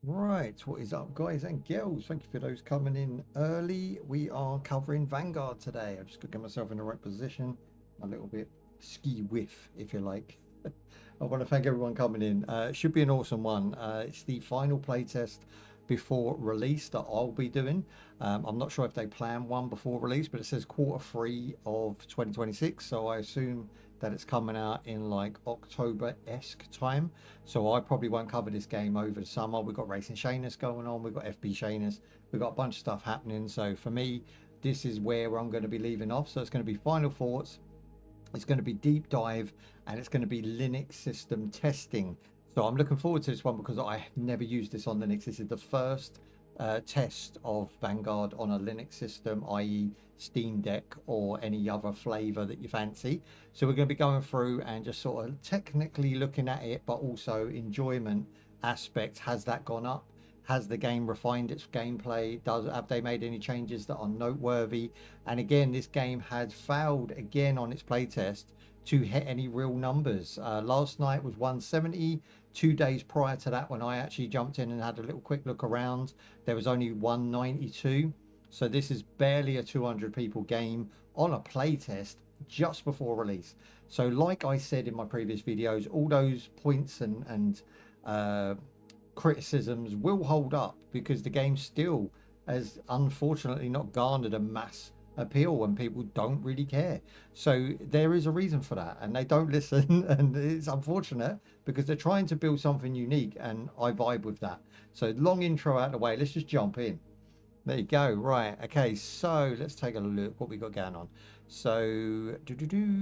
Right, what is up, guys and girls? Thank you for those coming in early. We are covering Vanguard today. I just got to get myself in the right position, a little bit ski whiff, if you like. I want to thank everyone coming in. It should be an awesome one. It's the final playtest before release that I'll be doing. I'm not sure if they plan one before release, but it says quarter 3 of 2026, so I assume that it's coming out in like October-esque time. So I probably won't cover this game over the summer. We've got Racing Shanuz going on. We've got FB Shanuz. We've got a bunch of stuff happening. So for me, this is where I'm going to be leaving off. So it's going to be final thoughts. It's going to be deep dive, and it's going to be Linux system testing. So I'm looking forward to this one because I have never used this on Linux. This is the first test of Vanguard on a Linux system, i.e. Steam Deck or any other flavor that you fancy. So we're going to be going through and just sort of technically looking at it, but also enjoyment aspect. Has that gone up? Has the game refined its gameplay? Have they made any changes that are noteworthy? And again, this game had failed again on its playtest to hit any real numbers. Last night was 170. 2 days prior to that, when I actually jumped in and had a little quick look around, there was only 192. So this is barely a 200 people game on a playtest just before release. So like I said in my previous videos, all those points and criticisms will hold up because the game still has unfortunately not garnered a mass appeal and people don't really care. So there is a reason for that, and they don't listen, and it's unfortunate because they're trying to build something unique, and I vibe with that. So long intro out of the way, let's just jump in. There you go. Right, okay, so let's take a look what we got going on. So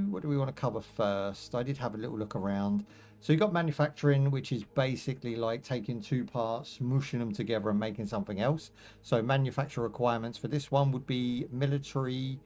what do we want to cover first? I did have a little look around. So you got manufacturing, which is basically like taking two parts, smooshing them together and making something else. So manufacturer requirements for this one would be military,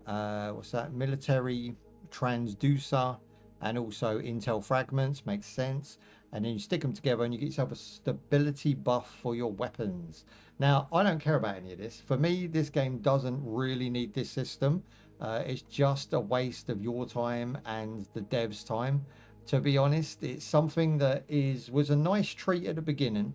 what's that? Military transducer and also intel fragments, makes sense. And then you stick them together and you get yourself a stability buff for your weapons. Now, I don't care about any of this. For me, this game doesn't really need this system. It's just a waste of your time and the devs' time. To be honest, it's something that was a nice treat at the beginning,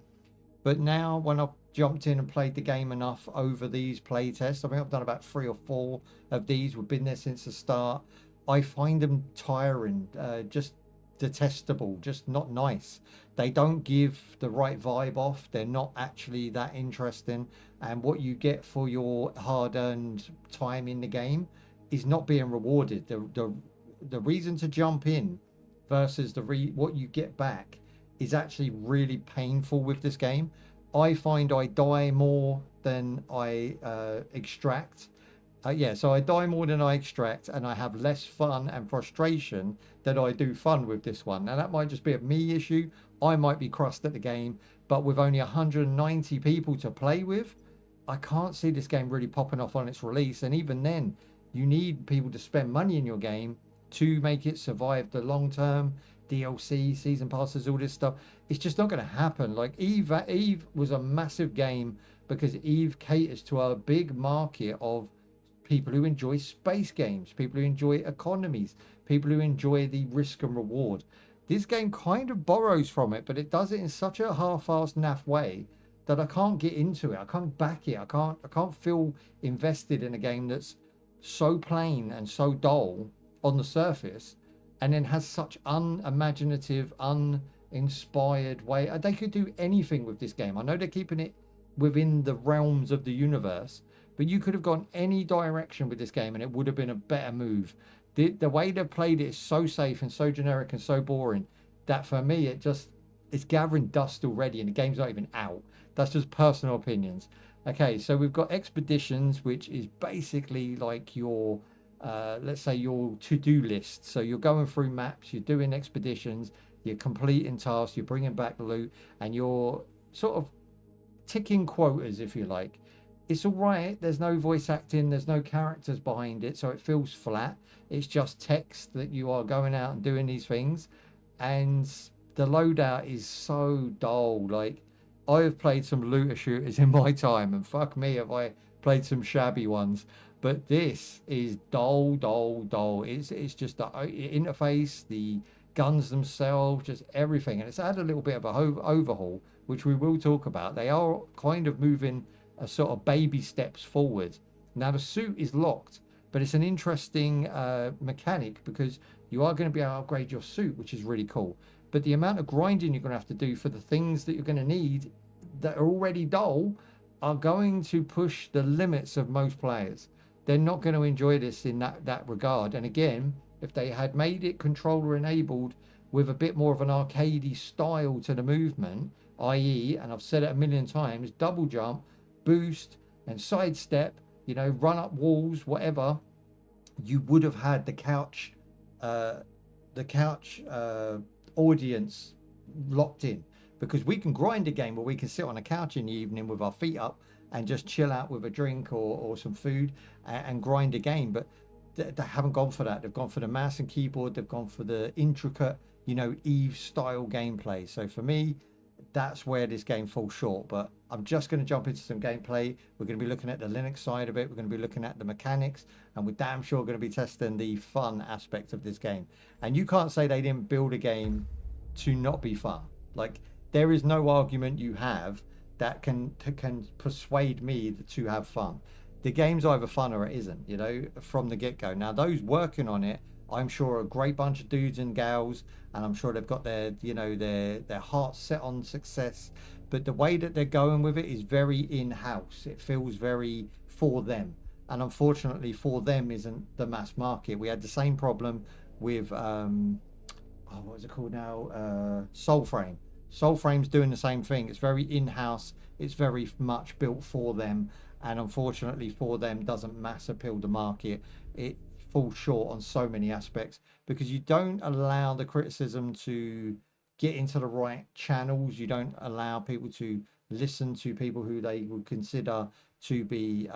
but now when I've jumped in and played the game enough over these playtests, I think I've done about 3 or 4 of these. We've been there since the start. I find them tiring, just detestable, just not nice. They don't give the right vibe off. They're not actually that interesting, and what you get for your hard-earned time in the game is not being rewarded. The reason to jump in versus what you get back is actually really painful with this game. I find I die more than I extract. Yeah, so I die more than I extract, and I have less fun and frustration than I do fun with this one. Now, that might just be a me issue. I might be crossed at the game, but with only 190 people to play with, I can't see this game really popping off on its release. And even then, you need people to spend money in your game to make it survive the long term. DLC, season passes, all this stuff. It's just not going to happen. Like Eve was a massive game because Eve caters to a big market of people who enjoy space games, people who enjoy economies, people who enjoy the risk and reward. This game kind of borrows from it, but it does it in such a half-assed naff way that I can't get into it. I can't back it. I can't feel invested in a game that's so plain and so dull on the surface, and then has such unimaginative, uninspired way. They could do anything with this game. I know they're keeping it within the realms of the universe, but you could have gone any direction with this game and it would have been a better move. The way they've played it is so safe and so generic and so boring that for me it's gathering dust already and the game's not even out. That's just personal opinions. Okay, so we've got expeditions, which is basically like your let's say your to-do list. So you're going through maps, you're doing expeditions, you're completing tasks, you're bringing back loot, and you're sort of ticking quotas, if you like. It's all right. There's no voice acting, there's no characters behind it, so it feels flat. It's just text that you are going out and doing these things, and the loadout is so dull. Like, I have played some looter shooters in my time, and fuck me if I played some shabby ones. But this is dull, dull, dull. It's just the interface, the guns themselves, just everything. And it's had a little bit of a overhaul, which we will talk about, they are kind of moving a sort of baby steps forward. Now the suit is locked, but it's an interesting mechanic because you are going to be able to upgrade your suit, which is really cool. But the amount of grinding you're going to have to do for the things that you're going to need that are already dull are going to push the limits of most players. They're not going to enjoy this in that regard. And again, if they had made it controller enabled with a bit more of an arcadey style to the movement, i.e., and I've said it a million times, double jump, boost, and sidestep, you know, run up walls, whatever, you would have had the couch audience locked in, because we can grind a game where we can sit on a couch in the evening with our feet up and just chill out with a drink or some food and grind a game. But they haven't gone for that. They've gone for the mouse and keyboard. They've gone for the intricate, you know, Eve style gameplay. So for me, that's where this game falls short. But I'm just going to jump into some gameplay. We're going to be looking at the Linux side of it. We're going to be looking at the mechanics, and we're damn sure going to be testing the fun aspect of this game. And you can't say they didn't build a game to not be fun. Like, there is no argument you have that can persuade me to have fun. The game's either fun or it isn't, you know, from the get-go. Now, those working on it, I'm sure a great bunch of dudes and gals, and I'm sure they've got their, you know, their hearts set on success. But the way that they're going with it is very in-house. It feels very for them. And unfortunately, for them isn't the mass market. We had the same problem with, what is it called now? Soulframe. Soulframe's doing the same thing. It's very in-house. It's very much built for them. And unfortunately for them doesn't mass appeal the market. It falls short on so many aspects because you don't allow the criticism to get into the right channels. You don't allow people to listen to people who they would consider to be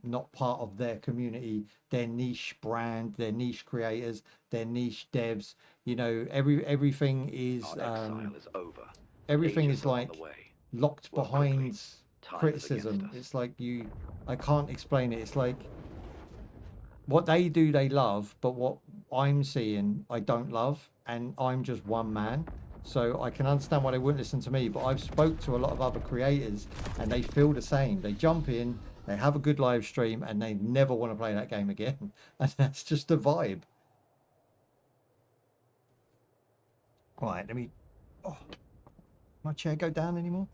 not part of their community, their niche brand, their niche creators, their niche devs. You know, everything is everything is like locked behind criticism. It's like I can't explain it. It's like what they do they love, but what I'm seeing I don't love, and I'm just one man. So I can understand why they wouldn't listen to me, but I've spoke to a lot of other creators and they feel the same. They jump in, they have a good live stream, and they never want to play that game again. And that's just the vibe. Right, let me... Oh, my chair go down anymore?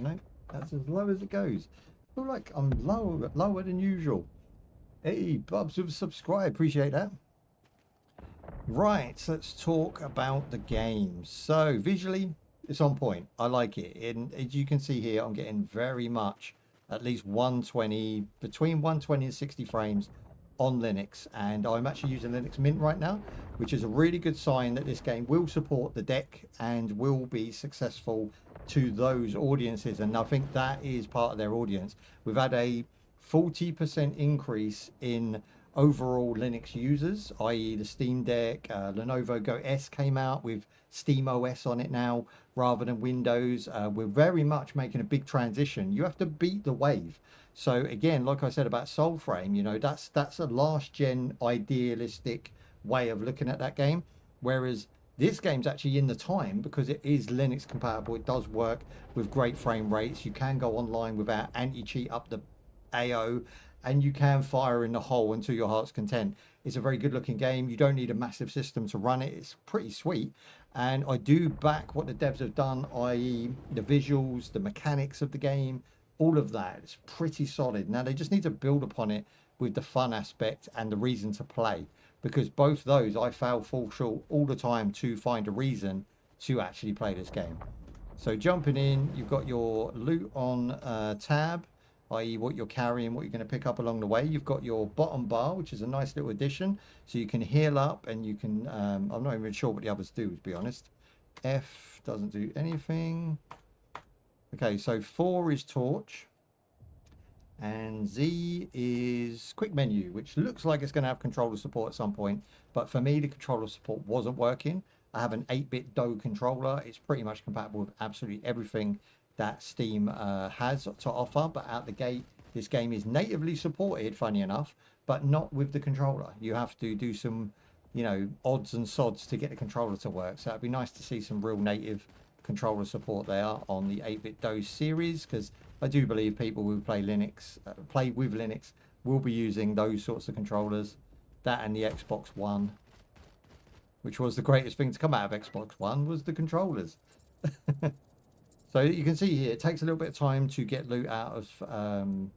No, that's as low as it goes. I feel like I'm lower than usual. Hey, Bubs with a subscribe, appreciate that. Right, so let's talk about the game. So visually, it's on point. I like it. And as you can see here, I'm getting very much at least 120, between 120 and 60 frames on Linux. And I'm actually using Linux Mint right now, which is a really good sign that this game will support the deck and will be successful to those audiences. And I think that is part of their audience. We've had a 40% increase in overall Linux users, i.e. the Steam Deck. Lenovo Go S came out with Steam OS on it now rather than Windows. We're very much making a big transition. You have to beat the wave. So again, like I said about Soulframe, you know, that's a last gen idealistic way of looking at that game, whereas this game's actually in the time because it is Linux compatible. It does work with great frame rates. You can go online without anti-cheat up the AO, and you can fire in the hole until your heart's content. It's a very good looking game. You don't need a massive system to run it. It's pretty sweet. And I do back what the devs have done, i.e. the visuals, the mechanics of the game, all of that. It's pretty solid. Now they just need to build upon it with the fun aspect and the reason to play, because both those I fall short all the time to find a reason to actually play this game. So jumping in, you've got your loot on tab, i.e. what you're carrying, what you're going to pick up along the way. You've got your bottom bar, which is a nice little addition. So you can heal up and you can, I'm not even sure what the others do, to be honest. F doesn't do anything. Okay, so 4 is torch. And Z is quick menu, which looks like it's going to have controller support at some point. But for me, the controller support wasn't working. I have an 8-bit DOE controller. It's pretty much compatible with absolutely everything that Steam has to offer, but out the gate this game is natively supported, funny enough, but not with the controller. You have to do some you know, odds and sods to get the controller to work. So it'd be nice to see some real native controller support there on the 8-bit DOS series, because I do believe people who play Linux, play with Linux, will be using those sorts of controllers. That and the Xbox One, which was the greatest thing to come out of Xbox One, was the controllers. So you can see here, it takes a little bit of time to get loot out of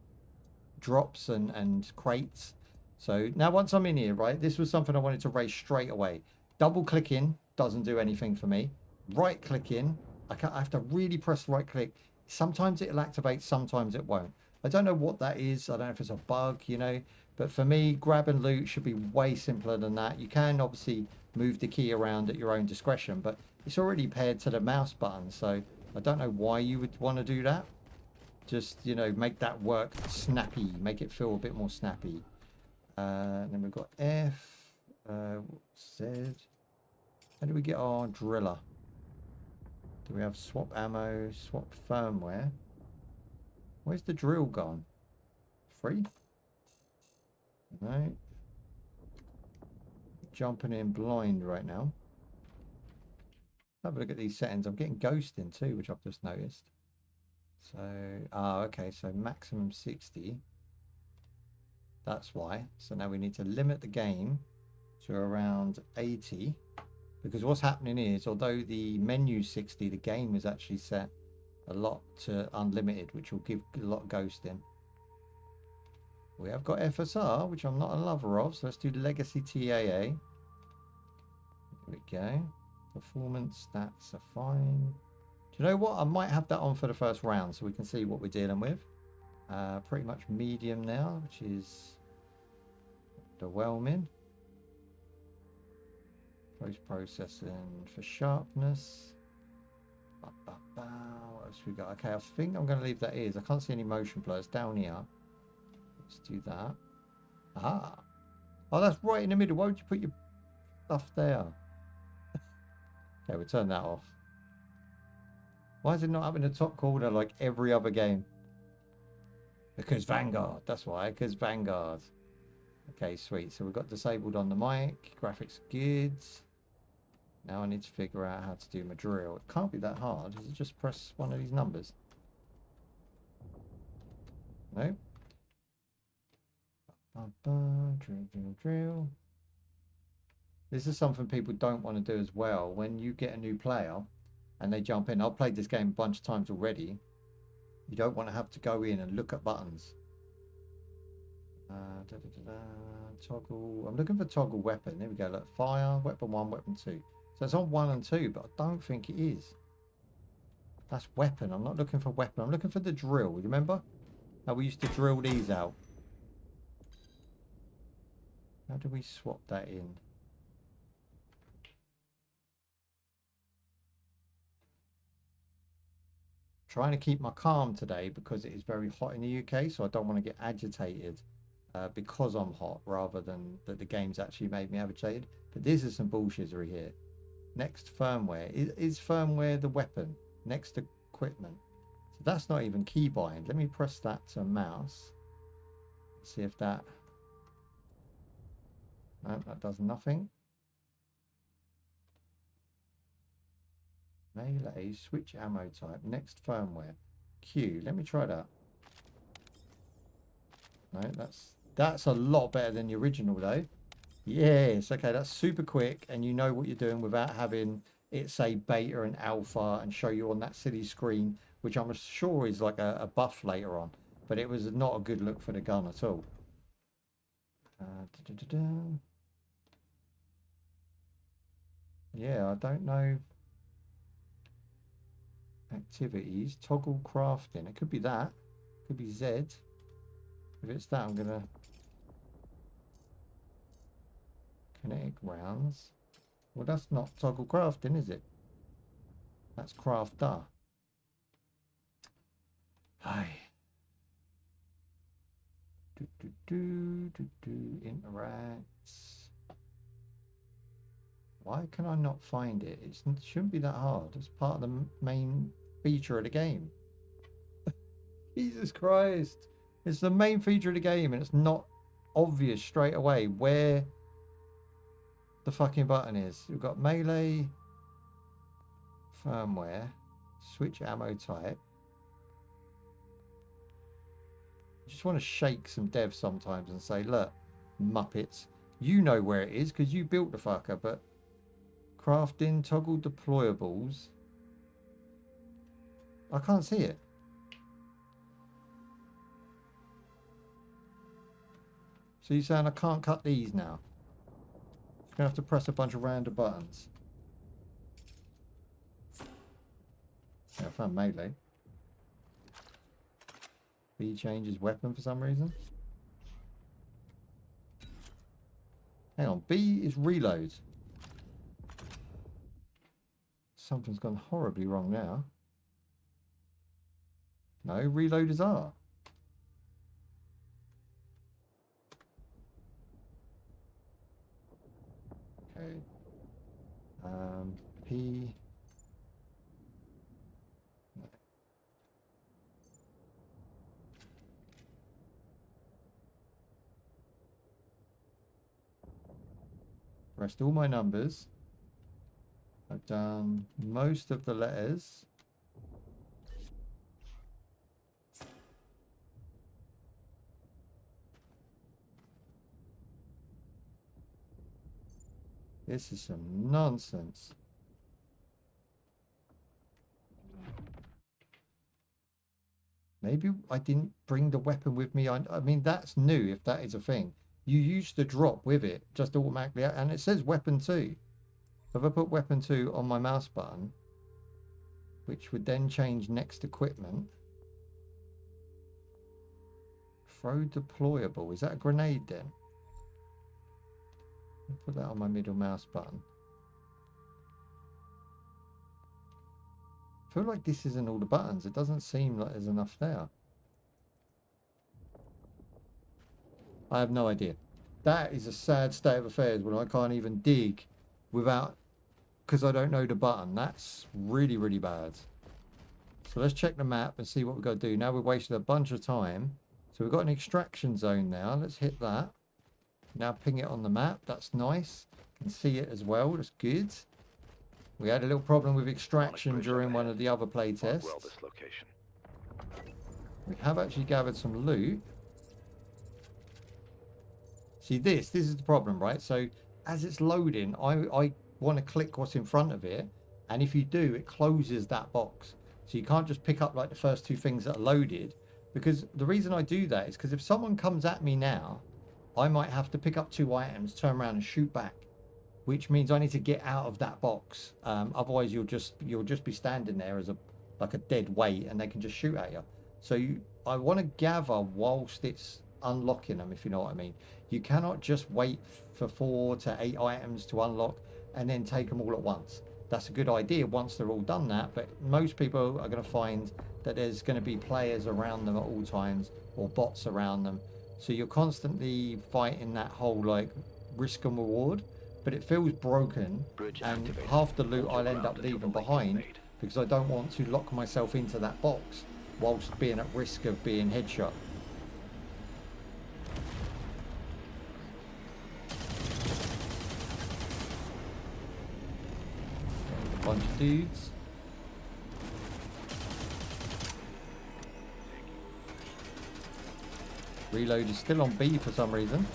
drops and crates. So now once I'm in here, right, this was something I wanted to raise straight away. Double clicking doesn't do anything for me. Right clicking, I have to really press right click. Sometimes it'll activate, sometimes it won't. I don't know what that is. I don't know if it's a bug, you know, but for me, grab and loot should be way simpler than that. You can obviously move the key around at your own discretion, but it's already paired to the mouse button. So I don't know why you would want to do that. Just, you know, make that work snappy, make it feel a bit more snappy. Then we've got F, Z. How do we get our driller? Do we have swap ammo, swap firmware? Where's the drill gone? Free? No. Jumping in blind right now. Have a look at these settings. I'm getting ghosting too, which I've just noticed. So, okay, so maximum 60. That's why. So now we need to limit the game to around 80. Because what's happening is, although the menu 60, the game is actually set a lot to unlimited, which will give a lot of ghosting. We have got FSR, which I'm not a lover of, so let's do Legacy TAA. Here we go. Performance stats are fine. Do you know what? I might have that on for the first round so we can see what we're dealing with. Pretty much medium now, which is underwhelming. Post-processing for sharpness. What else we got? Okay, I think I'm going to leave that as. I can't see any motion blurs down here. Let's do that. Ah. Oh, that's right in the middle. Why would you put your stuff there? Okay, we'll turn that off. Why is it not up in the top corner like every other game? Because Vanguard. That's why. Because Vanguard. Okay, sweet. So we've got disabled on the mic. Graphics good. Now I need to figure out how to do my drill. It can't be that hard. Is it just press one of these numbers? No. Drill. This is something people don't want to do as well. When you get a new player and they jump in, I've played this game a bunch of times already. You don't want to have to go in and look at buttons. Toggle. I'm looking for toggle weapon. There we go. Look, fire, weapon 1, weapon 2. So it's on 1 and 2, but I don't think it is. That's weapon. I'm not looking for weapon. I'm looking for the drill. Remember how we used to drill these out? How do we swap that in? Trying to keep my calm today because it is very hot in the UK, so I don't want to get agitated because I'm hot, rather than that the game's actually made me agitated. But this is some bullshittery here. Next firmware. Is firmware the weapon? Next equipment. So that's not even keybind. Let me press that to mouse. See if that... No, that does nothing. Melee, switch ammo type, next firmware. Q, let me try that. No, that's a lot better than the original though. Yes, okay, that's super quick and you know what you're doing without having it say beta and alpha and show you on that silly screen, which I'm sure is like a buff later on. But it was not a good look for the gun at all. Yeah, I don't know. Activities, toggle crafting. It could be that. Could be Z. If it's that, I'm gonna kinetic rounds. Well, that's not toggle crafting, is it? That's crafter. Hi. Interacts. Why can I not find it? It shouldn't be that hard. It's part of the main feature of the game. Jesus Christ. It's the main feature of the game and it's not obvious straight away where the fucking button is. We've got melee, firmware, switch ammo type. I just want to shake some devs sometimes and say, look, Muppets, you know where it is because you built the fucker, but crafting, toggle deployables. I can't see it. So you're saying I can't cut these now? I'm going to have to press a bunch of random buttons. Yeah, I found melee. B changes weapon for some reason. Hang on, B is reload. Something's gone horribly wrong now. No, reload is R. Okay. P. No. Pressed all my numbers. I've done most of the letters. This is some nonsense. Maybe I didn't bring the weapon with me. I mean, that's new if that is a thing. You used to drop with it just automatically, and it says weapon 2. If I put weapon 2 on my mouse button, which would then change next equipment. Throw deployable. Is that a grenade then? I'll put that on my middle mouse button. I feel like this isn't all the buttons. It doesn't seem like there's enough there. I have no idea. That is a sad state of affairs when I can't even dig without, because I don't know the button. That's really, really bad. So let's check the map and see what we've got to do. Now we've wasted a bunch of time. So we've got an extraction zone now. Let's hit that. Now ping it on the map. That's nice. Can see it as well. That's good. We had a little problem with extraction during one of the other playtests. We have actually gathered some loot. See, this is the problem, right? So as it's loading, I want to click what's in front of it. And if you do, it closes that box. So you can't just pick up like the first 2 things that are loaded. Because the reason I do that is because if someone comes at me now, I might have to pick up 2 items, turn around and shoot back. Which means I need to get out of that box. Otherwise, you'll just be standing there as like a dead weight, and they can just shoot at you. So I want to gather whilst it's unlocking them, if you know what I mean. You cannot just wait for 4 to 8 items to unlock and then take them all at once. That's a good idea once they're all done that, but most people are going to find that there's going to be players around them at all times or bots around them. So you're constantly fighting that whole like risk and reward. But it feels broken, and half the loot I'll end up leaving behind because I don't want to lock myself into that box whilst being at risk of being headshot. A bunch of dudes. Reload is still on B for some reason.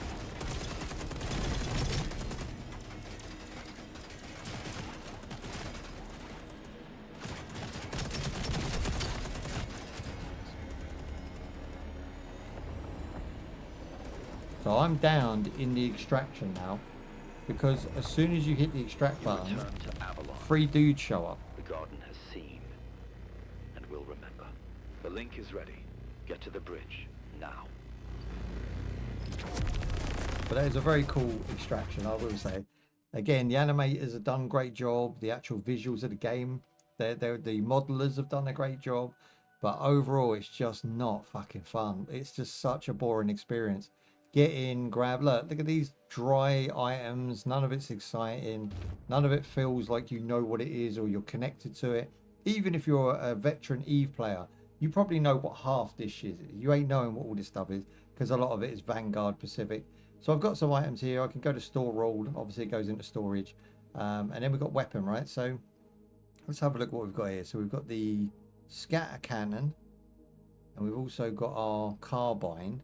So I'm downed in the extraction now, because as soon as you hit the extract button, 3 dudes show up. The garden has seen and will remember. The link is ready. Get to the bridge now. But that is a very cool extraction, I will say. Again, the animators have done a great job. The actual visuals of the game, the modelers have done a great job. But overall, it's just not fucking fun. It's just such a boring experience. Get in, grab, look at these dry items. None of it's exciting. None of it feels like you know what it is or you're connected to it. Even if you're a veteran EVE player, you probably know what half this shit is. You ain't knowing what all this stuff is because a lot of it is Vanguard Pacific. So I've got some items here. I can go to store all. Obviously, it goes into storage. And then we've got weapon, right? So let's have a look what we've got here. So we've got the scatter cannon. And we've also got our carbine.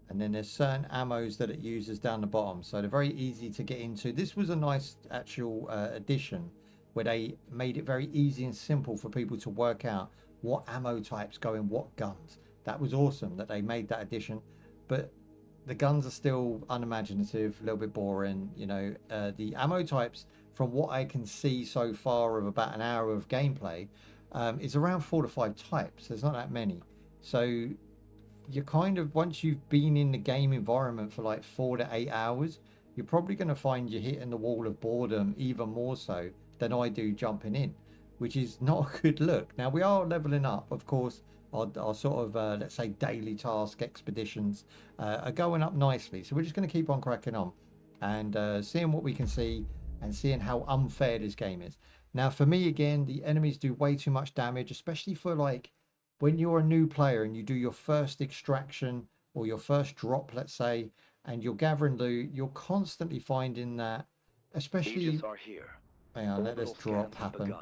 And then there's certain ammos that it uses down the bottom. So they're very easy to get into. This was a nice actual addition where they made it very easy and simple for people to work out what ammo types go in what guns. That was awesome that they made that addition. But the guns are still unimaginative, a little bit boring. You know, the ammo types, from what I can see so far of about an hour of gameplay, it's around 4 to 5 types. There's not that many. So you're kind of, once you've been in the game environment for like 4 to 8 hours, you're probably going to find you're hitting the wall of boredom even more so than I do jumping in, which is not a good look. Now, we are leveling up, of course. Our sort of, let's say, daily task expeditions are going up nicely. So we're just going to keep on cracking on and seeing what we can see and seeing how unfair this game is. Now, for me, again, the enemies do way too much damage, especially for, like, when you're a new player and you do your first extraction or your first drop, let's say, and you're gathering loot, you're constantly finding that, especially... Hang on, let this drop happen.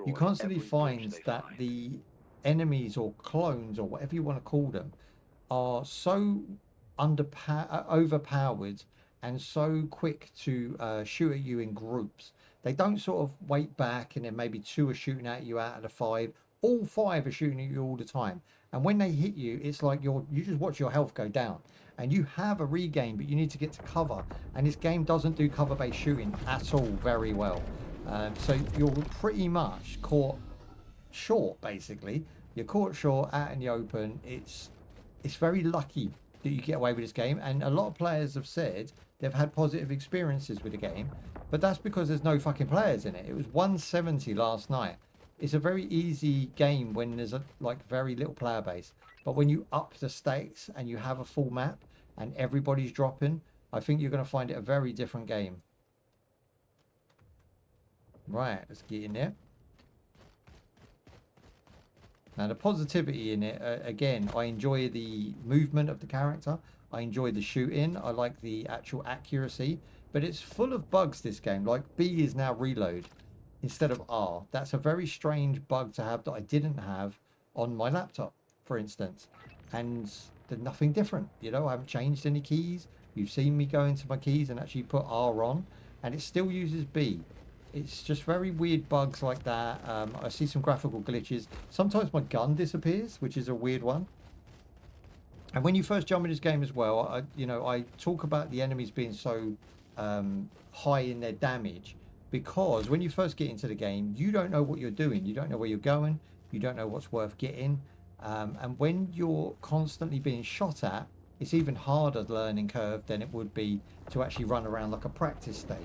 You constantly find that the enemies or clones or whatever you want to call them are so overpowered and so quick to shoot at you in groups. They don't sort of wait back and then maybe 2 are shooting at you out of the 5. All 5 are shooting at you all the time. And when they hit you, it's like you just watch your health go down. And you have a regain, but you need to get to cover. And this game doesn't do cover-based shooting at all very well. So you're pretty much caught short, basically. You're caught short out in the open. It's very lucky that you get away with this game, and a lot of players have said they've had positive experiences with the game, but that's because there's no fucking players in it. It was 170 last night. It's a very easy game when there's like very little player base, but when you up the stakes and you have a full map and everybody's dropping, I think you're going to find it a very different game. Right, let's get in there. Now, the positivity in it, again, I enjoy the movement of the character. I enjoy the shooting. I like the actual accuracy. But it's full of bugs, this game. Like, B is now reload instead of R. That's a very strange bug to have that I didn't have on my laptop, for instance. And there's nothing different. You know, I haven't changed any keys. You've seen me go into my keys and actually put R on. And it still uses B. It's just very weird bugs like that. I see some graphical glitches. Sometimes my gun disappears, which is a weird one. And when you first jump in this game as well, I talk about the enemies being so high in their damage because when you first get into the game, you don't know what you're doing. You don't know where you're going. You don't know what's worth getting. And when you're constantly being shot at, it's even harder learning curve than it would be to actually run around like a practice stage.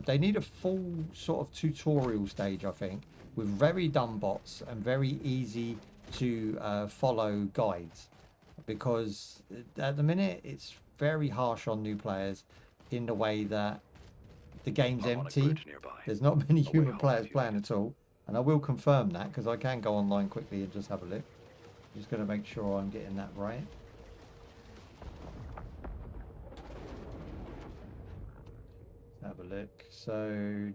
They need a full sort of tutorial stage, I think, with very dumb bots and very easy to follow guides. Because at the minute, it's very harsh on new players in the way that the game's empty. There's not many human players playing at all. And I will confirm that because I can go online quickly and just have a look. Just going to make sure I'm getting that right. Have a look. So,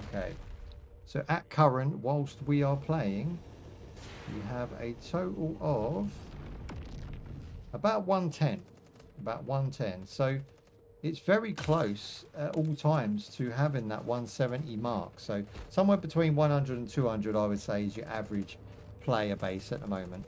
okay. So at current, whilst we are playing, we have a total of about 110. About 110. So it's very close at all times to having that 170 mark. So somewhere between 100 and 200, I would say, is your average player base at the moment.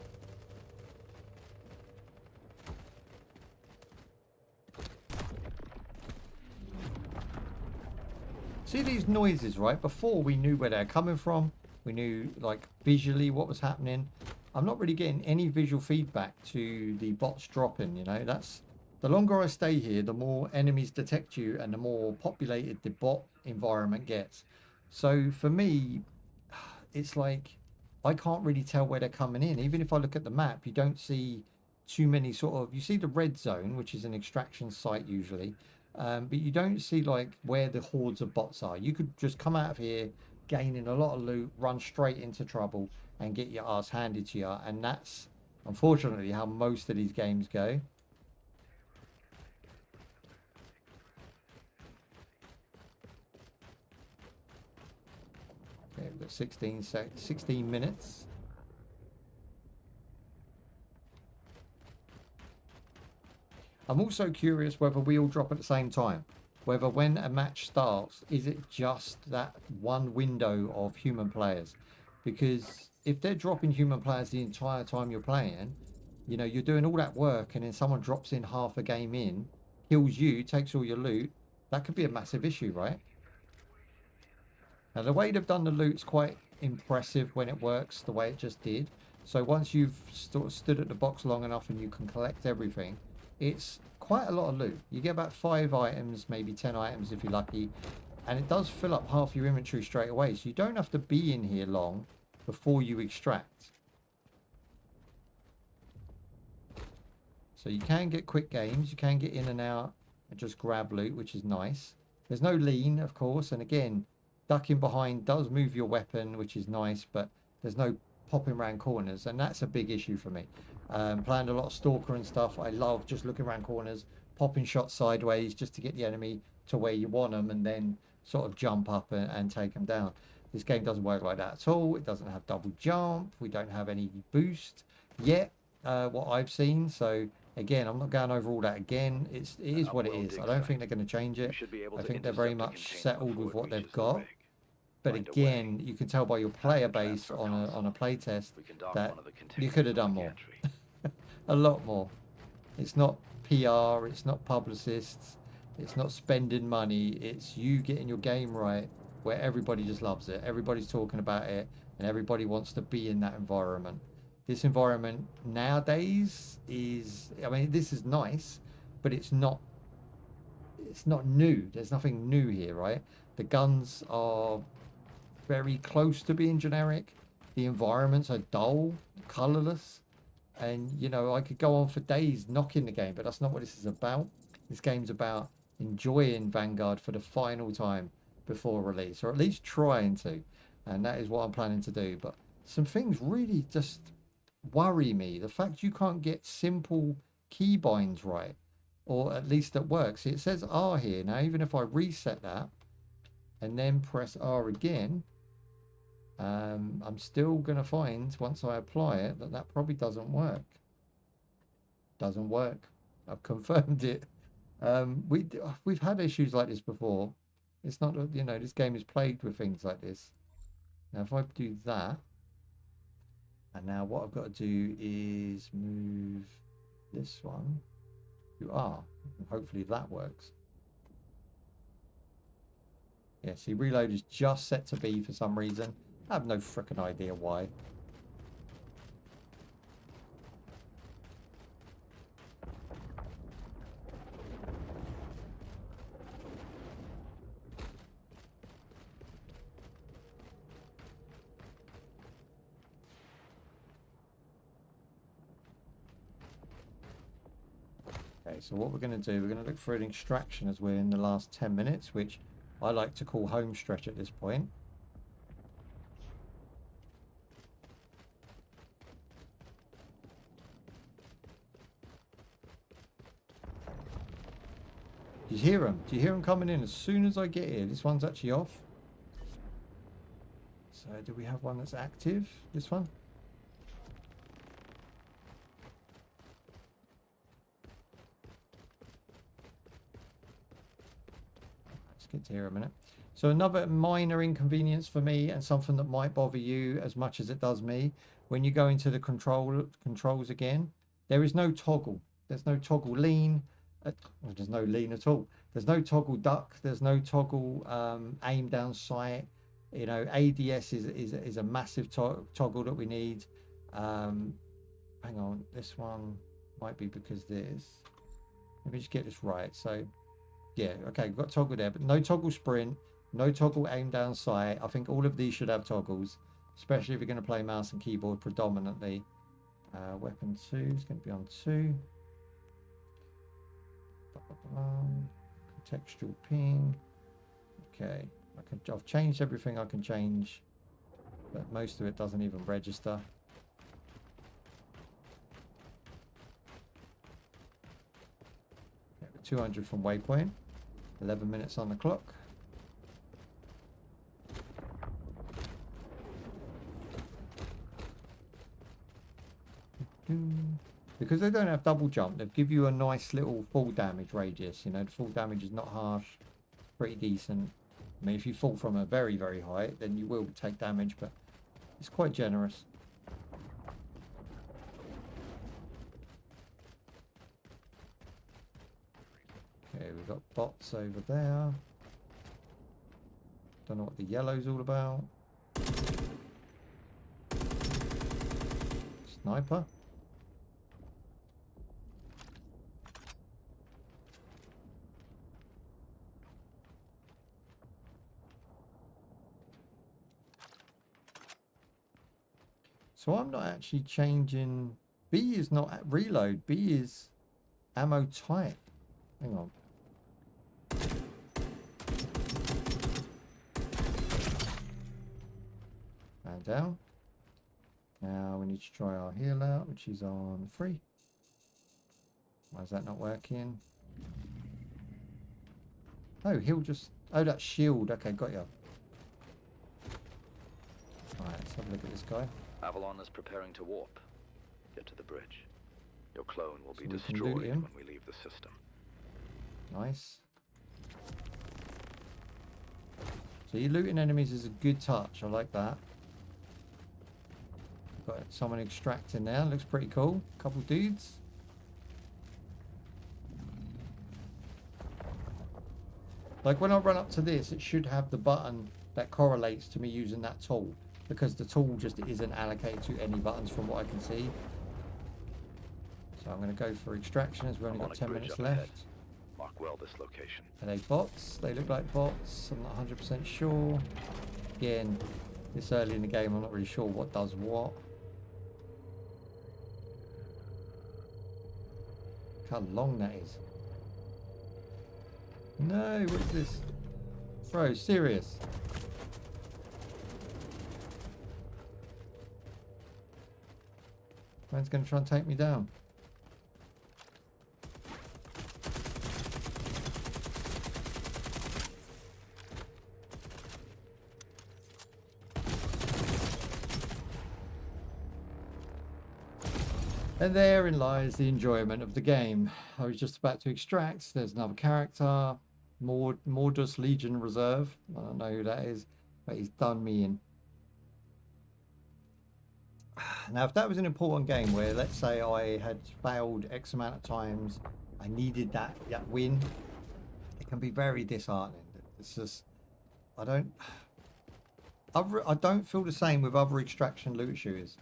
See these noises, right? Before we knew where they're coming from. We knew, like, visually what was happening. I'm not really getting any visual feedback to the bots dropping, you know. That's... The longer I stay here, the more enemies detect you and the more populated the bot environment gets. So for me, it's like I can't really tell where they're coming in. Even if I look at the map, you don't see too many sort of... You see the red zone, which is an extraction site usually. but you don't see like where the hordes of bots are. You could just come out of here, gaining a lot of loot, run straight into trouble, and get your ass handed to you. And that's unfortunately how most of these games go. Okay, we've got 16 minutes. I'm also curious whether we all drop at the same time. Whether when a match starts, is it just that one window of human players? Because if they're dropping human players the entire time you're playing, you know, you're doing all that work and then someone drops in half a game in, kills you, takes all your loot, that could be a massive issue, right? Now, the way they've done the loot's quite impressive when it works the way it just did. So once you've stood at the box long enough and you can collect everything, it's quite a lot of loot. You get about 5 items, maybe 10 items if you're lucky, and it does fill up half your inventory straight away, so you don't have to be in here long before you extract. So you can get quick games, you can get in and out and just grab loot, which is nice. There's no lean, of course, and again, ducking behind does move your weapon, which is nice, but there's no popping around corners, and that's a big issue for me. Playing a lot of Stalker and stuff, I love just looking around corners, popping shots sideways just to get the enemy to where you want them, and then sort of jump up and take them down. This game doesn't work like that at all. It doesn't have double jump. We don't have any boost yet, what I've seen. So again, I'm not going over all that again. It is what it is. I don't think they're going to change it. I think they're very much settled with what they've got. But again, you can tell by your player base on a playtest that you could have done more. A lot more. It's not PR, it's not publicists, it's not spending money, it's you getting your game right where everybody just loves it. Everybody's talking about it and everybody wants to be in that environment. This environment nowadays is, I mean, this is nice, but it's not new. There's nothing new here, right? The guns are very close to being generic. The environments are dull, colorless, and you know, I could go on for days knocking the game, but that's not what this is about. This game's about enjoying Vanguard for the final time before release, or at least trying to, and that is what I'm planning to do. But some things really just worry me. The fact you can't get simple keybinds right, or at least that works. See, it says R here. Now even if I reset that and then press R again, I'm still going to find, once I apply it, that probably doesn't work. Doesn't work. I've confirmed it. We've had issues like this before. It's not, you know, this game is plagued with things like this. Now, if I do that, and now what I've got to do is move this one to R. And hopefully that works. Yeah, see, reload is just set to B for some reason. I have no frickin' idea why. Okay, so what we're going to do, we're going to look for an extraction as we're in the last 10 minutes, which I like to call home stretch at this point. Do you hear them? Do you hear them coming in as soon as I get here? This one's actually off. So do we have one that's active? This one? Let's get to here a minute. So another minor inconvenience for me, and something that might bother you as much as it does me. When you go into the controls again, there is no toggle. There's no toggle lean. There's no lean at all. There's no toggle duck. There's no toggle aim down sight. You know, ADS is a massive toggle that we need. Hang on, this one might be because this. Let me just get this right. So, yeah, okay, we've got toggle there, but no toggle sprint, no toggle aim down sight. I think all of these should have toggles, especially if you're going to play mouse and keyboard predominantly. Weapon 2 is going to be on 2. Textual ping. Okay, I've changed everything I can change, but most of it doesn't even register. Okay, 200 from waypoint. 11 minutes on the clock. Because they don't have double jump, they give you a nice little full damage radius. You know, the full damage is not harsh, pretty decent. I mean, if you fall from a very, very high, then you will take damage, but it's quite generous. Okay, we've got bots over there. Don't know what the yellow's all about. Sniper. So I'm not actually changing. B is not at reload. B is ammo type. Hang on. And down. Now we need to try our heal out, which is on 3. Why is that not working? Oh, heal just... Oh, that's shield. Okay, got you. Alright, let's have a look at this guy. Avalon is preparing to warp. Get to the bridge. Your clone will be So we can destroyed loot him. when we leave the system. Nice. So you looting enemies is a good touch. I like that. Got someone extracting there. Looks pretty cool. Couple dudes. Like when I run up to this, it should have the button that correlates to me using that tool, because the tool just isn't allocated to any buttons from what I can see. So I'm going to go for extraction as we've only got 10 minutes left. Mark well this location. Are they bots? They look like bots. I'm not 100% sure. Again, this early in the game, I'm not really sure what does what. Look how long that is. No, what is this? Bro, serious. Man's going to try and take me down. And therein lies the enjoyment of the game. I was just about to extract. There's another character. Mordus Legion Reserve. I don't know who that is, but he's done me in. Now, if that was an important game where, let's say, I had failed X amount of times, I needed that win, it can be very disheartening. It's just, I don't feel the same with other extraction loot shooters.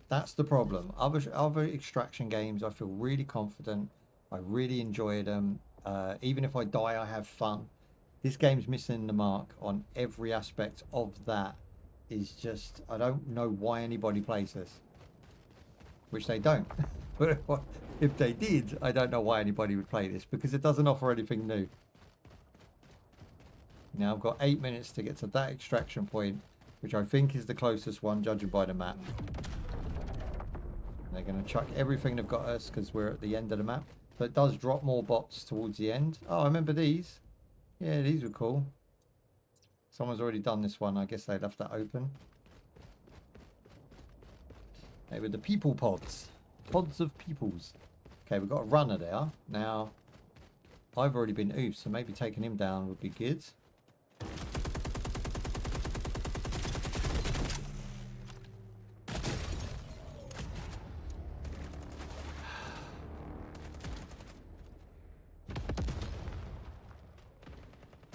That's the problem. Other extraction games, I feel really confident. I really enjoy them. Even if I die, I have fun. This game's missing the mark on every aspect of that. Is just, I don't know why anybody plays this. Which they don't. But if they did, I don't know why anybody would play this, because it doesn't offer anything new. Now I've got 8 minutes to get to that extraction point, which I think is the closest one, judging by the map. They're going to chuck everything they've got us because we're at the end of the map. So it does drop more bots towards the end. Oh, I remember these. Yeah, these were cool. Someone's already done this one. I guess they left that open. They were the people pods. Pods of peoples. Okay, we've got a runner there. Now, I've already been oofed, so maybe taking him down would be good.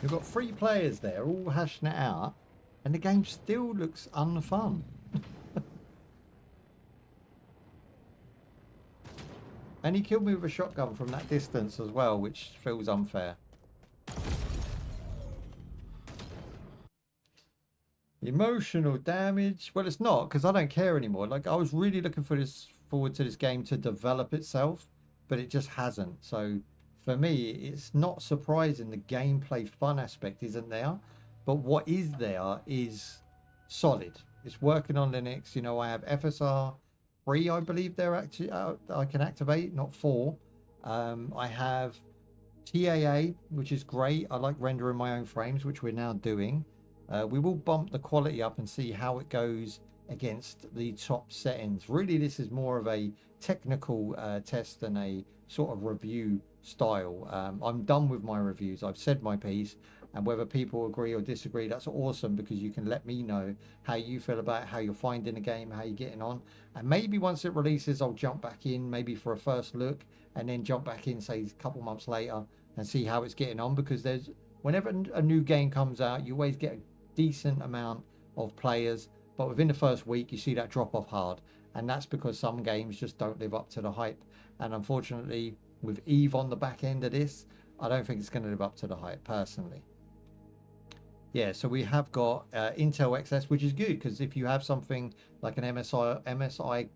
We've got 3 players there, all hashing it out, and the game still looks unfun. And he killed me with a shotgun from that distance as well, which feels unfair. Emotional damage. Well, it's not, because I don't care anymore. Like, I was really looking forward to this game to develop itself, but it just hasn't. So for me, it's not surprising the gameplay fun aspect isn't there, but what is there is solid. It's working on Linux. You know, I have FSR 3, I believe they're actually I can activate, not 4. I have TAA, which is great. I like rendering my own frames, which we're now doing. We will bump the quality up and see how it goes against the top settings. Really, this is more of a technical test than a sort of review style. I'm done with my reviews. I've said my piece, and whether people agree or disagree, that's awesome, because you can let me know how you feel about it, how you're finding the game, how you're getting on. And maybe once it releases, I'll jump back in maybe for a first look, and then jump back in, say, a couple months later, and see how it's getting on, because there's, whenever a new game comes out, you always get a decent amount of players, but within the first week you see that drop off hard, and that's because some games just don't live up to the hype. And unfortunately, with Eve on the back end of this, I don't think it's going to live up to the hype personally. Yeah, so we have got Intel XS, which is good, because if you have something like an MSI,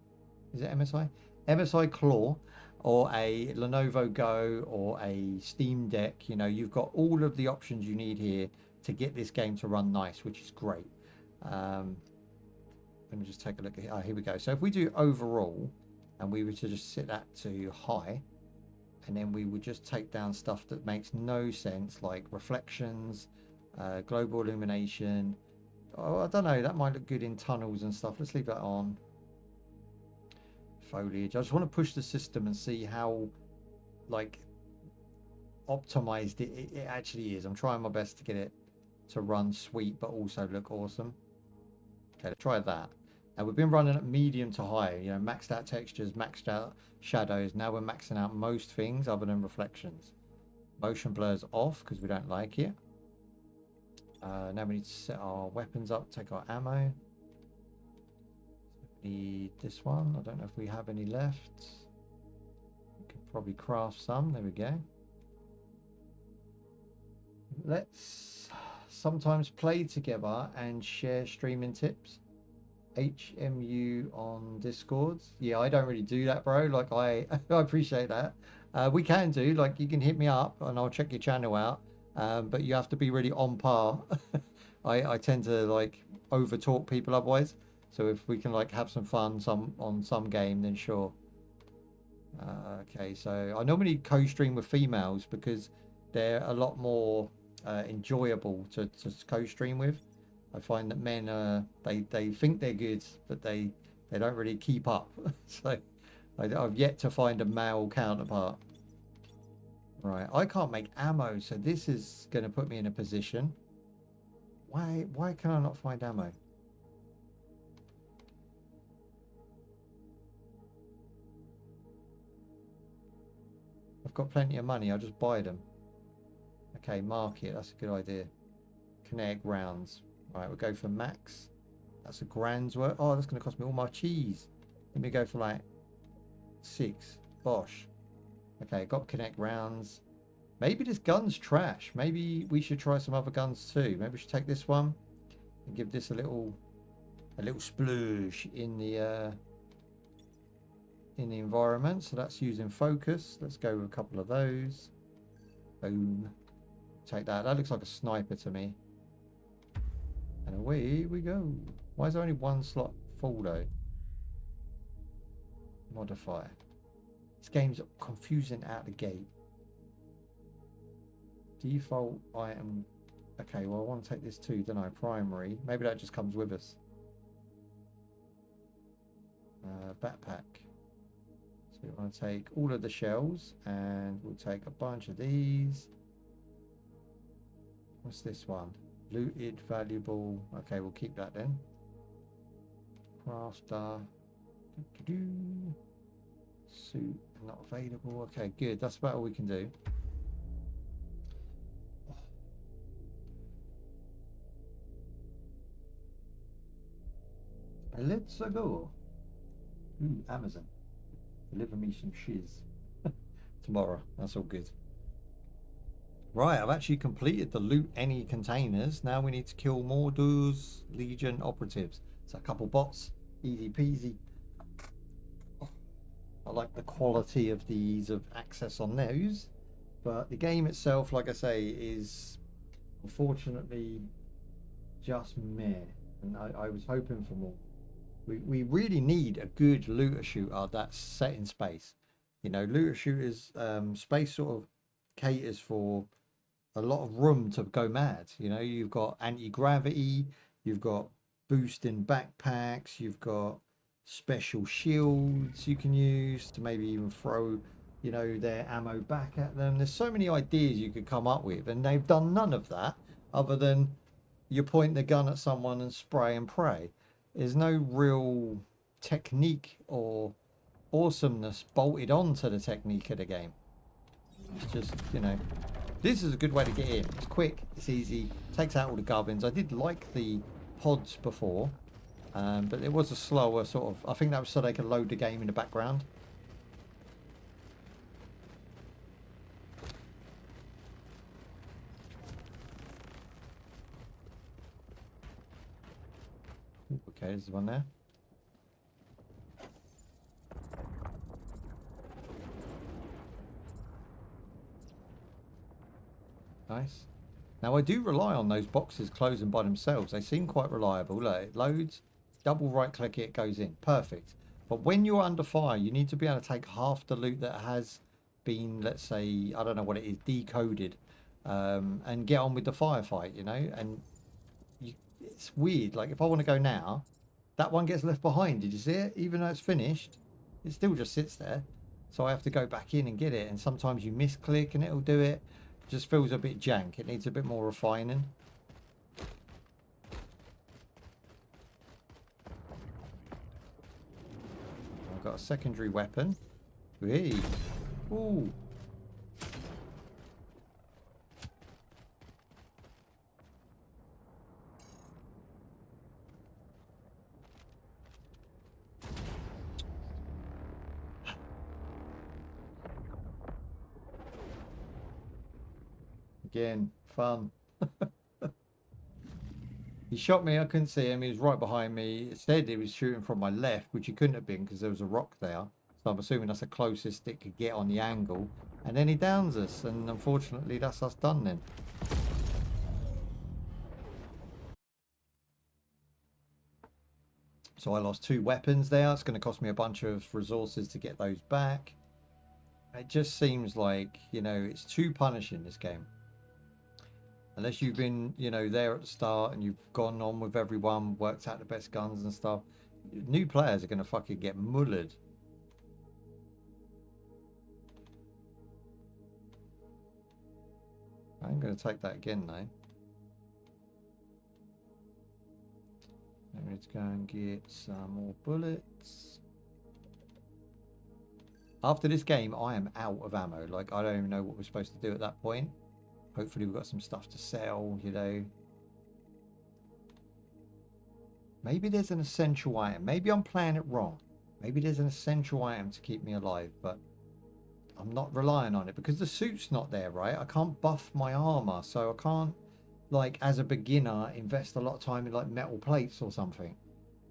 is it MSI? MSI Claw, or a Lenovo Go, or a Steam Deck, you know, you've got all of the options you need here to get this game to run nice, which is great. Let me just take a look at here we go. So if we do overall, and we were to just set that to high, and then we would just take down stuff that makes no sense, like reflections, global illumination. Oh, I don't know, that might look good in tunnels and stuff. Let's leave that on. Foliage. I just want to push the system and see how like optimized it actually is. I'm trying my best to get it to run sweet but also look awesome. Okay, let's try that. And we've been running at medium to high, you know, maxed out textures, maxed out shadows. Now we're maxing out most things other than reflections. Motion blur's off because we don't like it. Now we need to set our weapons up, take our ammo. Need this one. I don't know if we have any left. We could probably craft some. There we go. Let's sometimes play together and share streaming tips. HMU on Discord. Yeah, I don't really do that, bro. Like I appreciate that. We can do, like, you can hit me up and I'll check your channel out. But you have to be really on par. I tend to like over talk people otherwise. So if we can like have some fun on some game, then sure. Okay, so I normally co-stream with females because they're a lot more enjoyable to co-stream with. I find that men they think they're good, but they don't really keep up. So I've yet to find a male counterpart. Right, I can't make ammo, so this is going to put me in a position. Why can I not find ammo? I've got plenty of money, I'll just buy them. Okay, market, that's a good idea. Kinetic rounds. Right, we'll go for max. That's a grand's worth. Oh, that's going to cost me all my cheese. Let me go for like 6. Bosh. Okay, got kinetic rounds. Maybe this gun's trash. Maybe we should try some other guns too. Maybe we should take this one and give this a little sploosh in the environment. So that's using focus. Let's go with a couple of those. Boom. Take that. That looks like a sniper to me. And away we go. Why is there only one slot full though? Modify. This game's confusing out the gate. Default item. Okay, well I want to take this too, don't I? Primary. Maybe that just comes with us. Backpack. So we want to take all of the shells and we'll take a bunch of these. What's this one? Looted, valuable. Okay, we'll keep that then. Crafter. Suit not available. Okay, good. That's about all we can do. Let's go. Ooh, Amazon. Deliver me some shiz. Tomorrow. That's all good. Right, I've actually completed the loot any containers. Now we need to kill more those Legion operatives. So a couple bots. Easy peasy. Oh, I like the quality of the ease of access on those. But the game itself, like I say, is unfortunately just meh. And I was hoping for more. We really need a good looter shooter that's set in space. You know, looter shooters, space sort of caters for a lot of room to go mad. You know, you've got anti-gravity, you've got boosting backpacks, you've got special shields you can use to maybe even throw, you know, their ammo back at them. There's so many ideas you could come up with, and they've done none of that other than you point the gun at someone and spray and pray. There's no real technique or awesomeness bolted onto the technique of the game. It's just, you know, this is a good way to get in. It's quick, it's easy, takes out all the gubbins. I did like the pods before, but it was a slower sort of, I think that was so they could load the game in the background. Okay, there's one there. Nice. Now I do rely on those boxes closing by themselves. They seem quite reliable. Look, it loads, double right click it, goes in. Perfect. But when you're under fire, you need to be able to take half the loot that has been, let's say, I don't know what it is, decoded, and get on with the firefight, you know? And it's weird. Like, if I want to go now, that one gets left behind. Did you see it? Even though it's finished, it still just sits there. So I have to go back in and get it. And sometimes you misclick and it'll do it. Just feels a bit jank. It needs a bit more refining. I've got a secondary weapon. Hey. Ooh. Again, fun. He shot me, I couldn't see him, he was right behind me. Instead, he was shooting from my left, which he couldn't have been because there was a rock there. So I'm assuming that's the closest it could get on the angle. And then he downs us, and unfortunately that's us done then. So I lost 2 weapons there. It's going to cost me a bunch of resources to get those back. It just seems like, you know, it's too punishing, this game. Unless you've been, you know, there at the start and you've gone on with everyone, worked out the best guns and stuff, new players are going to fucking get mullered. I'm going to take that again, though. Let's go and get some more bullets. After this game, I am out of ammo. Like, I don't even know what we're supposed to do at that point. Hopefully we've got some stuff to sell, you know. Maybe there's an essential item. Maybe I'm playing it wrong. Maybe there's an essential item to keep me alive, but I'm not relying on it because the suit's not there, right? I can't buff my armor, so I can't, like, as a beginner, invest a lot of time in, like, metal plates or something.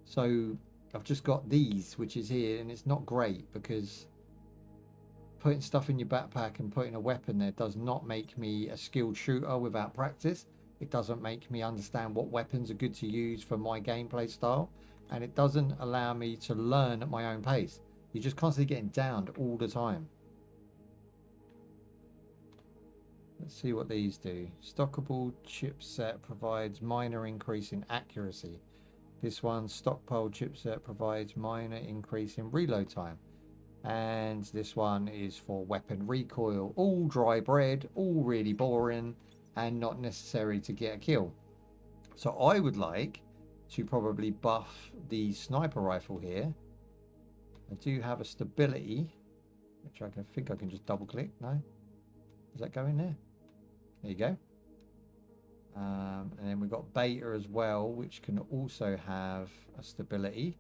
So I've just got these, which is here, and it's not great because putting stuff in your backpack and putting a weapon there does not make me a skilled shooter without practice. It doesn't make me understand what weapons are good to use for my gameplay style, and it doesn't allow me to learn at my own pace. You're just constantly getting downed all the time. Let's see what these do. Stockable chipset provides minor increase in accuracy. This one, stockpile chipset, provides minor increase in reload time. And this one is for weapon recoil. All dry bread, all really boring, and not necessary to get a kill. So I would like to probably buff the sniper rifle here. I do have a stability, which I think I can just double click. No? Does that go in there? There you go. And then we've got beta as well, which can also have a stability.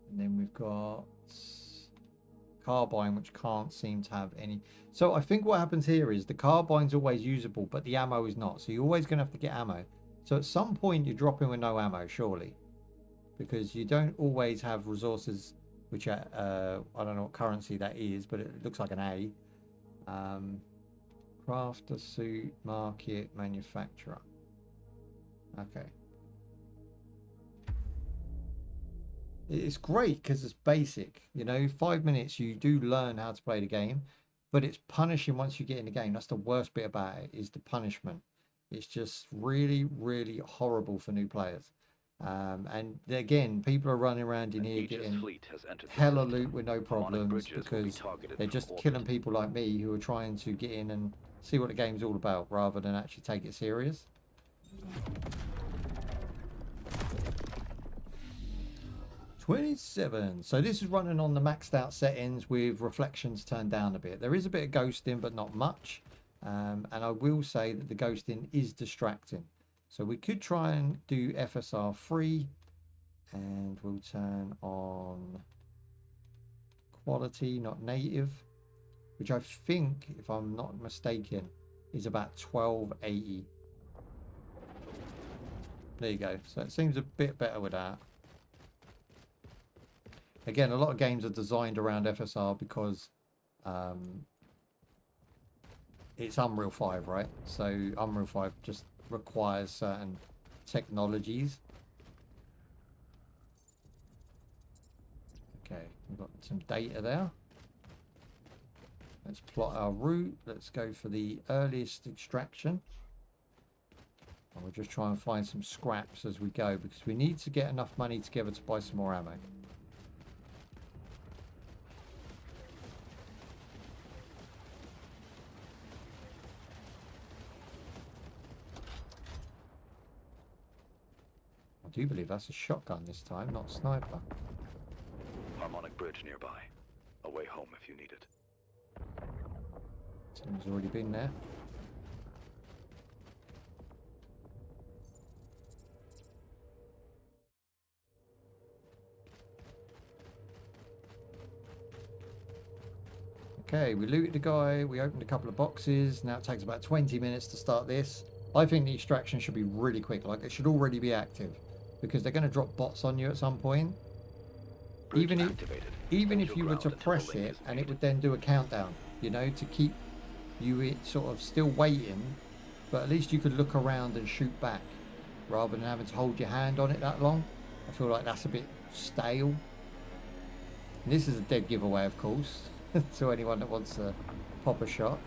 And then we've got carbine, which can't seem to have any. So I think what happens here is the carbine's always usable, but the ammo is not. So you're always going to have to get ammo. So at some point you're dropping with no ammo, surely, because you don't always have resources, which are I don't know what currency that is, but it looks like an A. Crafter, suit, market, manufacturer. Okay. It's great because it's basic. You know, 5 minutes you do learn how to play the game, but it's punishing once you get in the game. That's the worst bit about it, is the punishment. It's just really, really horrible for new players. And again, people are running around in here getting hella loot with no problems because they're just killing people like me who are trying to get in and see what the game's all about rather than actually take it serious. 27. So this is running on the maxed out settings with reflections turned down a bit. There is a bit of ghosting, but not much. And I will say that the ghosting is distracting. So we could try and do FSR free, and we'll turn on quality, not native, which I think, if I'm not mistaken, is about 1280. There you go. So it seems a bit better with that. Again, a lot of games are designed around FSR because it's Unreal 5, right? So Unreal 5 just requires certain technologies. Okay, we've got some data there. Let's plot our route. Let's go for the earliest extraction. And we'll just try and find some scraps as we go because we need to get enough money together to buy some more ammo. I do believe that's a shotgun this time, not a sniper. Harmonic bridge nearby. A way home if you need it. Someone's already been there. Okay, we looted the guy, we opened a couple of boxes. Now it takes about 20 minutes to start this. I think the extraction should be really quick, like it should already be active. Because they're going to drop bots on you at some point. Even if you were to press it and it would then do a countdown, you know, to keep you sort of still waiting, but at least you could look around and shoot back rather than having to hold your hand on it that long. I feel like that's a bit stale. And this is a dead giveaway, of course, to anyone that wants to pop a shot.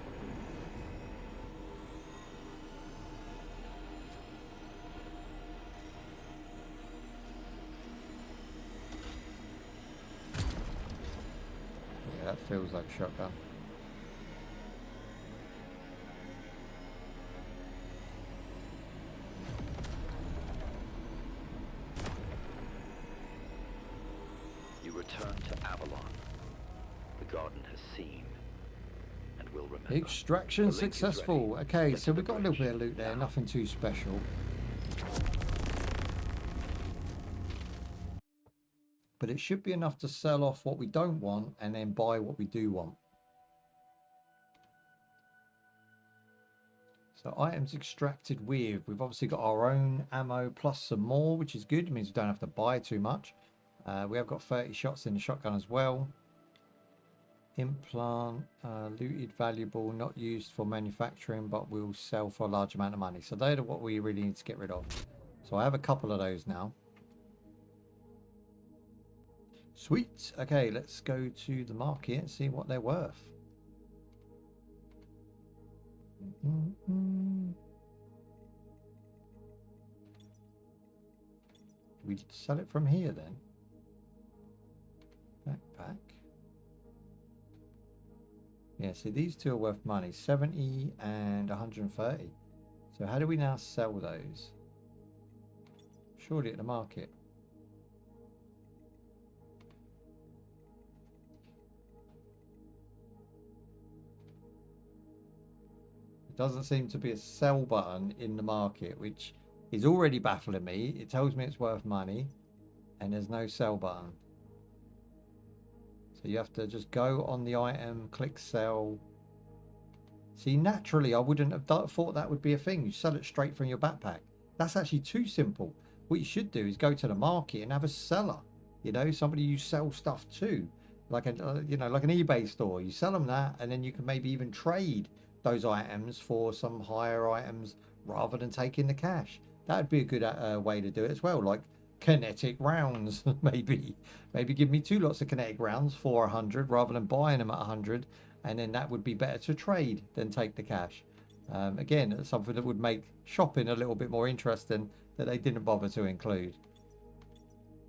That feels like a shotgun. You return to Avalon. The garden has seen and will remember. Extraction successful. Okay, so we've got a little bit of loot there, nothing too special. But it should be enough to sell off what we don't want and then buy what we do want. So items extracted with, we've obviously got our own ammo plus some more, which is good. It means we don't have to buy too much. We have got 30 shots in the shotgun as well. Implant, looted valuable, not used for manufacturing, but will sell for a large amount of money. So they're what we really need to get rid of. So I have a couple of those now. Sweet. Okay, let's go to the market and see what they're worth. We sell it from here then. Backpack. Yeah, see these two are worth money. 70 and 130. So how do we now sell those? Surely at the market. Doesn't seem to be a sell button in the market, which is already baffling me. It tells me it's worth money and there's no sell button. So you have to just go on the item, click sell. See, naturally I wouldn't have thought that would be a thing. You sell it straight from your backpack. That's actually too simple. What you should do is go to the market and have a seller, you know, somebody you sell stuff to, like a you know, like an eBay store. You sell them that and then you can maybe even trade those items for some higher items rather than taking the cash. That would be a good way to do it as well, like kinetic rounds. maybe give me 2 lots of kinetic rounds for 100 rather than buying them at 100, and then that would be better to trade than take the cash. Again, it's something that would make shopping a little bit more interesting that they didn't bother to include.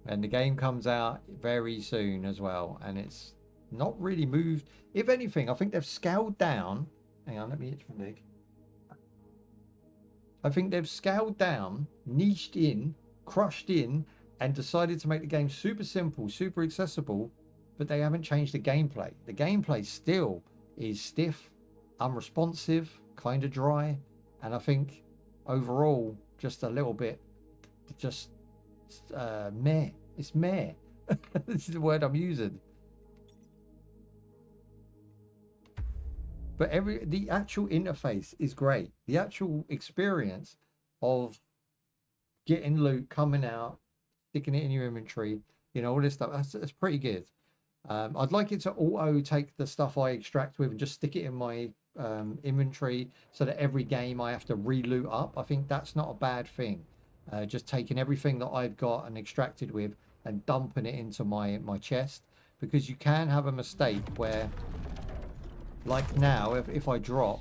And the game comes out very soon as well, and it's not really moved. If anything, I think they've scaled down. Hang on, let me itch my leg. I think they've scaled down, niched in, crushed in, and decided to make the game super simple, super accessible, but they haven't changed the gameplay. The gameplay still is stiff, unresponsive, kind of dry, and I think overall just a little bit just meh. It's meh. This is the word I'm using. But the actual interface is great. The actual experience of getting loot, coming out, sticking it in your inventory, you know, all this stuff, that's pretty good. I'd like it to auto take the stuff I extract with and just stick it in my inventory, so that every game I have to re-loot up. I think that's not a bad thing. Just taking everything that I've got and extracted with and dumping it into my chest, because you can have a mistake where, like now, if I drop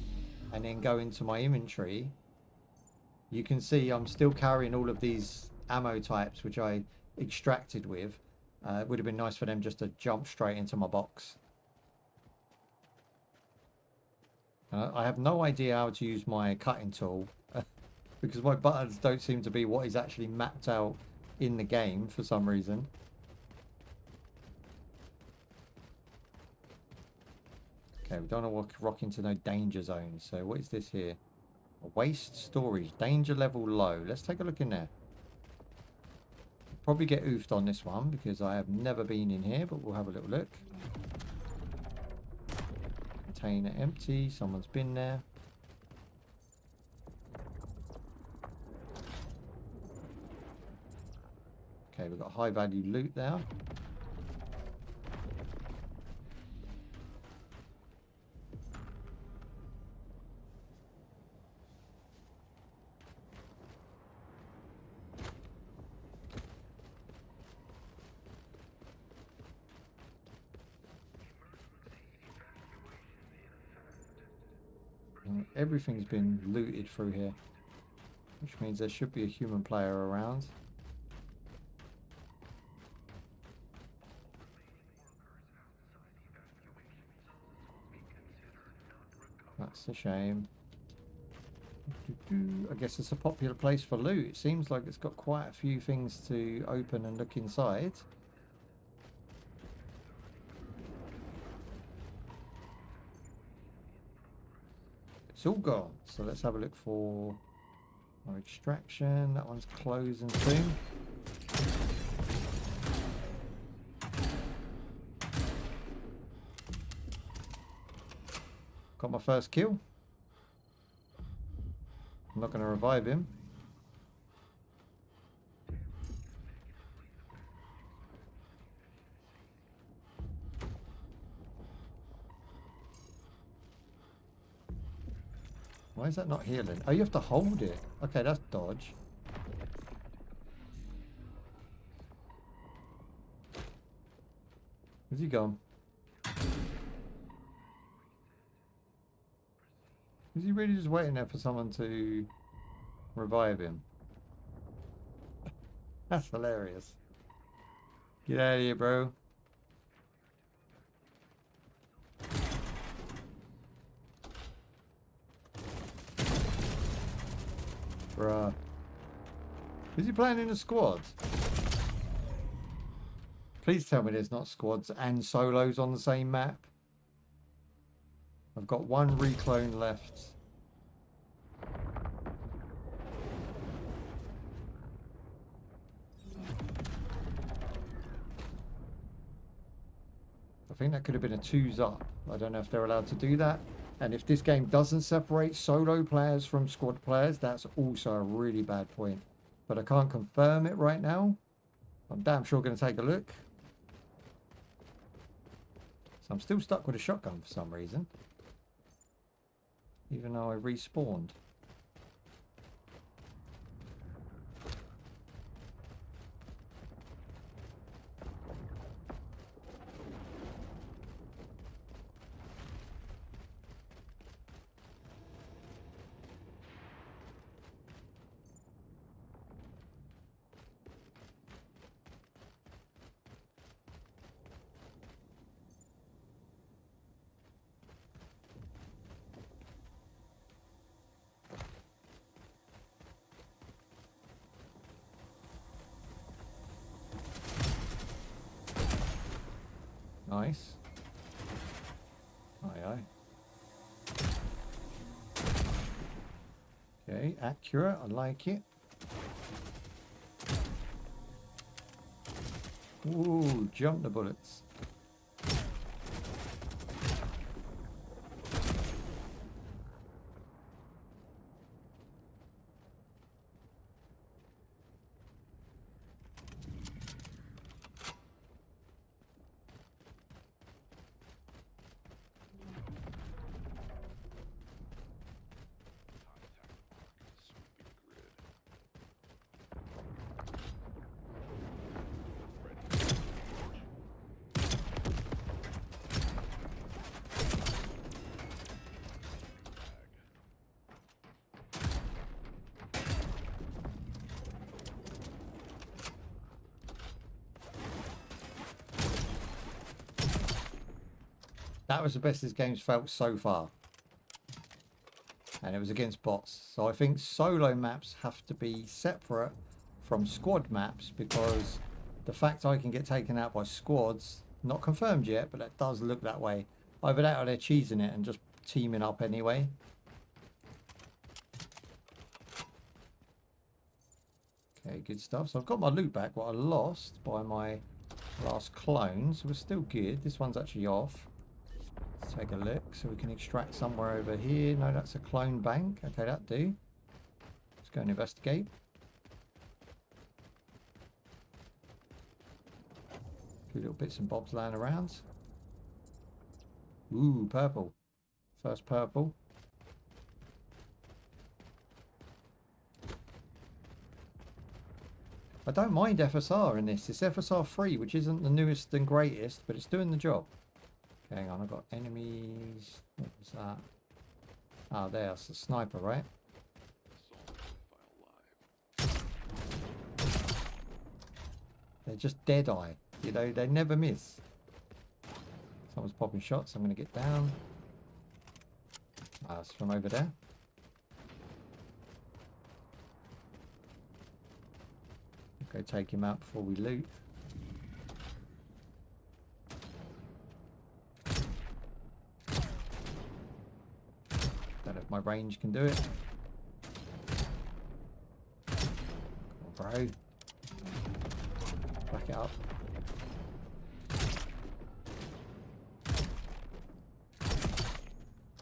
and then go into my inventory, you can see I'm still carrying all of these ammo types which I extracted with. It would have been nice for them just to jump straight into my box. I have no idea how to use my cutting tool because my buttons don't seem to be what is actually mapped out in the game for some reason. Okay, we don't want to rock into no danger zones. So what is this here? A waste storage, danger level low. Let's take a look in there. Probably get oofed on this one because I have never been in here, but we'll have a little look. Container empty. Someone's been there. Okay, we've got high value loot there. Everything's been looted through here, which means there should be a human player around. That's a shame. I guess it's a popular place for loot. It seems like it's got quite a few things to open and look inside. It's all gone. So let's have a look for our extraction. That one's closing soon. Got my first kill. I'm not going to revive him. Why is that not healing? Oh, you have to hold it. Okay, that's dodge. Where's he gone? Is he really just waiting there for someone to revive him? That's hilarious. Get out of here, bro. Bruh. Is he playing in a squad? Please tell me there's not squads and solos on the same map. I've got one reclone left. I think that could have been a 2s up. I don't know if they're allowed to do that. And if this game doesn't separate solo players from squad players, that's also a really bad point. But I can't confirm it right now. I'm damn sure going to take a look. So I'm still stuck with a shotgun for some reason. even though I respawned. Nice. Aye, aye. Okay, accurate. I like it. Ooh, jump the bullets. That was the best this game's felt so far. And it was against bots. So I think solo maps have to be separate from squad maps, because the fact I can get taken out by squads, not confirmed yet, but that does look that way. Either that or they're cheesing it and just teaming up anyway. Okay, good stuff. So I've got my loot back, what I lost by my last clone. So we're still good. This one's actually off. Let's take a look. So we can extract somewhere over here. No, that's a clone bank. Okay, that'll do. Let's go and investigate. A few little bits and bobs laying around. Ooh, purple. First purple. I don't mind FSR in this. It's FSR 3, which isn't the newest and greatest, but it's doing the job. Okay, hang on, I've got enemies. What was that? Ah, there's the sniper, right? They're just dead eye. You know, they never miss. Someone's popping shots. I'm going to get down. Ah, it's from over there. Go take him out before we loot. Don't know if my range can do it. Come on, bro. Back it up.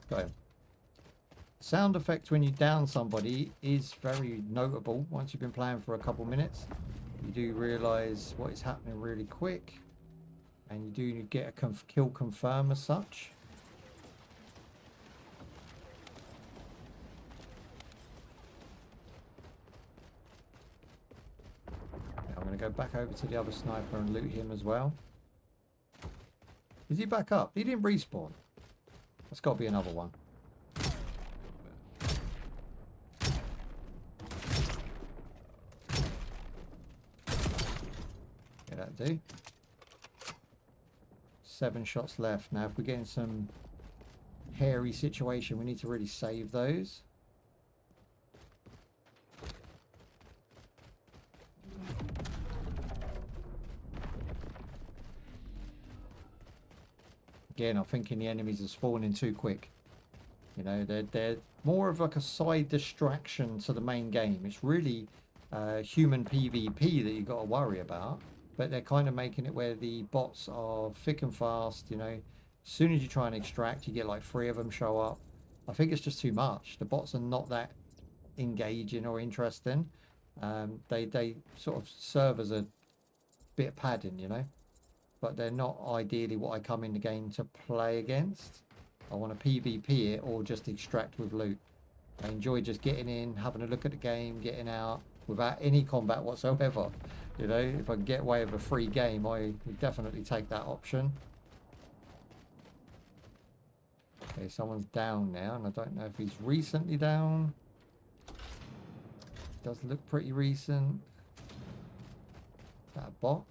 Got him. Sound effect when you down somebody is very notable once you've been playing for a couple minutes. You do realise what is happening really quick, and you do get a kill confirm as such. Okay, I'm going to go back over to the other sniper and loot him as well. Is he back up? He didn't respawn. That's got to be another one. Do 7 shots left. Now if we're getting some hairy situation, we need to really save those. Again, I'm thinking the enemies are spawning too quick. You know, they're more of like a side distraction to the main game. It's really human PvP that you've got to worry about. But they're kind of making it where the bots are thick and fast, you know. As soon as you try and extract, you get like 3 of them show up. I think it's just too much. The bots are not that engaging or interesting. They sort of serve as a bit of padding, you know. But they're not ideally what I come in the game to play against. I want to PvP it or just extract with loot. I enjoy just getting in, having a look at the game, getting out without any combat whatsoever. You know, if I can get away with a free game, I would definitely take that option. Okay, someone's down now, and I don't know if he's recently down. Does look pretty recent. Is that a bot?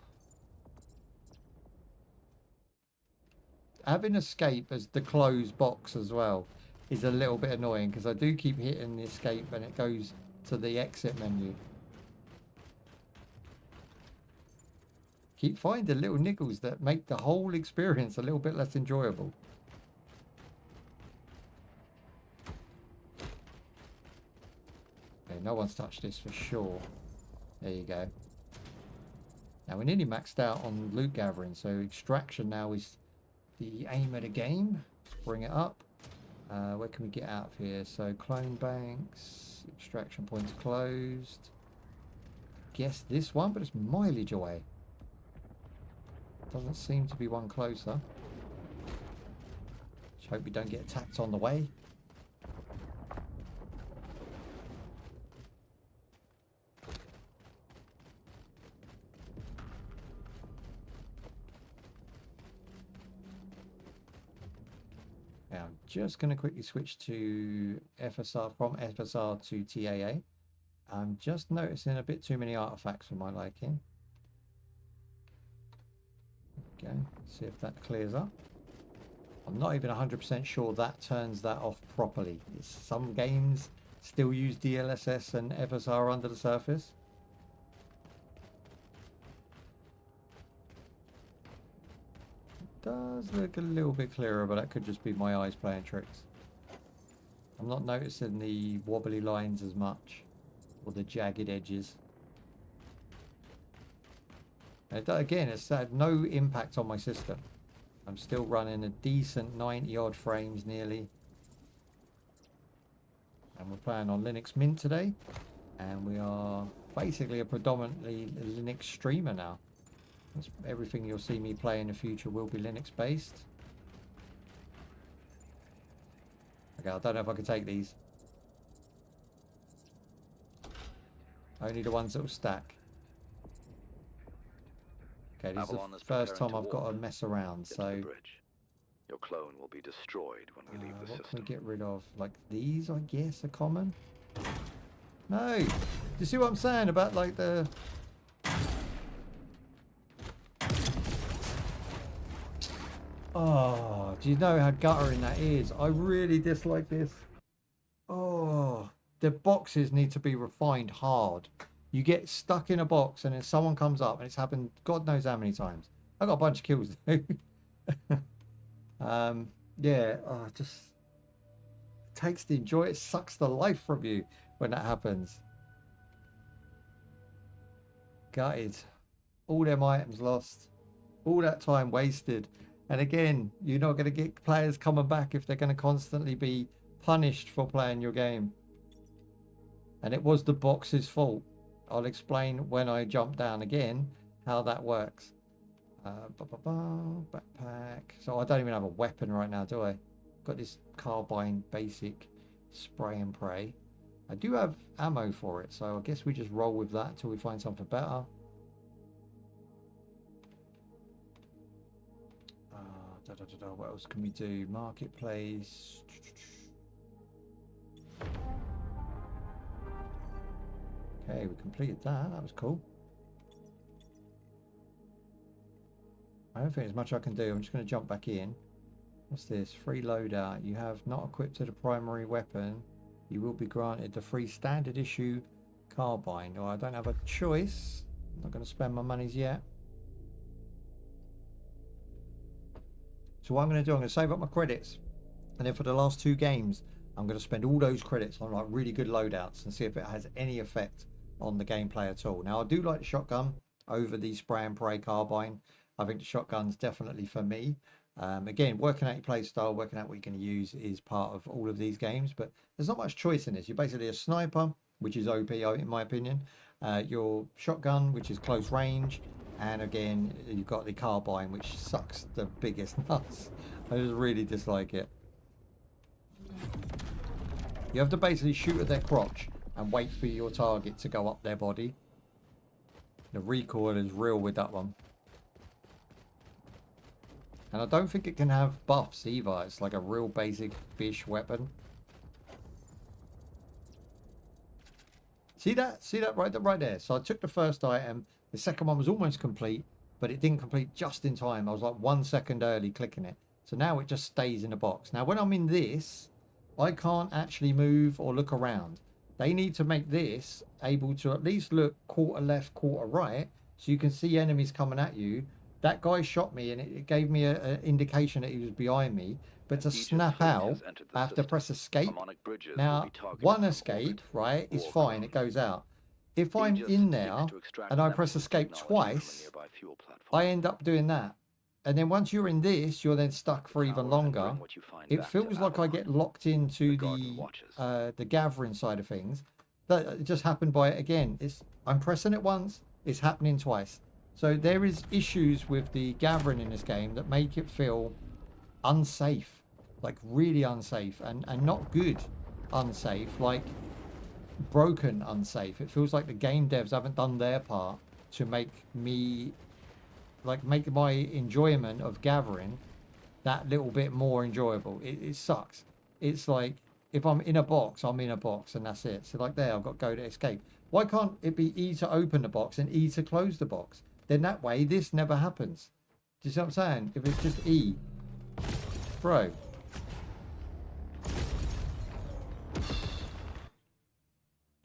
Having escape as the closed box as well is a little bit annoying, because I do keep hitting the escape and it goes to the exit menu. Keep finding little niggles that make the whole experience a little bit less enjoyable. Okay, no one's touched this for sure. There you go. Now we're nearly maxed out on loot gathering, so extraction now is the aim of the game. Let's bring it up. Where can we get out of here? So clone banks, extraction points closed. Guess this one, but it's mileage away. Doesn't seem to be one closer. Just hope we don't get attacked on the way. Now, I'm just going to quickly switch to FSR, from FSR to TAA. I'm just noticing a bit too many artifacts for my liking. Okay, see if that clears up. I'm not even 100% sure that turns that off properly. Some games still use DLSS and FSR under the surface. It does look a little bit clearer, but that could just be my eyes playing tricks. I'm not noticing the wobbly lines as much, or the jagged edges. Again, it's had no impact on my system. I'm still running a decent 90 odd frames nearly. And we're playing on Linux Mint today. And we are basically a predominantly Linux streamer now. Everything you'll see me play in the future will be Linux based. Okay, I don't know if I can take these. Only the ones that will stack. Okay, this is the first time I've got to mess around, so... Your clone will be destroyed when we leave the system. What can we get rid of? Like these, I guess, are common? No! Do you see what I'm saying about, like, the... Oh, do you know how guttering that is? I really dislike this. Oh, the boxes need to be refined hard. You get stuck in a box and then someone comes up, and it's happened God knows how many times. I got a bunch of kills though. Yeah, just takes the joy. It sucks the life from you when that happens. Gutted. All them items lost. All that time wasted. And again, you're not going to get players coming back if they're going to constantly be punished for playing your game. And it was the box's fault. I'll explain when I jump down again how that works. Backpack. So I don't even have a weapon right now, do I? Got this carbine basic spray and pray. I do have ammo for it, so I guess we just roll with that until we find something better. What else can we do? Marketplace. Okay, we completed that. That was cool. I don't think there's much I can do. I'm just going to jump back in. What's this? Free loadout. You have not equipped to the primary weapon. You will be granted the free standard issue carbine. Well, I don't have a choice. I'm not going to spend my monies yet. So what I'm going to do, I'm going to save up my credits. And then for the last 2 games, I'm going to spend all those credits on like really good loadouts and see if it has any effect on the gameplay at all. Now, I do like the shotgun over the spray and pray carbine. I think the shotgun's definitely for me. Again, working out your play style, working out what you're going to use is part of all of these games, but there's not much choice in this. You're basically a sniper, which is OP in my opinion. Your shotgun, which is close range, and again, you've got the carbine, which sucks the biggest nuts. I just really dislike it. You have to basically shoot at their crotch and wait for your target to go up their body. The recoil is real with that one. And I don't think it can have buffs either. It's like a real basic bish weapon. See that? See that right there? So I took the first item. The second one was almost complete, but it didn't complete just in time. I was like 1 second early clicking it. So now it just stays in the box. Now when I'm in this, I can't actually move or look around. They need to make this able to at least look quarter left, quarter right, so you can see enemies coming at you. That guy shot me and it gave me an indication that he was behind me. But to snap out, I have to press escape. Now, one escape, right, is fine. It goes out. If I'm in there and I press escape twice, I end up doing that. And then once you're in this, you're then stuck for even longer. It feels like I get locked into the gathering side of things. That just happened by it again. I'm pressing it once, it's happening twice. So there is issues with the gathering in this game that make it feel unsafe, like really unsafe, and not good unsafe, like broken unsafe. It feels like the game devs haven't done their part to make me, like, make my enjoyment of gathering that little bit more enjoyable. It sucks. It's like, if I'm in a box, I'm in a box and that's it. So like there, I've got go to escape. Why can't it be E to open the box and E to close the box? Then that way, this never happens. Do you see what I'm saying? If it's just E. Bro.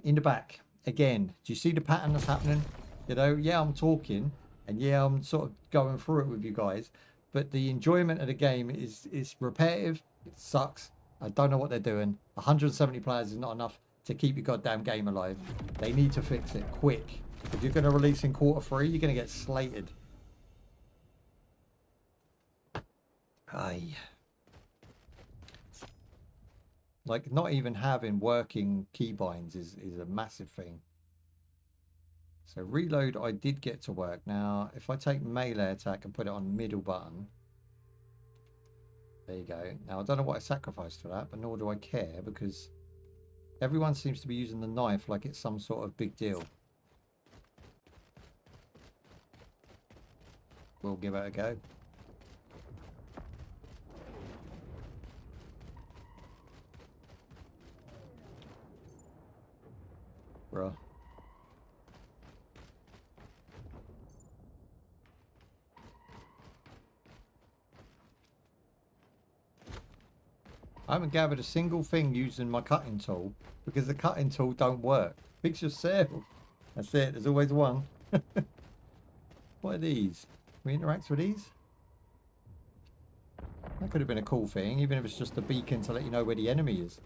In the back. Again, do you see the pattern that's happening? You know, yeah, I'm talking. And yeah, I'm sort of going through it with you guys. But the enjoyment of the game is repetitive. It sucks. I don't know what they're doing. 170 players is not enough to keep your goddamn game alive. They need to fix it quick. If you're going to release in Q3, you're going to get slated. Aye. Like, not even having working keybinds is a massive thing. So reload, I did get to work. Now, if I take melee attack and put it on middle button. There you go. Now, I don't know what I sacrificed for that, but nor do I care, because everyone seems to be using the knife like it's some sort of big deal. We'll give it a go. Bruh. I haven't gathered a single thing using my cutting tool because the cutting tool don't work. Fix yourself. That's it. There's always one. What are these? Can we interact with these? That could have been a cool thing, even if it's just a beacon to let you know where the enemy is.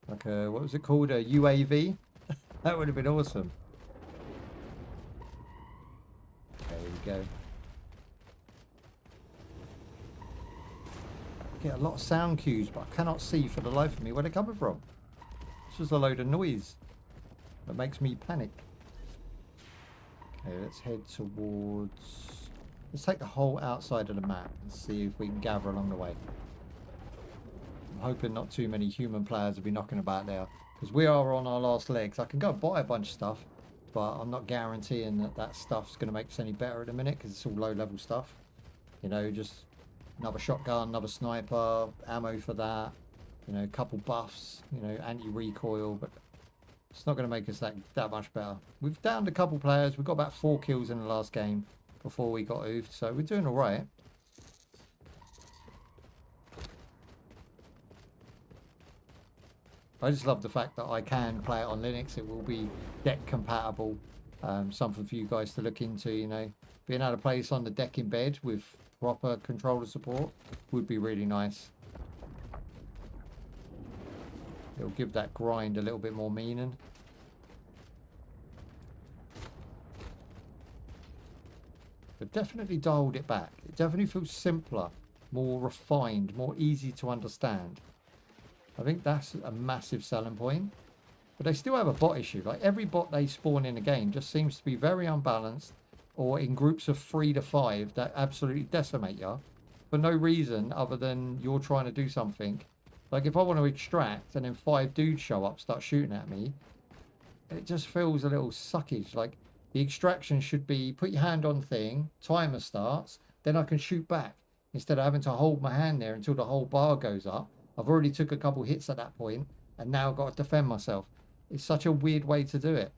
Like a, what was it called? A UAV? That would have been awesome. There we go. Get a lot of sound cues, but I cannot see for the life of me where they're coming from. It's just a load of noise that makes me panic. Okay, let's head towards... Let's take the whole outside of the map and see if we can gather along the way. I'm hoping not too many human players will be knocking about there, because we are on our last legs. I can go buy a bunch of stuff, but I'm not guaranteeing that that stuff's going to make us any better at the minute, because it's all low level stuff. You know, just another shotgun, another sniper, ammo for that, you know, a couple buffs, you know, anti-recoil, but it's not going to make us that much better. We've downed a couple players. We've got about 4 kills in the last game before we got oofed, so we're doing all right. I just love the fact that I can play it on Linux. It will be deck compatible. Something for you guys to look into, you know. Being able to play this on the deck in bed with proper controller support would be really nice. It'll give that grind a little bit more meaning. They've definitely dialed it back. It definitely feels simpler, more refined, more easy to understand. I think that's a massive selling point. But they still have a bot issue. Like, every bot they spawn in a game just seems to be very unbalanced, or in groups of 3 to 5 that absolutely decimate you. for no reason other than you're trying to do something. Like if I want to extract and then 5 dudes show up, start shooting at me, it just feels a little suckage. Like the extraction should be put your hand on thing, timer starts, then I can shoot back instead of having to hold my hand there until the whole bar goes up. I've already took a couple hits at that point and now I've got to defend myself. It's such a weird way to do it.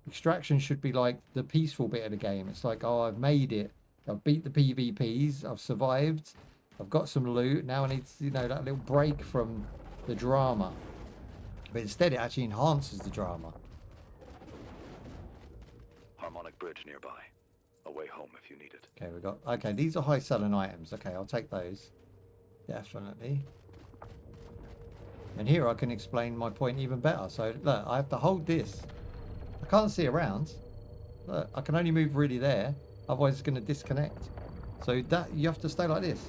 Extraction should be like the peaceful bit of the game. It's like, oh, I've made it. I've beat the PvPs. I've survived. I've got some loot. Now I need, you know, that little break from the drama. But instead, it actually enhances the drama. Harmonic bridge nearby. A way home if you need it. Okay, we got. Okay, these are high selling items. Okay, I'll take those. Definitely. And here I can explain my point even better. So look, I have to hold this. I can't see around. Look, I can only move really there. Otherwise, it's going to disconnect. So that you have to stay like this.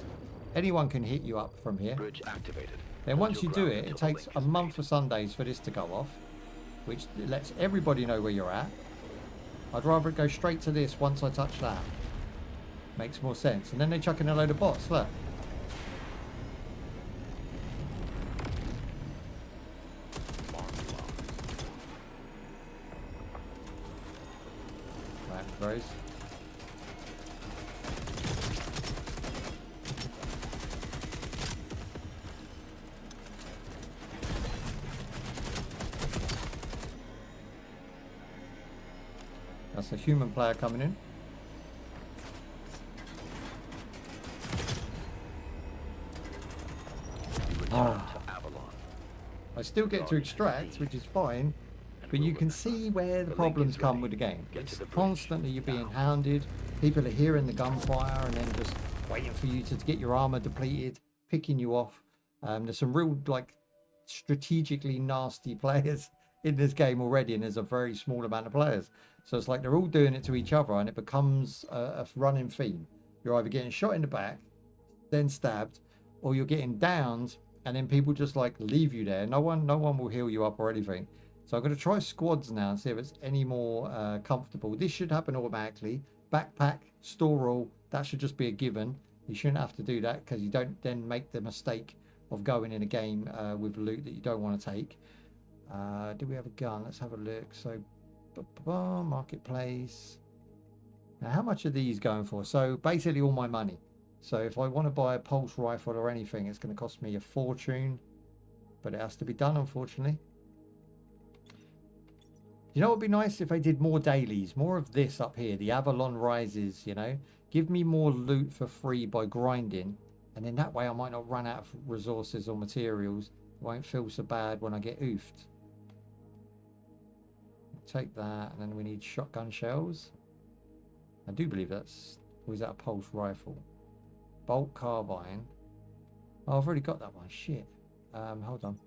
Anyone can hit you up from here. Bridge activated. Then once you do it, it takes a month for Sundays for this to go off, which lets everybody know where you're at. I'd rather it go straight to this once I touch that. Makes more sense. And then they chuck in a load of bots. Look. Right, throws. That's a human player coming in. I still get to extract, which is fine, but you can see where the problems come with the game. It's constantly you're being hounded, people are hearing the gunfire and then just waiting for you to get your armor depleted, picking you off. There's some real, like, strategically nasty players in this game already, and there's a very small amount of players. So it's like they're all doing it to each other, and it becomes a running theme. You're either getting shot in the back, then stabbed, or you're getting downed, and then people just like leave you there. No one will heal you up or anything. So I'm going to try squads now and see if it's any more comfortable. This should happen automatically. Backpack, store all, that should just be a given. You shouldn't have to do that because you don't then make the mistake of going in a game with loot that you don't want to take. Do we have a gun? Let's have a look. So marketplace. Now how much are these going for? So basically all my money. So if I want to buy a pulse rifle or anything, it's going to cost me a fortune, but it has to be done, unfortunately. You know what would be nice if I did more dailies, more of this up here, the Avalon Rises, you know, give me more loot for free by grinding, and then that way I might not run out of resources or materials. I won't feel so bad when I get oofed. Take that, and then we need shotgun shells. I do believe that's, or is that a pulse rifle? Bolt carbine. Oh, I've already got that one. Shit. Hold on.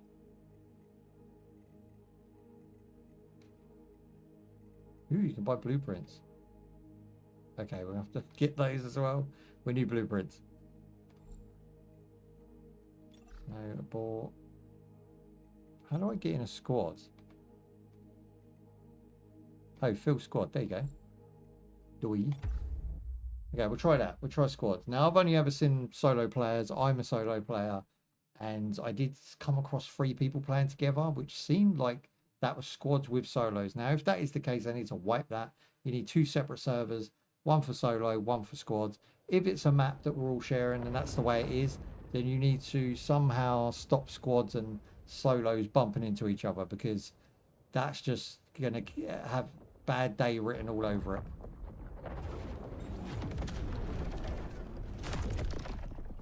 Ooh, you can buy blueprints. Okay, we'll have to get those as well. We need blueprints. No, abort. How do I get in a squad? Oh, fill squad. There you go. Doi. Okay, we'll try that. We'll try squads. Now, I've only ever seen solo players. I'm a solo player. And I did come across 3 people playing together, which seemed like that was squads with solos. Now, if that is the case, I need to wipe that. You need 2 separate servers. One for solo, one for squads. If it's a map that we're all sharing and that's the way it is, then you need to somehow stop squads and solos bumping into each other, because that's just going to have bad day written all over it.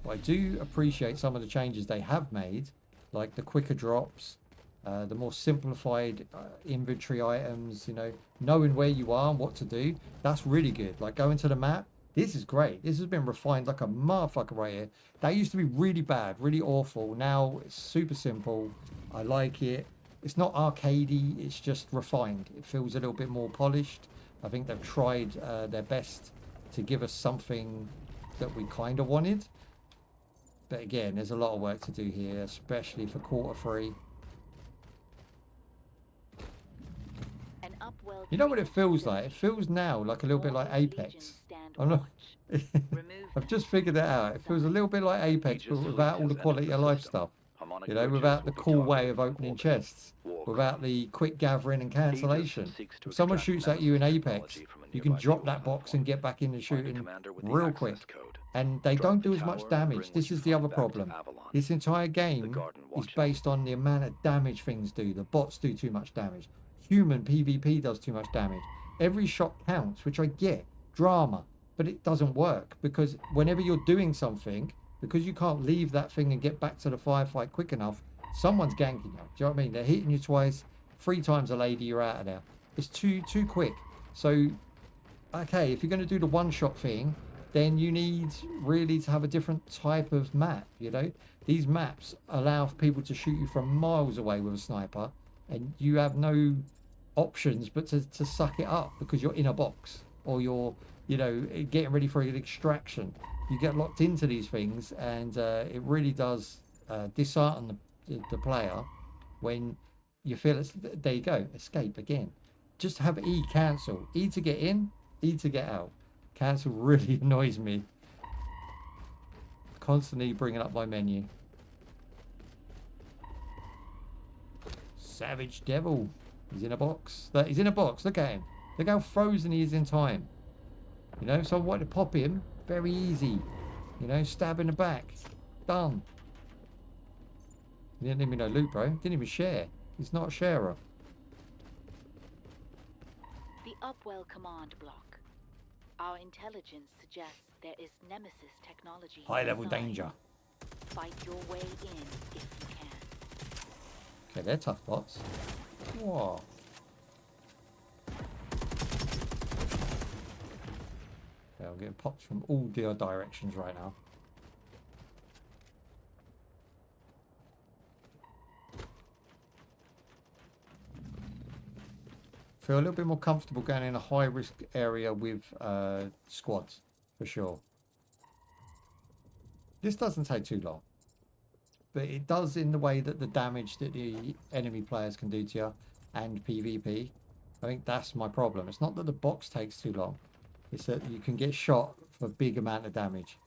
But I do appreciate some of the changes they have made, like the quicker drops, the more simplified inventory items, you know, knowing where you are and what to do. That's really good. Like going to the map, this is great. This has been refined like a motherfucker right here. That used to be really bad, really awful. Now it's super simple. I like it. It's not arcadey, it's just refined. It feels a little bit more polished. I think they've tried their best to give us something that we kind of wanted. But again, there's a lot of work to do here, especially for quarter 3. You know what it feels like? It feels now like a little bit like Apex. I'm not. Remove I've just figured it out. It feels a little bit like Apex, but without all the quality of life stuff. You know, without the cool way of opening chests, without the quick gathering and cancellation. If someone shoots at you in Apex, you can drop that box and get back into shooting real quick. And they don't do as much damage. This is the other problem. This entire game is based on the amount of damage things do. The bots do too much damage. Human PvP does too much damage. Every shot counts, which I get. Drama. But it doesn't work because whenever you're doing something, because you can't leave that thing and get back to the firefight quick enough, someone's ganking you. Do you know what I mean? They're hitting you twice, 3 times a lady, you're out of there. It's too quick. So, okay, if you're going to do the one-shot thing, then you need really to have a different type of map, you know? These maps allow people to shoot you from miles away with a sniper, and you have no options but to suck it up because you're in a box or you're, you know, getting ready for an extraction. You get locked into these things, and it really does dishearten the player when you feel it's, there you go, escape again. Just have E cancel. E to get in, E to get out. Cancel really annoys me. Constantly bringing up my menu. Savage Devil. He's in a box. He's in a box. Look at him. Look how frozen he is in time. You know, so I wanted to pop him. Very easy. You know, stab in the back. Done. He didn't leave me no loot, bro. Didn't even share. He's not a sharer. the Upwell command block. Our intelligence suggests there is Nemesis technology. High level inside. danger. Fight your way in if you can. Okay, they're tough bots. Whoa. Okay, I'm getting pops from all the directions right now. Feel a little bit more comfortable going in a high risk area with squads, for sure. This doesn't take too long, but it does in the way that the damage that the enemy players can do to you and PvP. I think that's my problem. It's not that the box takes too long. It's that you can get shot for a big amount of damage.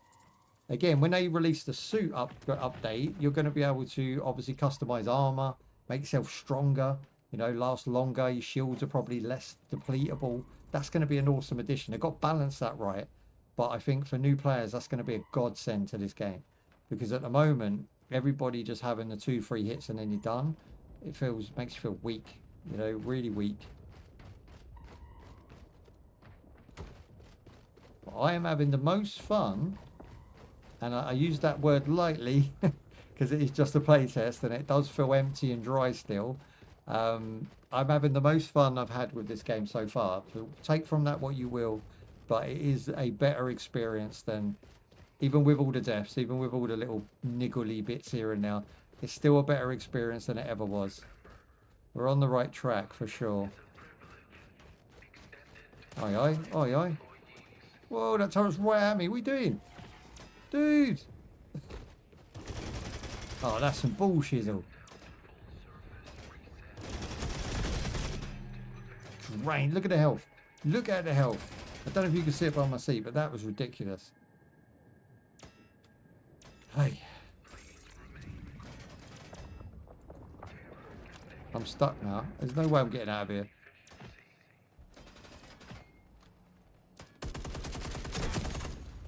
Again, when they release the suit update, you're going to be able to obviously customize armor, make yourself stronger, you know, last longer. Your shields are probably less depletable. That's going to be an awesome addition. They've got to balance that right. But I think for new players, that's going to be a godsend to this game. Because at the moment, everybody just having the 2-3 hits and then you're done. It makes you feel weak, you know, really weak. But I am having the most fun, and I use that word lightly because it is just a playtest and it does feel empty and dry still. I'm having the most fun I've had with this game so far. So take from that what you will, but it is a better experience than, even with all the deaths, even with all the little niggly bits here and now, it's still a better experience than it ever was. We're on the right track for sure. Aye, aye, aye, aye. Whoa, that turret's right at me. What are you doing? Dude! Oh, that's some bullshizzle. Rain, look at the health. Look at the health. I don't know if you can see it by my seat, but that was ridiculous. Hey. I'm stuck now. There's no way I'm getting out of here.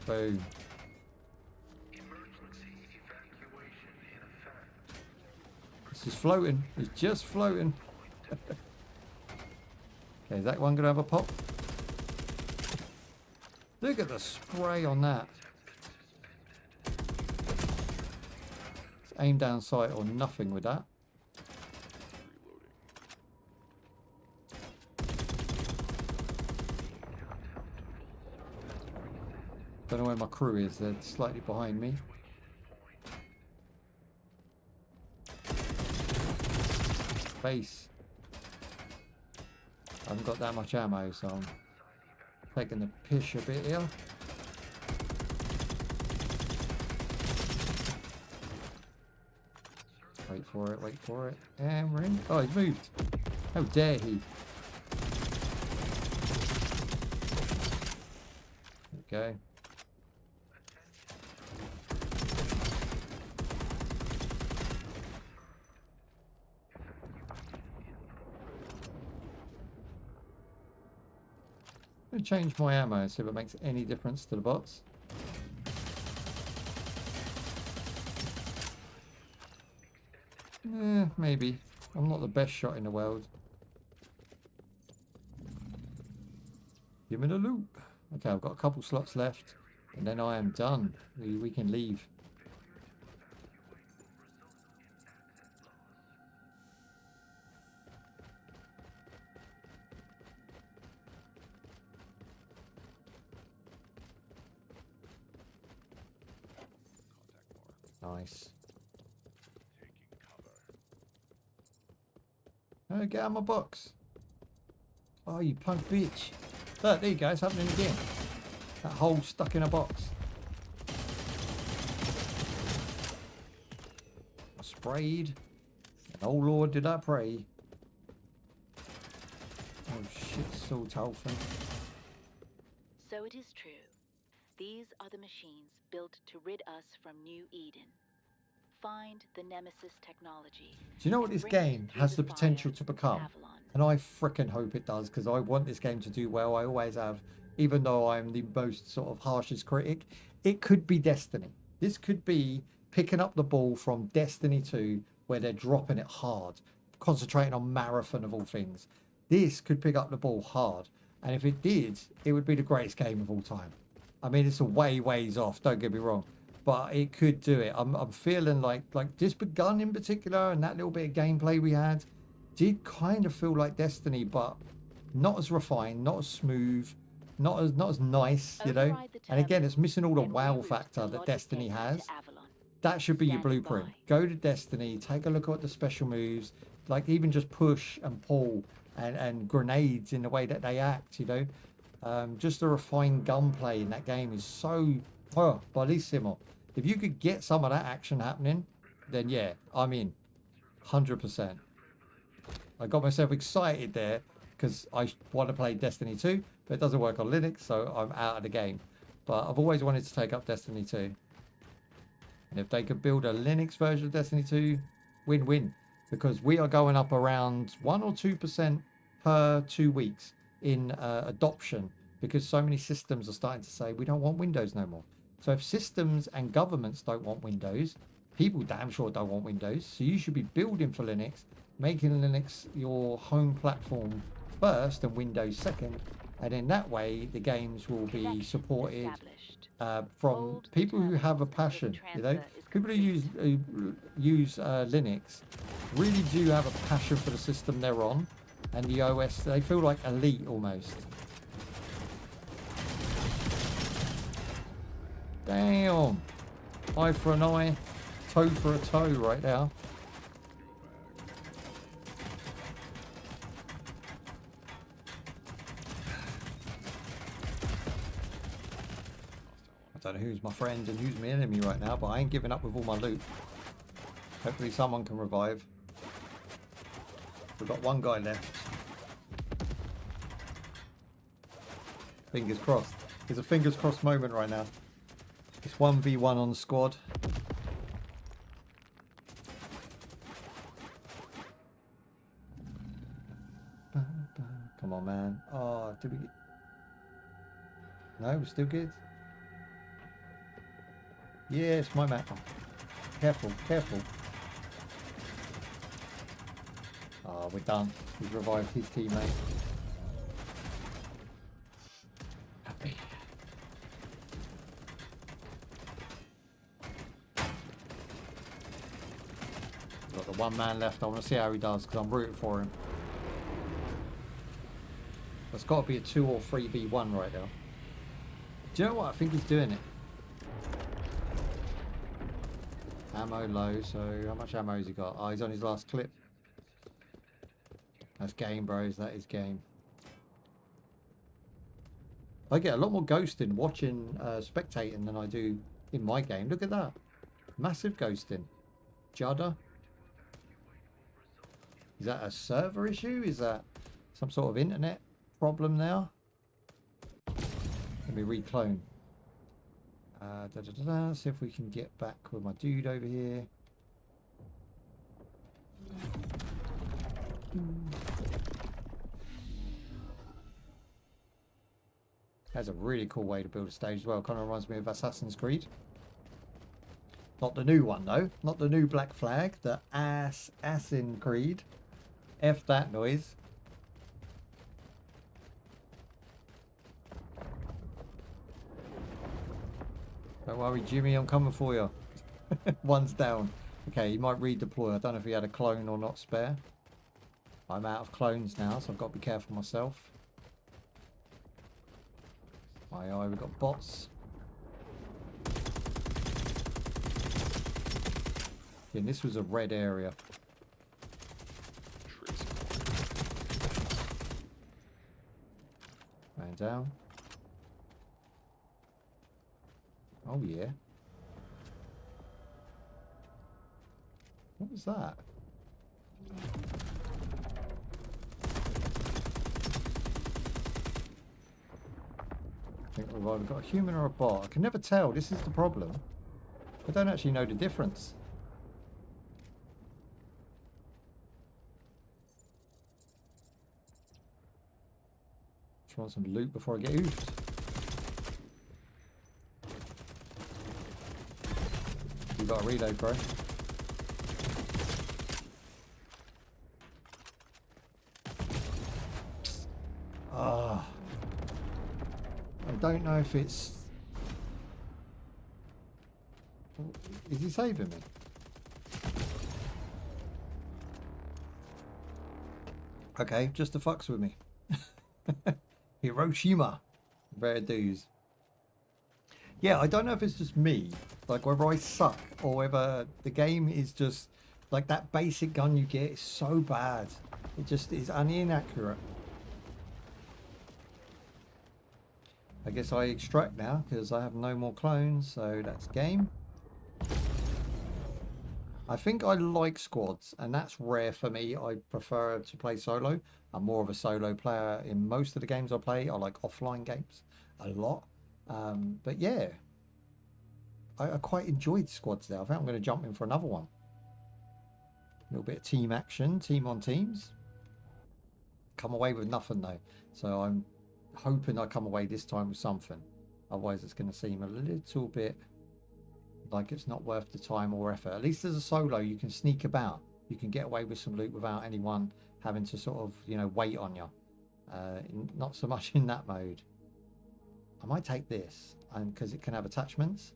Boom. This is floating. It's just floating. Okay, is that one going to have a pop? Look at the spray on that. It's aim down sight or nothing with that. Don't know where my crew is. They're slightly behind me. Base. I haven't got that much ammo, so I'm taking the piss a bit here. Wait for it, wait for it. And we're in. Oh, he's moved. How dare he? go. I'm going to change my ammo, see if it makes any difference to the bots. Maybe. I'm not the best shot in the world. Give me the loot. Okay, I've got a couple slots left, and then I am done. We can leave. Nice. Get out of my box. Oh, you punk bitch. Look, there you go. It's happening again. That hole stuck in a box. I sprayed. And oh Lord, did I pray. Oh shit, so tough. So it is true. These are the machines built to rid us from New Eden. Find the Nemesis technology. Do you know what this game has the potential to become? And I frickin' hope it does, because I want this game to do well. I always have, even though I'm the most sort of harshest critic. It could be Destiny. This could be picking up the ball from Destiny 2, where they're dropping it hard, concentrating on marathon of all things. This could pick up the ball hard. And if it did, it would be the greatest game of all time. I mean, it's a ways off, don't get me wrong. But it could do it. I'm feeling like this gun in particular, and that little bit of gameplay we had did kind of feel like Destiny, but not as refined, not as smooth, not as nice, you know. And again, it's missing all the wow factor that Destiny has. That should be your blueprint. Go to Destiny, take a look at the special moves, like even just push and pull and grenades in the way that they act, you know. Just the refined gunplay in that game is so bellissimo. If you could get some of that action happening, then yeah, I'm in. 100%. I got myself excited there because I want to play Destiny 2, but it doesn't work on Linux, so I'm out of the game. But I've always wanted to take up Destiny 2. And if they could build a Linux version of Destiny 2, win-win. Because we are going up around 1 or 2% per 2 weeks in adoption, because so many systems are starting to say we don't want Windows no more. So if systems and governments don't want Windows, people damn sure don't want Windows. So you should be building for Linux, making Linux your home platform first and Windows second. And in that way, the games will be supported from people who have a passion, you know. People who use Linux really do have a passion for the system they're on. And the OS, they feel like elite almost. Damn. Eye for an eye, toe for a toe right now. I don't know who's my friend and who's my enemy right now, but I ain't giving up with all my loot. Hopefully someone can revive. We've got one guy left. Fingers crossed. It's a fingers crossed moment right now. It's 1v1 on the squad. Come on, man. Oh, did we get... No, we're still good. Yes, my map. Careful, careful. Oh, we're done. He's revived his teammate. Happy. We've got the one man left. I want to see how he does because I'm rooting for him. It's got to be a 2 or 3v1 right now. Do you know what? I think he's doing it. Ammo low, so how much ammo has he got? Oh, he's on his last clip. That's game, bros. That is game. I get a lot more ghosting watching, spectating than I do in my game. Look at that. Massive ghosting. Judder. Is that a server issue? Is that some sort of internet problem now? Let me reclone. See if we can get back with my dude over here. That's a really cool way to build a stage as well. Kind of reminds me of Assassin's Creed. Not the new one though. Not the new Black Flag. The Assassin's Creed. F that noise. Don't worry, Jimmy, I'm coming for you. One's down. Okay, he might redeploy. I don't know if he had a clone or not spare. I'm out of clones now, so I've got to be careful myself. Aye, we've got bots. Yeah, this was a red area. Man down. Oh yeah. What was that? I think we've either got a human or a bot. I can never tell. This is the problem. I don't actually know the difference. Just want some loot before I get oofed. You got a reload, bro. Ah. I don't know if it's... Is he saving me? Okay, just the fucks with me. Hiroshima. Rare dues. Yeah, I don't know if it's just me, like whether I suck or whether the game is just like that basic gun you get is so bad. It just is inaccurate. I guess I extract now because I have no more clones, so that's game. I think I like squads, and that's rare for me. I prefer to play solo. I'm more of a solo player in most of the games I play. I like offline games a lot. But yeah, I quite enjoyed squads there. I think I'm going to jump in for another one. A little bit of team action, team on teams. Come away with nothing though. So I'm hoping I come away this time with something. Otherwise it's going to seem a little bit like it's not worth the time or effort. At least as a solo you can sneak about. You can get away with some loot without anyone having to sort of, you know, wait on you. Not so much in that mode. I might take this because it can have attachments.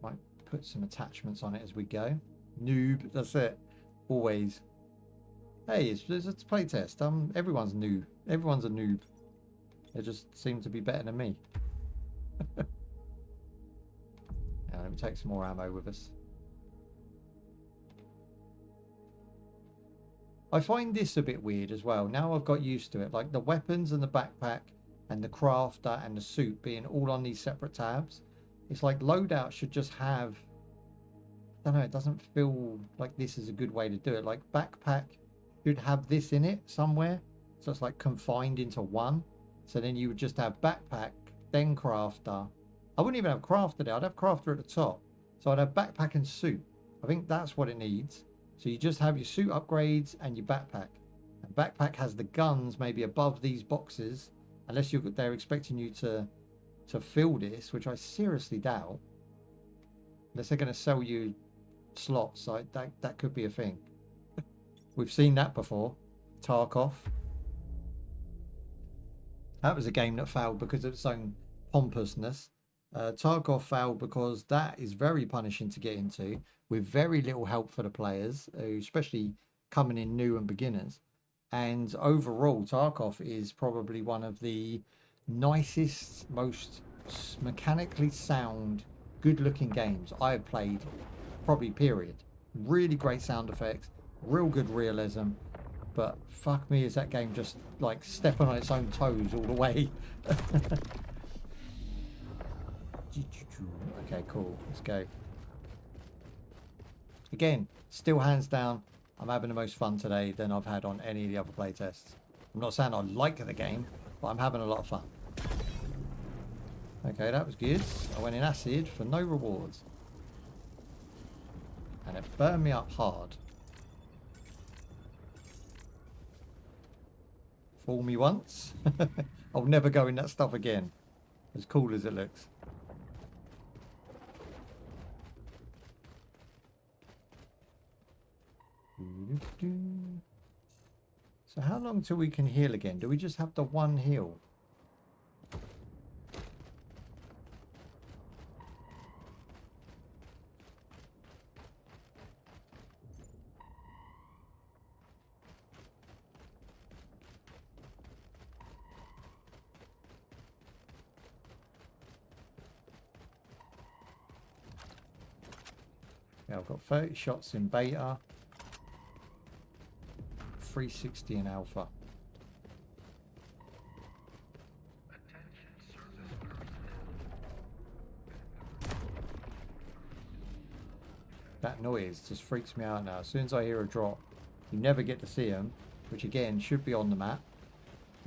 Might put some attachments on it as we go. Noob, that's it. Always. Hey, it's a playtest. Everyone's new. Everyone's a noob. They just seem to be better than me. Now, let me take some more ammo with us. I find this a bit weird as well. Now I've got used to it. Like the weapons and the backpack and the crafter and the suit being all on these separate tabs. It's like loadout should just have... I don't know, it doesn't feel like this is a good way to do it. Like backpack should have this in it somewhere. So it's like confined into one. So then you would just have backpack, then crafter. I wouldn't even have crafter there. I'd have crafter at the top. So I'd have backpack and suit. I think that's what it needs. So you just have your suit upgrades and your backpack. And backpack has the guns maybe above these boxes. Unless they're expecting you to fill this, which I seriously doubt. Unless they're going to sell you slots. Like that could be a thing. We've seen that before. Tarkov. That was a game that failed because of its own pompousness. Tarkov failed because that is very punishing to get into with very little help for the players, especially coming in new and beginners. And overall, Tarkov is probably one of the nicest, most mechanically sound, good-looking games I've played, probably period. Really great sound effects, real good realism, but fuck me, is that game just like stepping on its own toes all the way. Okay, cool. Let's go. Again, still hands down, I'm having the most fun today than I've had on any of the other playtests. I'm not saying I like the game, but I'm having a lot of fun. Okay, that was good. I went in acid for no rewards. And it burned me up hard. Fool me once. I'll never go in that stuff again. As cool as it looks. So how long till we can heal again? Do we just have the one heal? Yeah, I've got 30 shots in beta. 360 in alpha. That noise just freaks me out now. As soon as I hear a drop, you never get to see them, which again should be on the map.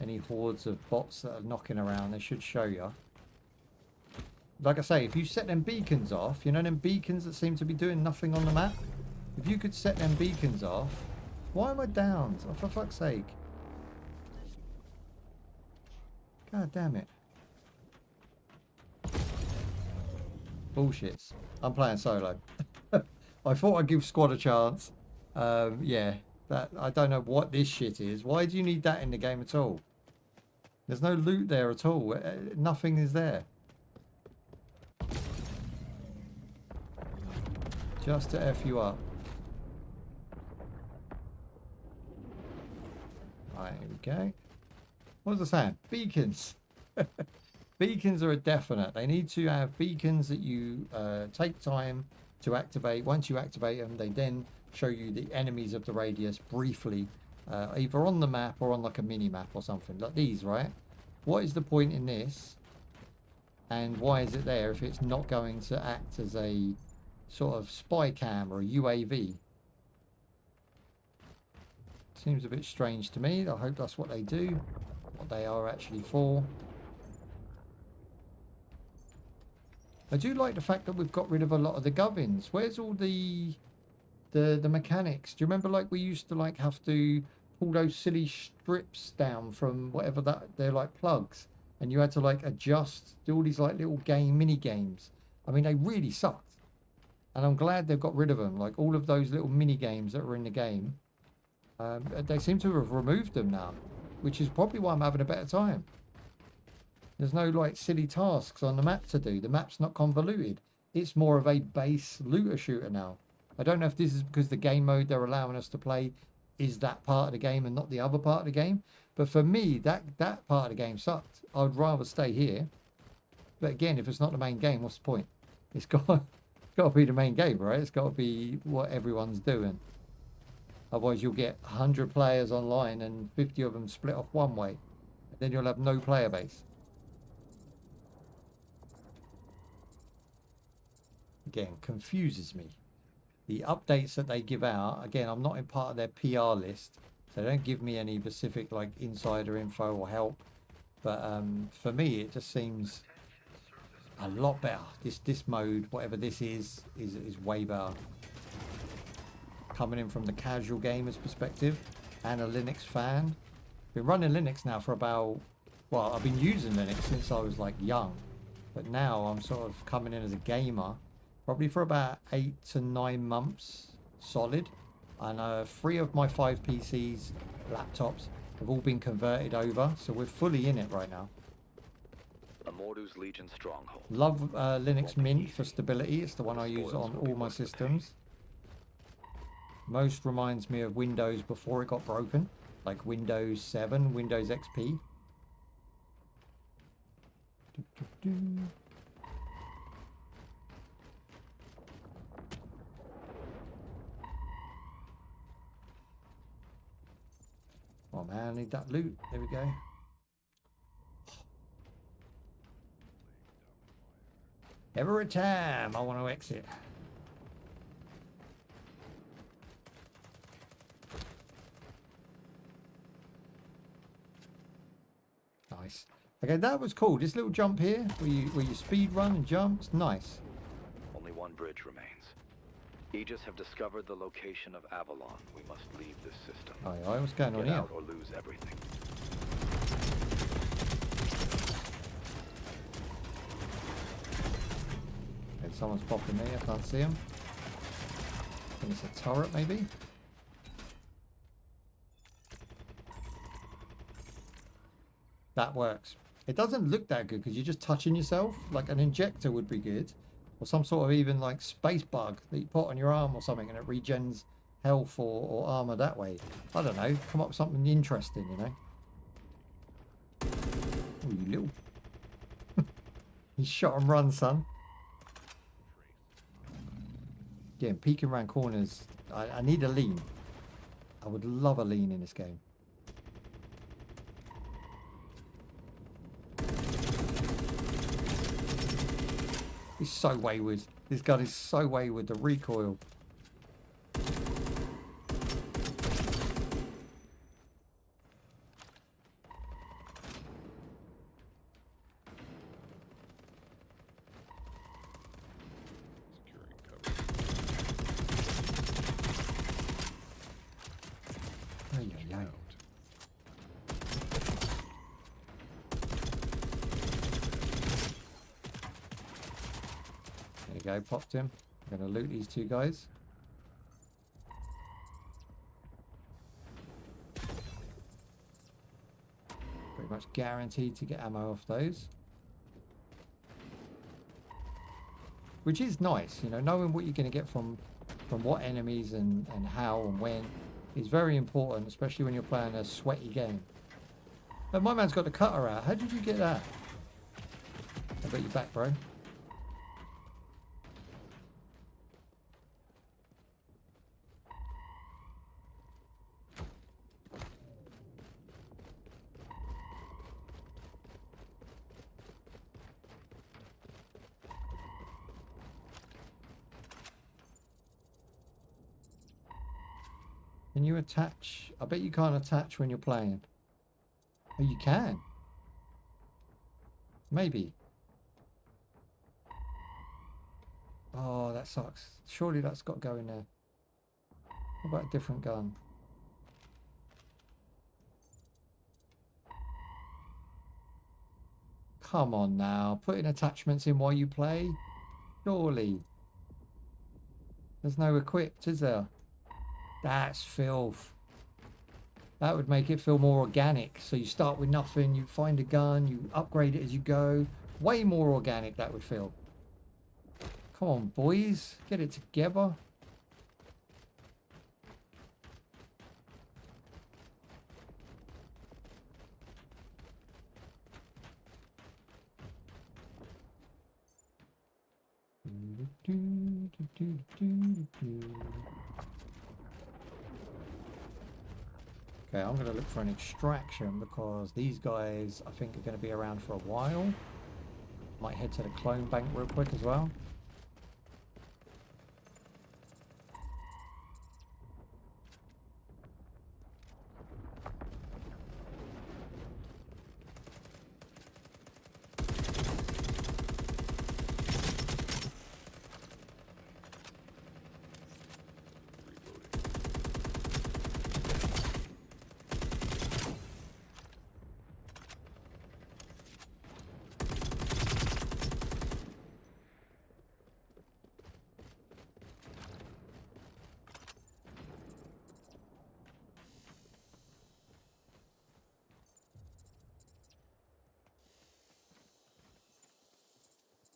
Any hordes of bots that are knocking around, they should show you. Like I say, if you set them beacons off, you know them beacons that seem to be doing nothing on the map? If you could set them beacons off... Why am I down? Oh, for fuck's sake. God damn it. Bullshits. I'm playing solo. I thought I'd give squad a chance. Yeah. I don't know what this shit is. Why do you need that in the game at all? There's no loot there at all. Nothing is there. Just to F you up. Right, here we go. What was I saying? Beacons. Beacons are a definite. They need to have beacons that you take time to activate. Once you activate them, they then show you the enemies of the radius briefly, either on the map or on like a mini map or something like these, right? What is the point in this? And why is it there if it's not going to act as a sort of spy cam or a UAV? Seems a bit strange to me. I hope that's what they do, what they are actually for. I do like the fact that we've got rid of a lot of the gubbins. Where's all the mechanics? Do you remember like we used to like have to pull those silly strips down from whatever that they're like plugs, and you had to like adjust, do all these like little mini games. I mean, they really sucked, and I'm glad they've got rid of them. Like all of those little mini games that were in the game. They seem to have removed them now, which is probably why I'm having a better time. There's no like silly tasks on the map to do. The map's not convoluted. It's more of a base looter shooter now. I don't know if this is because the game mode they're allowing us to play is that part of the game and not the other part of the game. But for me, that part of the game sucked. I'd rather stay here. But again, if it's not the main game, what's the point? It's got to be the main game, right? It's got to be what everyone's doing. Otherwise, you'll get 100 players online and 50 of them split off one way. And then you'll have no player base. Again, confuses me. The updates that they give out, again, I'm not in part of their PR list. So they don't give me any specific like insider info or help. But for me, it just seems a lot better. This mode, whatever this is way better. Coming in from the casual gamer's perspective and a Linux fan. Been running Linux now for about, well, I've been using Linux since I was like young, but now I'm sort of coming in as a gamer probably for about 8 to 9 months solid, and 3 of my 5 PCs, laptops, have all been converted over, so we're fully in it right now. mmoshanuz Legion stronghold. Love Linux Mint for stability. It's the one I use on all my systems. Most reminds me of Windows before it got broken, like Windows 7, Windows XP. Oh man, I need that loot. There we go. Every time I want to exit. Nice. Okay, that was cool. This little jump here, where you speed run and jump, it's nice. Only one bridge remains. Aegis have discovered the location of Avalon. We must leave this system. Aye, what's going on Get here? out or lose everything. Okay, someone's popping me. I can't see him. I think it's a turret, maybe. That works. It doesn't look that good because you're just touching yourself. Like an injector would be good. Or some sort of even like space bug that you put on your arm or something and it regens health or armor that way. I don't know. Come up with something interesting, you know. Oh, you little... You shot and run, son. Yeah, peeking around corners. I need a lean. I would love a lean in this game. He's so wayward. This gun is so wayward. The recoil. Ay, ay, ay. There you go, popped him. I'm going to loot these two guys. Pretty much guaranteed to get ammo off those. Which is nice, you know, knowing what you're going to get from what enemies and how and when is very important, especially when you're playing a sweaty game. But my man's got the cutter out. How did you get that? I bet you're back, bro. Can you attach? I bet you can't attach when you're playing. Oh, you can. Maybe. Oh, that sucks. Surely that's got to go in there. What about a different gun? Come on now. Putting attachments in while you play? Surely. There's no equipped, is there? That's filth. That would make it feel more organic. So you start with nothing, you find a gun, you upgrade it as you go. Way more organic that would feel. Come on, boys. Get it together. Okay, I'm going to look for an extraction because these guys, I think, are going to be around for a while. Might head to the clone bank real quick as well.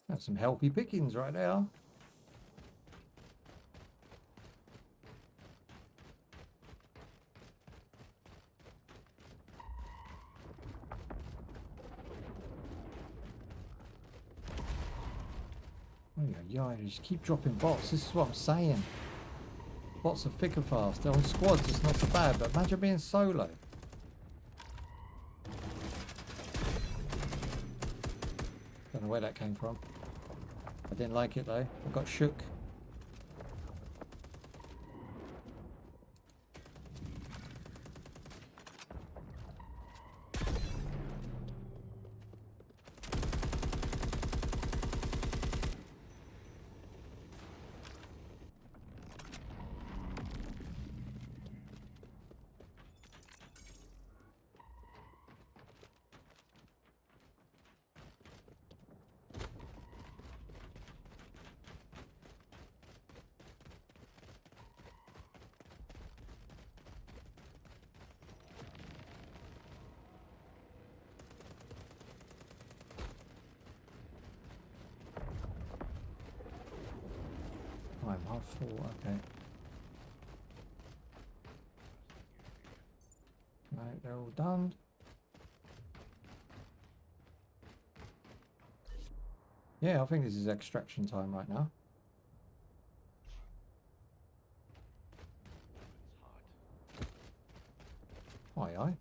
That's some healthy pickings right there. Oh yeah, they just keep dropping bots. This is what I'm saying. Bots are thick and fast. They're on squads, it's not so bad, but imagine being solo. Don't know where that came from. I didn't like it though. I got shook. time? Half 4, okay. Right, they're all done. Yeah, I think this is extraction time right now. Aye, aye.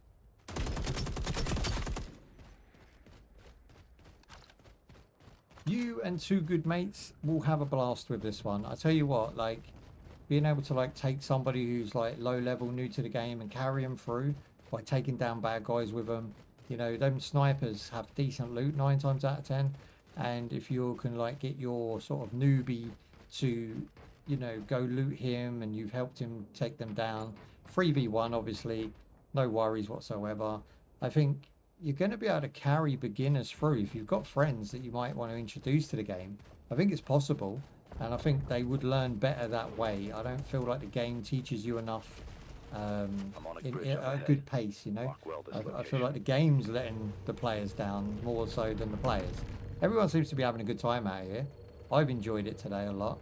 You and 2 good mates will have a blast with this one. I tell you what, like, being able to like take somebody who's like low level, new to the game, and carry them through by taking down bad guys with them. You know, them snipers have decent loot 9 times out of 10. And if you can like get your sort of newbie to, you know, go loot him and you've helped him take them down, 3v1 obviously, no worries whatsoever. I think you're going to be able to carry beginners through if you've got friends that you might want to introduce to the game. I think it's possible, and I think they would learn better that way. I don't feel like the game teaches you enough in a good pace, you know. I feel like the game's letting the players down more so than the players. Everyone seems to be having a good time out here. I've enjoyed it today a lot.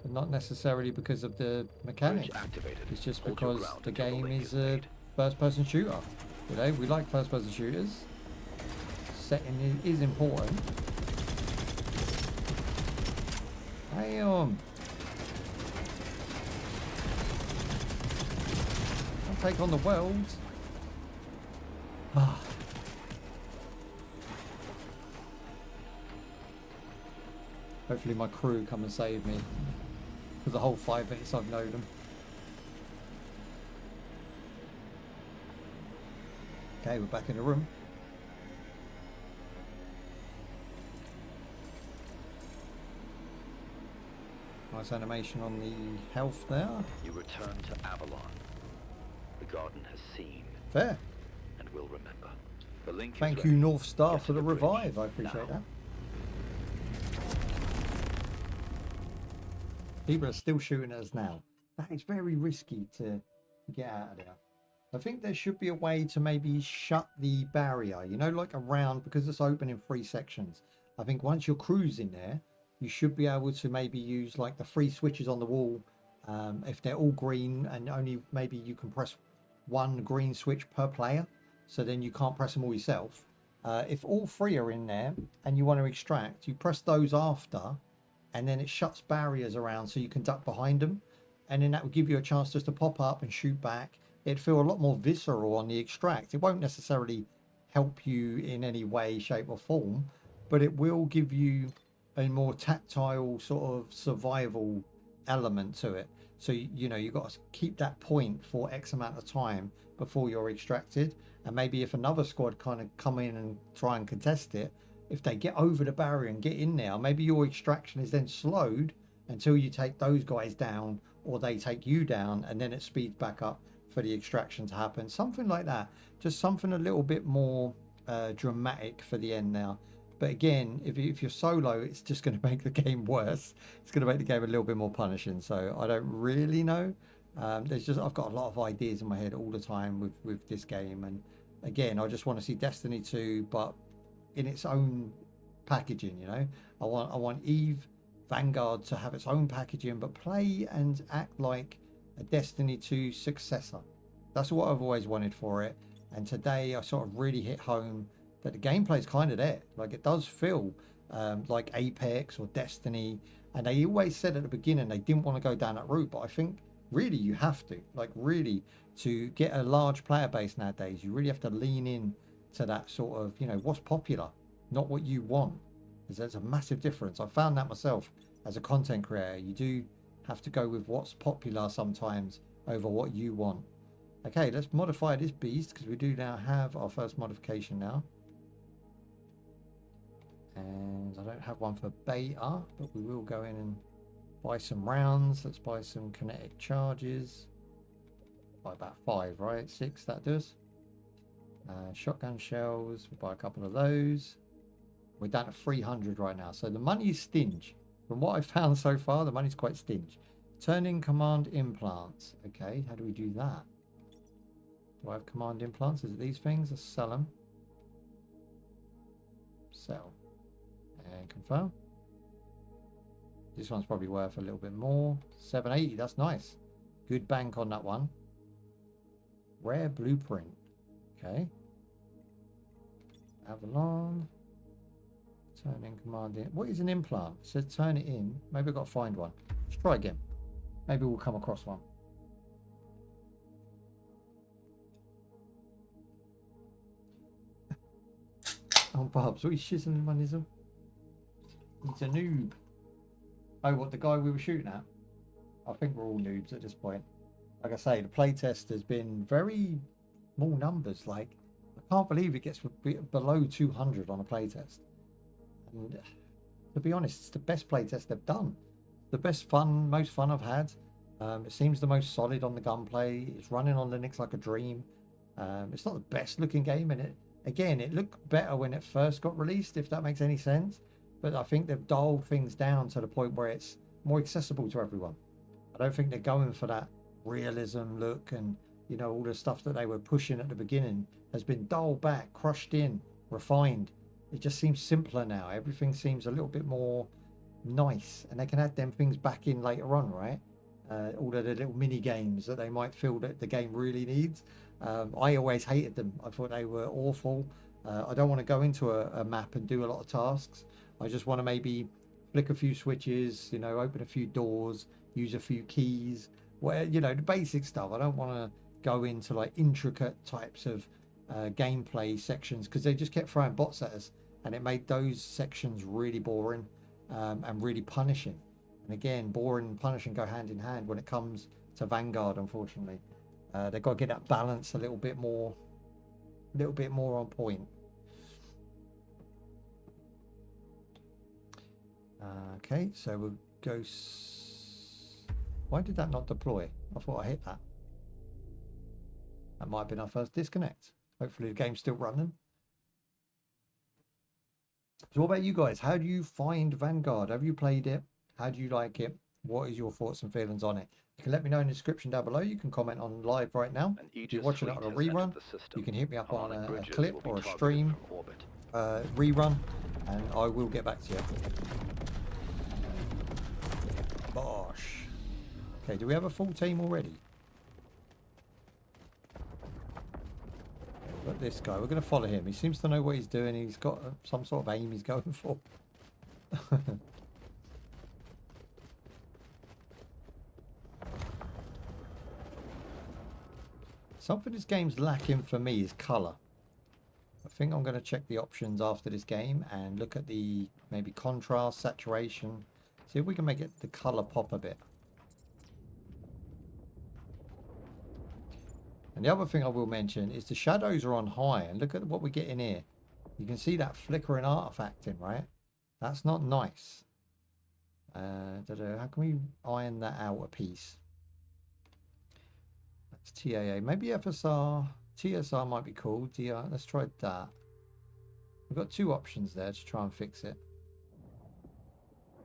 But not necessarily because of the mechanics. It's just because the game is a first-person shooter. You know, we like first-person shooters. Setting is important. Damn. I'll take on the world. Ah. Hopefully my crew come and save me. For the whole 5 minutes I've known them. Okay, we're back in the room. Nice animation on the health there. You return to Avalon. The garden has seen. Fair. And will remember. The link Thank is you, ready. North Star, Get for to the bridge revive. I appreciate now. that. People are still shooting at us now. That is very risky to get out of there. I think there should be a way to maybe shut the barrier, you know, like around, because it's open in 3 sections. I think once your crew's in there, you should be able to maybe use like the 3 switches on the wall. If they're all green, and only maybe you can press 1 green switch per player. So then you can't press them all yourself. If all 3 are in there and you want to extract, you press those after, and then it shuts barriers around so you can duck behind them, and then that will give you a chance just to pop up and shoot back. It'd feel a lot more visceral on the extract. It won't necessarily help you in any way, shape or form, but it will give you a more tactile sort of survival element to it. So you know, you've got to keep that point for X amount of time before you're extracted, and maybe if another squad kind of come in and try and contest it, if they get over the barrier and get in there, maybe your extraction is then slowed until you take those guys down, or they take you down, and then it speeds back up for the extraction to happen. Something like that. Just something a little bit more dramatic for the end now. But again, if you're solo, it's just going to make the game worse. It's going to make the game a little bit more punishing. So I don't really know. I've got a lot of ideas in my head all the time with this game. And again, I just want to see Destiny 2, but in its own packaging, you know. I want Eve, Vanguard to have its own packaging, but play and act like a Destiny 2 successor. That's what I've always wanted for it. And today I sort of really hit home that the gameplay is kind of there. Like, it does feel like Apex or Destiny. And they always said at the beginning they didn't want to go down that route, but I think really you have to. Like, really, to get a large player base nowadays, you really have to lean in to that sort of, you know, what's popular, not what you want. There's a massive difference. I found that myself as a content creator. You do have to go with what's popular sometimes over what you want. Okay, let's modify this beast, because we do now have our first modification now. And I don't have one for beta, but we will go in and buy some rounds. Let's buy some kinetic charges. Buy about 5, right? 6 that does. Shotgun shells, we'll buy a couple of those. We're down to 300 right now, so the money is stingy. From what I've found so far, the money's quite stingy. Turn in command implants. Okay, how do we do that? Do I have command implants? Is it these things? Let's sell them. Sell. And confirm. This one's probably worth a little bit more. 780, that's nice. Good bank on that one. Rare blueprint. Okay. Avalon. Turn in command in. What is an implant? It says turn it in. Maybe I've got to find one. Let's try again. Maybe we'll come across one. Oh, Bubs, what are you shizzling in my nizzle? He's a noob. Oh, what, the guy we were shooting at? I think we're all noobs at this point. Like I say, the playtest has been very small numbers. Like, I can't believe it gets below 200 on a playtest. And to be honest, it's the best playtest they've done. The best fun, most fun I've had. It seems the most solid on the gunplay. It's running on Linux like a dream. It's not the best looking game, and it looked better when it first got released, if that makes any sense. But I think they've dialed things down to the point where it's more accessible to everyone. I don't think they're going for that realism look, and you know, all the stuff that they were pushing at the beginning has been dialed back, crushed in, refined. It just seems simpler now. Everything seems a little bit more nice, and they can add them things back in later on, right? All of the little mini games that they might feel that the game really needs. I always hated them. I thought they were awful. I don't want to go into a map and do a lot of tasks. I just want to maybe flick a few switches, you know, open a few doors, use a few keys, where, you know, the basic stuff. I don't want to go into like intricate types of gameplay sections, because they just kept throwing bots at us, and it made those sections really boring and really punishing. And again, boring and punishing go hand in hand when it comes to Vanguard, unfortunately. They've got to get that balance a little bit more on point. Okay, so we'll go. Why did that not deploy? I thought I hit that. That might have been our first disconnect. Hopefully the game's still running. So what about you guys? How do you find Vanguard? Have you played it? How do you like it? What is your thoughts and feelings on it? You can let me know in the description down below. You can comment on live right now. If you're watching it on a rerun, you can hit me up on a clip or a stream rerun, and I will get back to you. Bosh. Okay, do we have a full team already? But this guy, we're going to follow him. He seems to know what he's doing. He's got some sort of aim he's going for. Something this game's lacking for me is colour. I think I'm going to check the options after this game and look at the maybe contrast, saturation. See if we can make it the colour pop a bit. And the other thing I will mention is the shadows are on high, and look at what we get in here. You can see that flickering artifacting, right? That's not nice. How can we iron that out a piece? That's TAA. Maybe FSR. TSR might be cool. DR. Let's try that. We've got two options there to try and fix it.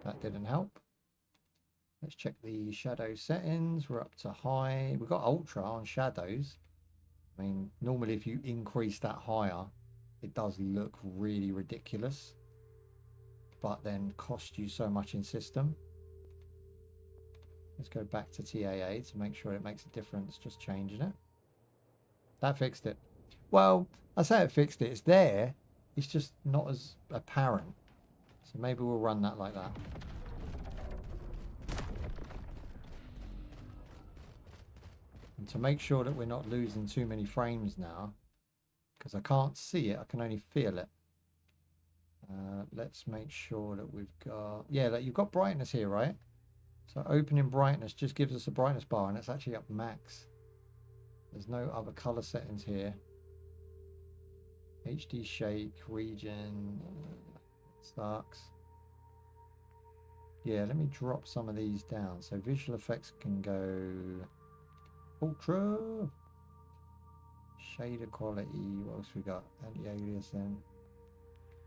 That didn't help. Let's check the shadow settings. We're up to high. We've got ultra on shadows. I mean, normally if you increase that higher, it does look really ridiculous, but then cost you so much in system. Let's go back to TAA to make sure it makes a difference, just changing it. That fixed it. Well, I say it fixed it. It's there. It's just not as apparent. So maybe we'll run that like that. And to make sure that we're not losing too many frames now, because I can't see it, I can only feel it. Let's make sure that we've got, yeah, that you've got brightness here, right? So opening brightness just gives us a brightness bar, and it's actually up max. There's no other color settings here. HD shake, region, sucks. Yeah, let me drop some of these down. So visual effects can go ultra, shader quality. What else we got? Anti-aliasing.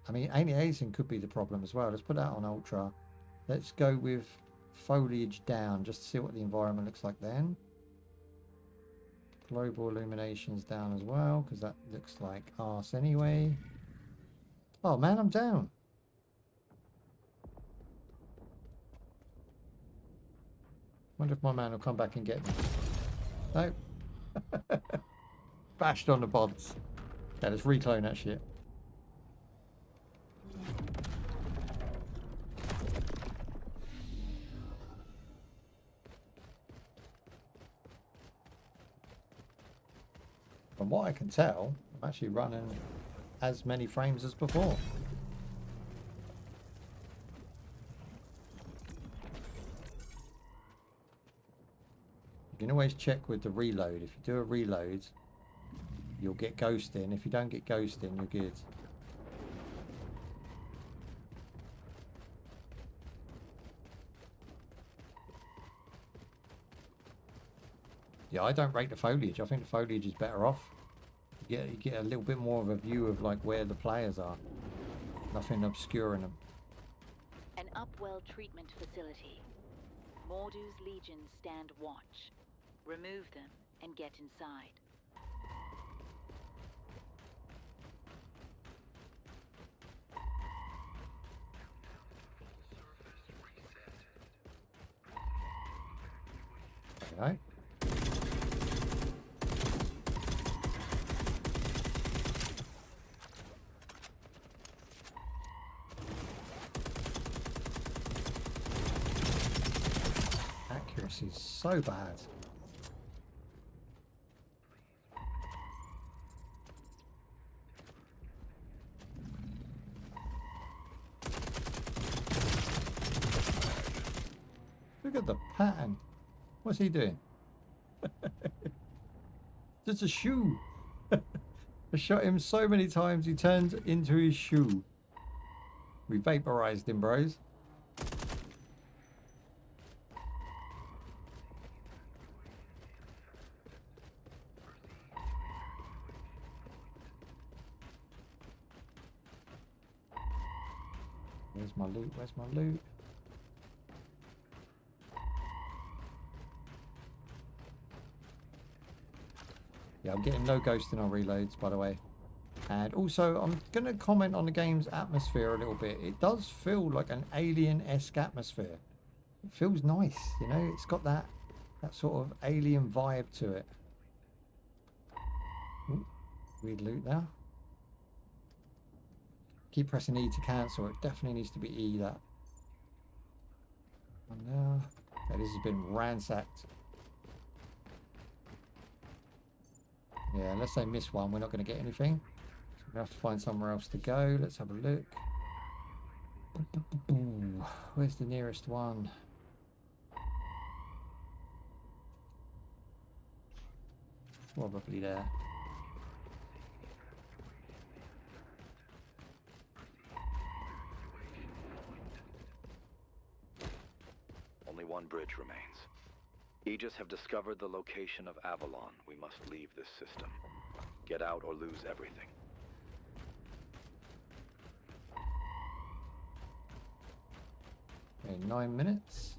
I mean, anti-aliasing could be the problem as well. Let's put that on ultra. Let's go with foliage down just to see what the environment looks like then. Global illuminations down as well, because that looks like arse anyway. Oh man, I'm down. Wonder if my man will come back and get me. No. Bashed on the pods. Yeah, let's reclone that shit. From what I can tell, I'm actually running as many frames as before. You can always check with the reload. If you do a reload, you'll get ghosting. If you don't get ghosting, you're good. Yeah, I don't rate the foliage. I think the foliage is better off. You get a little bit more of a view of like where the players are. Nothing obscuring them. An upwell treatment facility. Mordu's legions stand watch. Remove them and get inside. Okay. Accuracy is so bad. Look at the pattern. What's he doing? Just a shoe. I shot him so many times he turned into his shoe. We vaporized him, bros. Where's my loot? Where's my loot? Yeah, I'm getting no ghosting on reloads, by the way. And also, I'm going to comment on the game's atmosphere a little bit. It does feel like an alien-esque atmosphere. It feels nice, you know? It's got that sort of alien vibe to it. Ooh, weird loot there. Keep pressing E to cancel. It definitely needs to be E, that. And now, okay, this has been ransacked. Yeah, unless they miss one, we're not going to get anything. So we're going to have to find somewhere else to go. Let's have a look. Where's the nearest one? Probably there. Only one bridge remains. Aegis have discovered the location of Avalon. We must leave this system. Get out or lose everything. Okay, 9 minutes.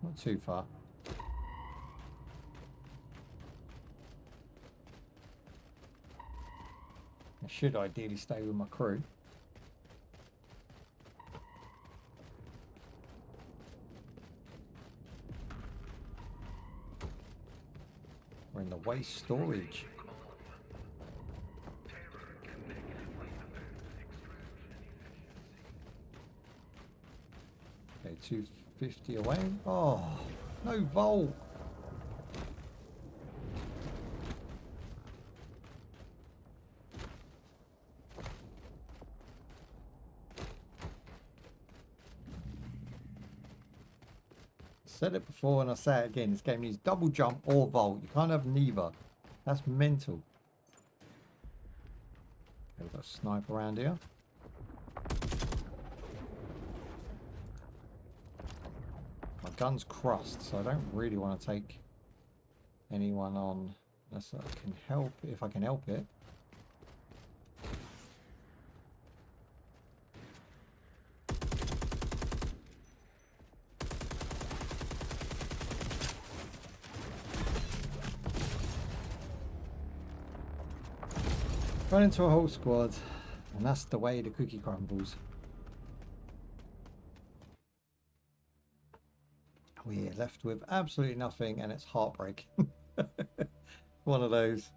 Not too far. I should ideally stay with my crew. We're in the waste storage. Okay, 250 away. Oh, no vault. Said it before and I say it again, this game needs double jump or vault. You can't have neither. That's mental. Okay, we've got a sniper around here. My gun's crossed, so I don't really want to take anyone on unless I can help, if I can help it. Run into a whole squad, and that's the way the cookie crumbles. We're left with absolutely nothing, and it's heartbreaking. One of those.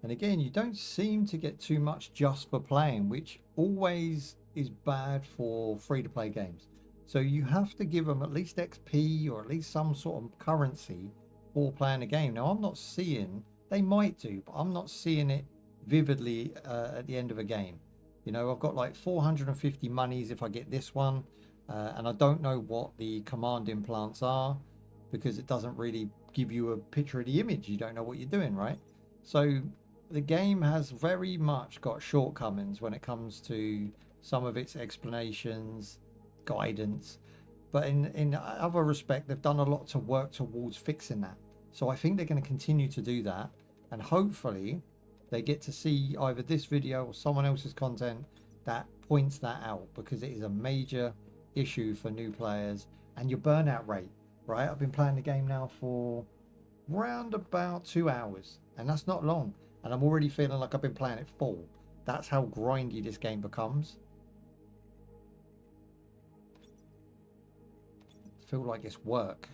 And again, you don't seem to get too much just for playing, which always is bad for free-to-play games. So you have to give them at least XP or at least some sort of currency for playing a game. Now, I'm not seeing, they might do, but I'm not seeing it vividly at the end of a game. You know, I've got like 450 monies if I get this one, and I don't know what the command implants are because it doesn't really give you a picture of the image. You don't know what you're doing, right? So the game has very much got shortcomings when it comes to some of its explanations, guidance, but in other respect, they've done a lot to work towards fixing that. So I think they're going to continue to do that, and hopefully they get to see either this video or someone else's content that points that out, because it is a major issue for new players. And your burnout rate, right? I've been playing the game now for round about 2 hours, and that's not long, and I'm already feeling like I've been playing it full. That's how grindy this game becomes. I feel like it's work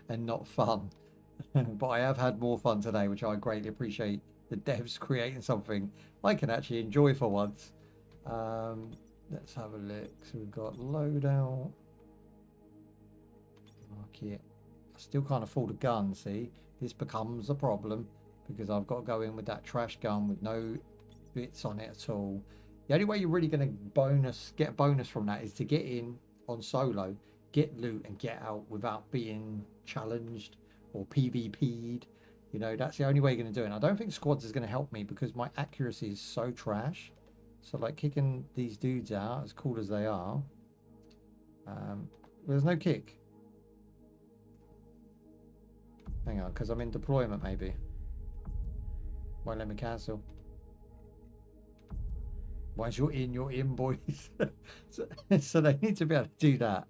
and not fun. But I have had more fun today, which I greatly appreciate. The devs creating something I can actually enjoy for once. Let's have a look. So we've got loadout. Market. I still can't afford a gun, see? This becomes a problem because I've got to go in with that trash gun with no bits on it at all. The only way you're really going to get a bonus from that is to get in on solo, get loot and get out without being challenged or PvP'd. You know, that's the only way you're going to do it. And I don't think squads is going to help me because my accuracy is so trash. So like kicking these dudes out, as cool as they are, there's no kick. Hang on, because I'm in deployment maybe. Won't let me cancel. Once you're in, boys. So they need to be able to do that.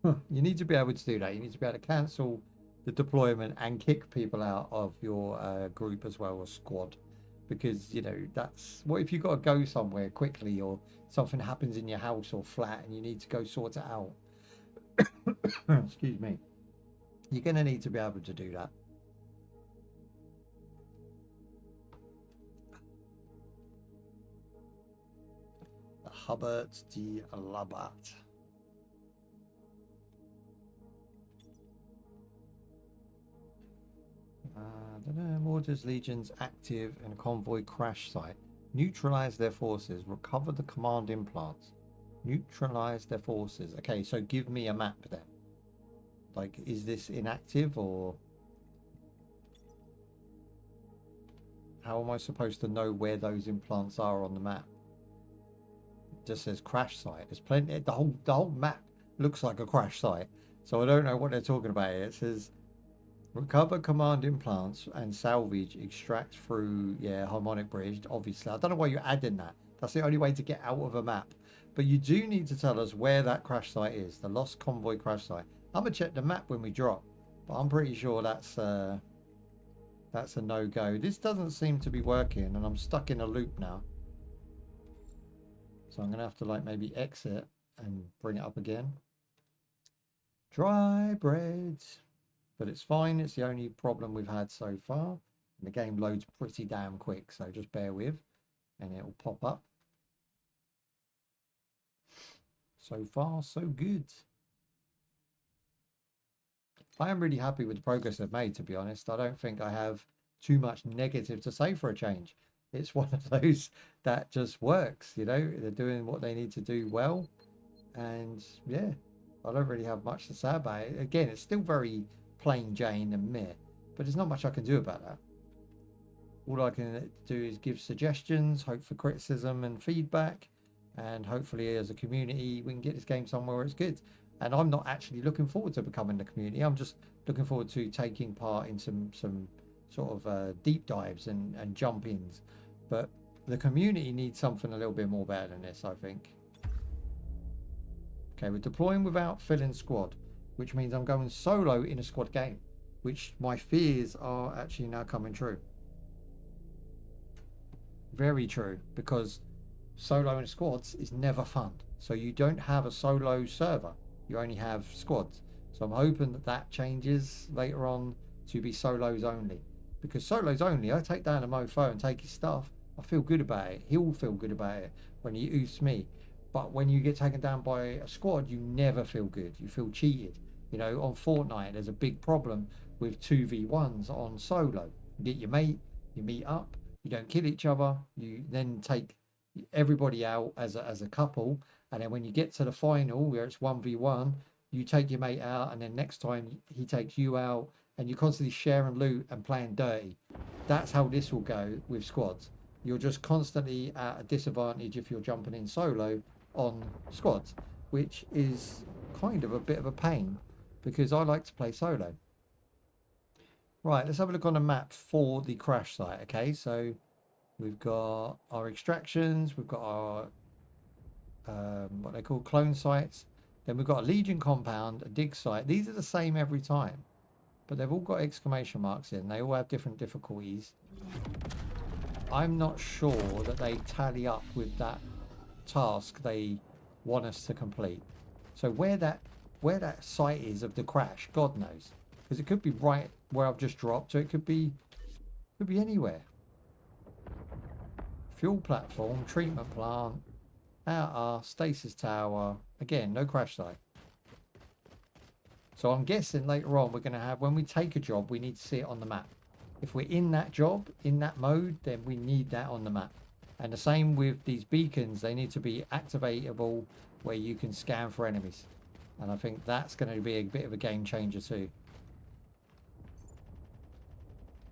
You need to be able to do that. You need to be able to cancel the deployment and kick people out of your group as well, or squad. Because, you know, that's... What if you've got to go somewhere quickly, or something happens in your house or flat and you need to go sort it out? Excuse me. You're going to need to be able to do that. The Hubbard de Labat. Mortars legions active in a convoy crash site. Neutralize their forces. Recover the command implants. Neutralize their forces. Okay, so give me a map then. Like, is this inactive, or how am I supposed to know where those implants are on the map? It just says crash site. There's plenty. The whole map looks like a crash site. So I don't know what they're talking about here. It says recover command implants and salvage extract through, yeah, harmonic bridge. Obviously, I don't know why you're adding that. That's the only way to get out of a map. But you do need to tell us where that crash site is. The lost convoy crash site. I'm gonna check the map when we drop, but I'm pretty sure that's a no-go. This doesn't seem to be working, and I'm stuck in a loop now. So I'm gonna have to like maybe exit and bring it up again. Dry bread. But it's fine. It's the only problem we've had so far. And the game loads pretty damn quick, so just bear with, and it will pop up. So far, so good. I am really happy with the progress they've made, to be honest. I don't think I have too much negative to say for a change. It's one of those that just works, you know. They're doing what they need to do well. And yeah, I don't really have much to say about it. Again, it's still very plain Jane and meh, but there's not much I can do about that. All I can do is give suggestions, hope for criticism and feedback, and hopefully as a community we can get this game somewhere where it's good. And I'm not actually looking forward to becoming the community. I'm just looking forward to taking part in some sort of deep dives and jump-ins. But the community needs something a little bit more better than this, I think. Okay, we're deploying without filling squad, which means I'm going solo in a squad game. which my fears are actually now coming true. Very true, because solo and squads is never fun. So you don't have a solo server, you only have squads. So I'm hoping that that changes later on to be solos only, because solos only, I take down a mofo and take his stuff, I feel good about it, he'll feel good about it when he oofs me. But when you get taken down by a squad, you never feel good, you feel cheated. You know, on Fortnite there's a big problem with 2v1s on solo. You get your mate, you meet up, you don't kill each other, you then take everybody out as a couple, and then when you get to the final where it's 1v1, you take your mate out, and then next time he takes you out, and you're constantly sharing loot and playing dirty. That's how this will go with squads. You're just constantly at a disadvantage if you're jumping in solo on squads, which is kind of a bit of a pain because I like to play solo. Right, let's have a look on the map for the crash site. Okay, so we've got our extractions, we've got our what they call clone sites, then we've got a Legion compound, a dig site. These are the same every time, but they've all got exclamation marks in. They all have different difficulties. I'm not sure that they tally up with that task they want us to complete. So where that site is of the crash, God knows, because it could be right where I've just dropped, or it could be anywhere. Fuel platform, treatment plant, outer stasis tower. Again, no crash site. So I'm guessing later on we're going to have, when we take a job, we need to see it on the map. If we're in that job, in that mode, then we need that on the map. And the same with these beacons, they need to be activatable where you can scan for enemies. And I think that's going to be a bit of a game changer too.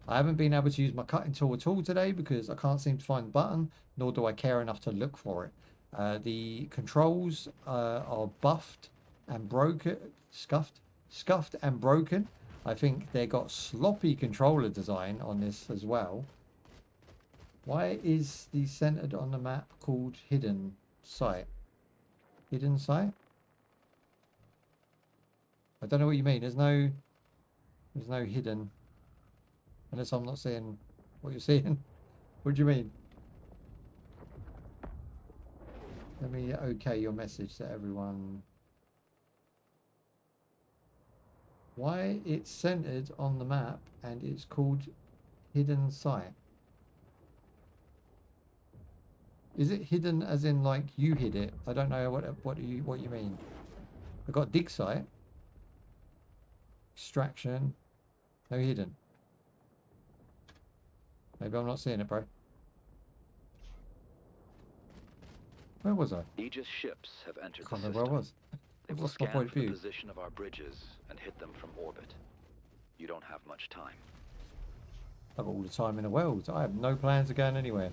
I haven't been able to use my cutting tool at all today because I can't seem to find the button, nor do I care enough to look for it. The controls are buffed and broken, scuffed and broken. I think they got sloppy controller design on this as well. Why is the centered on the map called hidden site? Hidden site? I don't know what you mean. There's no hidden. Unless I'm not seeing what you're seeing. What do you mean? Let me okay your message to everyone. Why it's centered on the map and it's called hidden site? Is it hidden as in like you hid it? I don't know what you mean. I've got dig site, extraction, no hidden. Maybe I'm not seeing it, bro. Where was I? Aegis ships have entered the Can't system. remember where I was. They will Lost my scan point of for the view. position of our bridges and hit them from orbit. You don't have much time. I've got all the time in the world. I have no plans of going anywhere.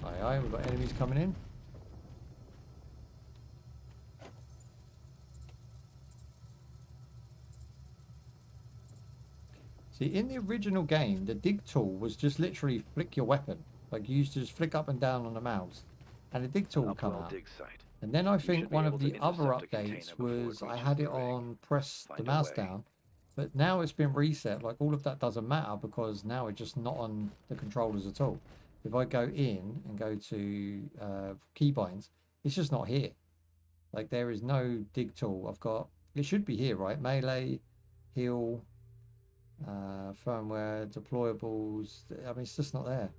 Aye, aye, we've got enemies coming in. See, in the original game, the dig tool was just literally flick your weapon. Like, you used to just flick up and down on the mouse, and the dig tool would come out. Dig site. And then I should think be one able of to the other intercept a updates container before it was I reaches had the it rig. on press the Find a mouse way. down. But now it's been reset. Like, all of that doesn't matter because now it's just not on the controllers at all. If I go in and go to keybinds, it's just not here. Like, there is no dig tool. I've got, it should be here, right? Melee, heal, firmware, deployables. I mean, it's just not there.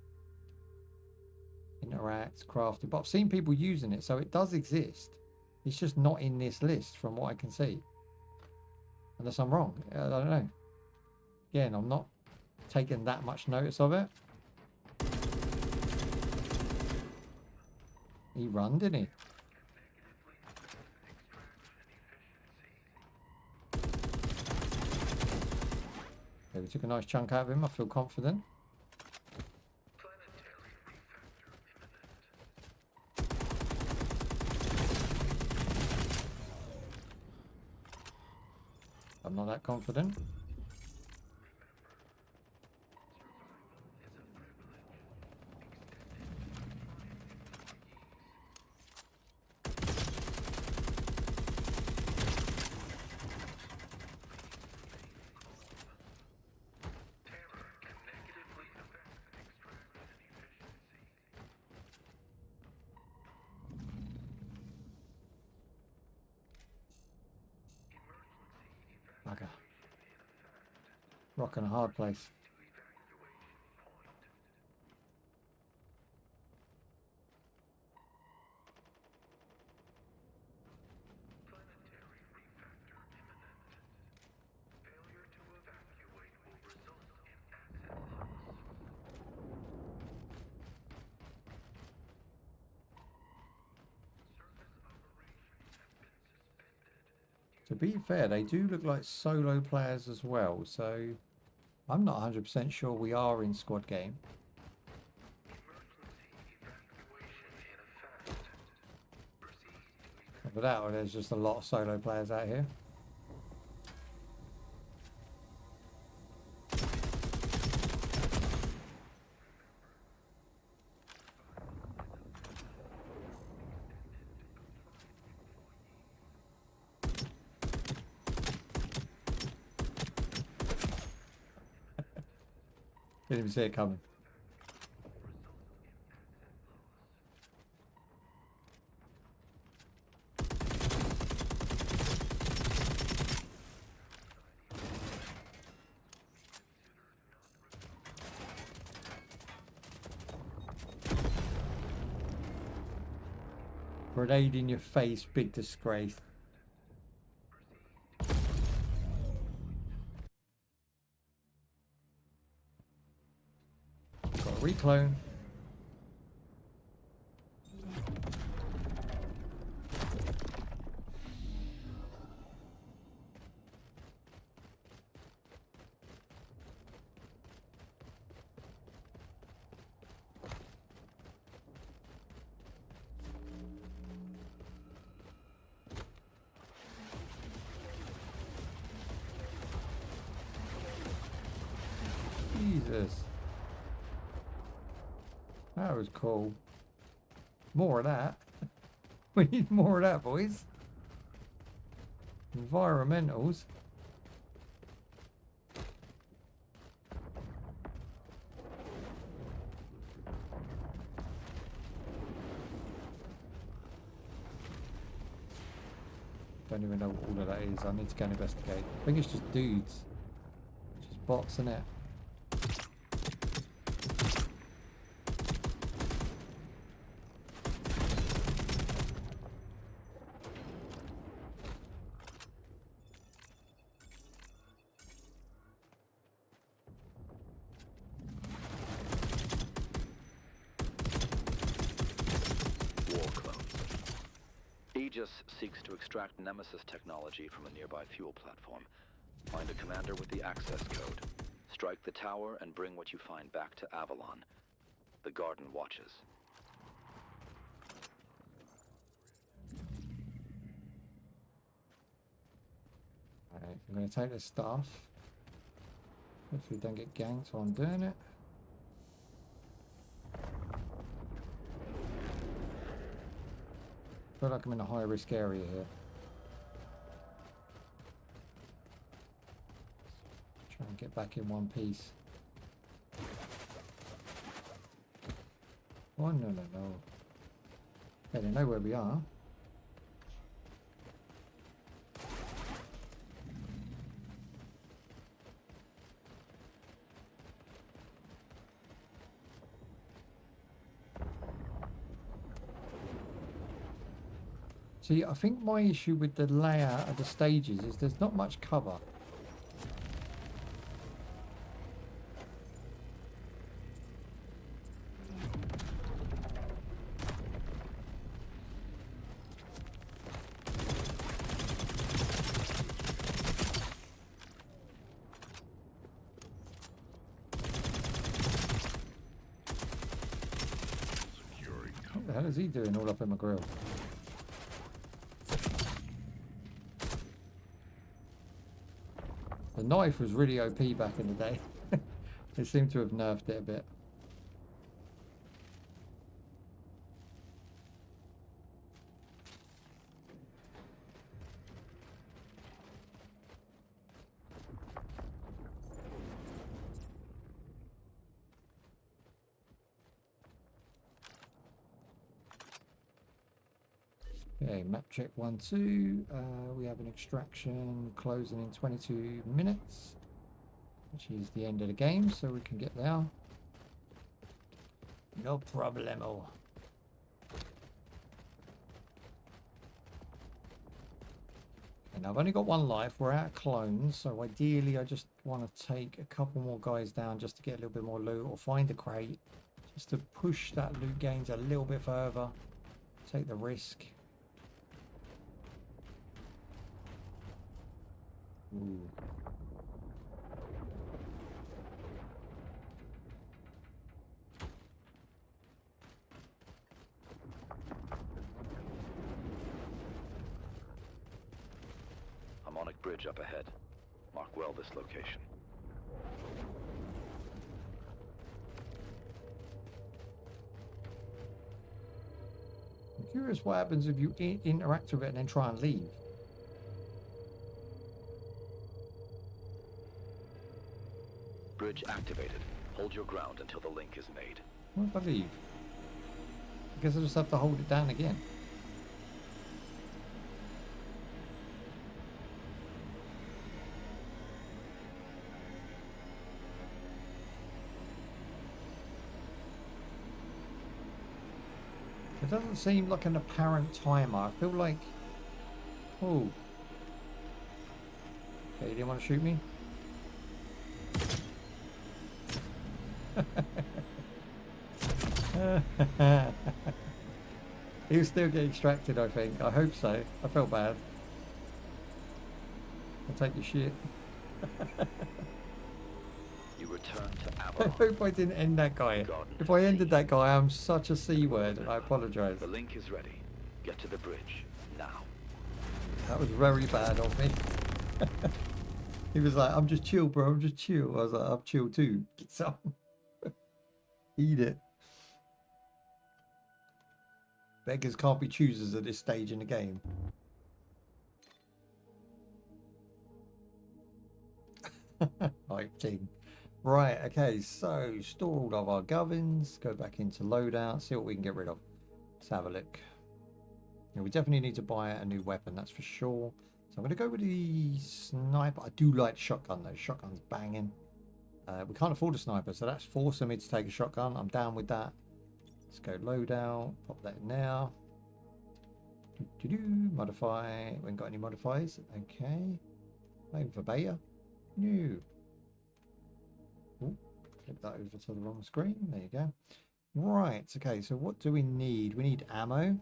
Interact, crafting. But I've seen people using it, so it does exist. It's just not in this list from what I can see. Unless I'm wrong. I don't know. Again, I'm not taking that much notice of it. He run, didn't he? Okay, we took a nice chunk out of him. I feel confident. I'm not that confident. Bugger. Rock and a hard place. To be fair, they do look like solo players as well, so I'm not 100% sure we are in squad game. But that or there's just a lot of solo players out here. Didn't even see it coming. Grenade in your face, big disgrace. Got a reclone. Jesus. That was cool. More of that. We need more of that, boys. Environmentals. Don't even know what all of that is. I need to go and investigate. I think it's just dudes. Just bots, innit? Aegis seeks to extract Nemesis technology from a nearby fuel platform. Find a commander with the access code. Strike the tower and bring what you find back to Avalon. The garden watches. Alright, I'm going to take the stuff. Hopefully don't get ganked while I'm doing it. I feel like I'm in a high risk area here. Try and get back in one piece. Oh, no. Yeah, they know where we are. See, I think my issue with the layout of the stages is there's not much cover. What the hell is he doing all up in my grill? The knife was really OP back in the day. They seem to have nerfed it a bit. Okay, map check 1, 2. We have an extraction closing in 22 minutes, which is the end of the game, so we can get there. No problemo. And I've only got 1 life. We're out of clones, so ideally I just want to take a couple more guys down just to get a little bit more loot, or find a crate just to push that loot gains a little bit further. Take the risk. Ooh. Harmonic bridge up ahead. Mark well this location. I'm curious what happens if you interact with it and then try and leave. Bridge activated. Hold your ground until the link is made. What if I leave? I guess I just have to hold it down again. It doesn't seem like an apparent timer. I feel like... Oh. Okay, you didn't want to shoot me? He'll still get extracted, I think. I hope so. I felt bad. I'll take your shit. You return to I Avalon. hope I didn't end that guy. If I ended that guy, I'm such a C word, and I apologise. The link is ready. Get to the bridge now. That was very bad of me. He was like, I'm just chill, bro. I'm just chill. I was like, I'm chill too. Get some. Eat it. Beggars can't be choosers at this stage in the game. Hype team. Right, okay, so store all of our govins, go back into loadout, see what we can get rid of. Let's have a look. Yeah, we definitely need to buy a new weapon, that's for sure. So I'm going to go with the sniper. I do like the shotgun though. Shotgun's banging. We can't afford a sniper, so that's forcing me to take a shotgun. I'm down with that. Let's go loadout. Pop that in now. Modify. We ain't got any modifiers. Okay. Waiting for beta. New. Ooh, flip that over to the wrong screen. There you go. Right. Okay. So what do we need? We need ammo.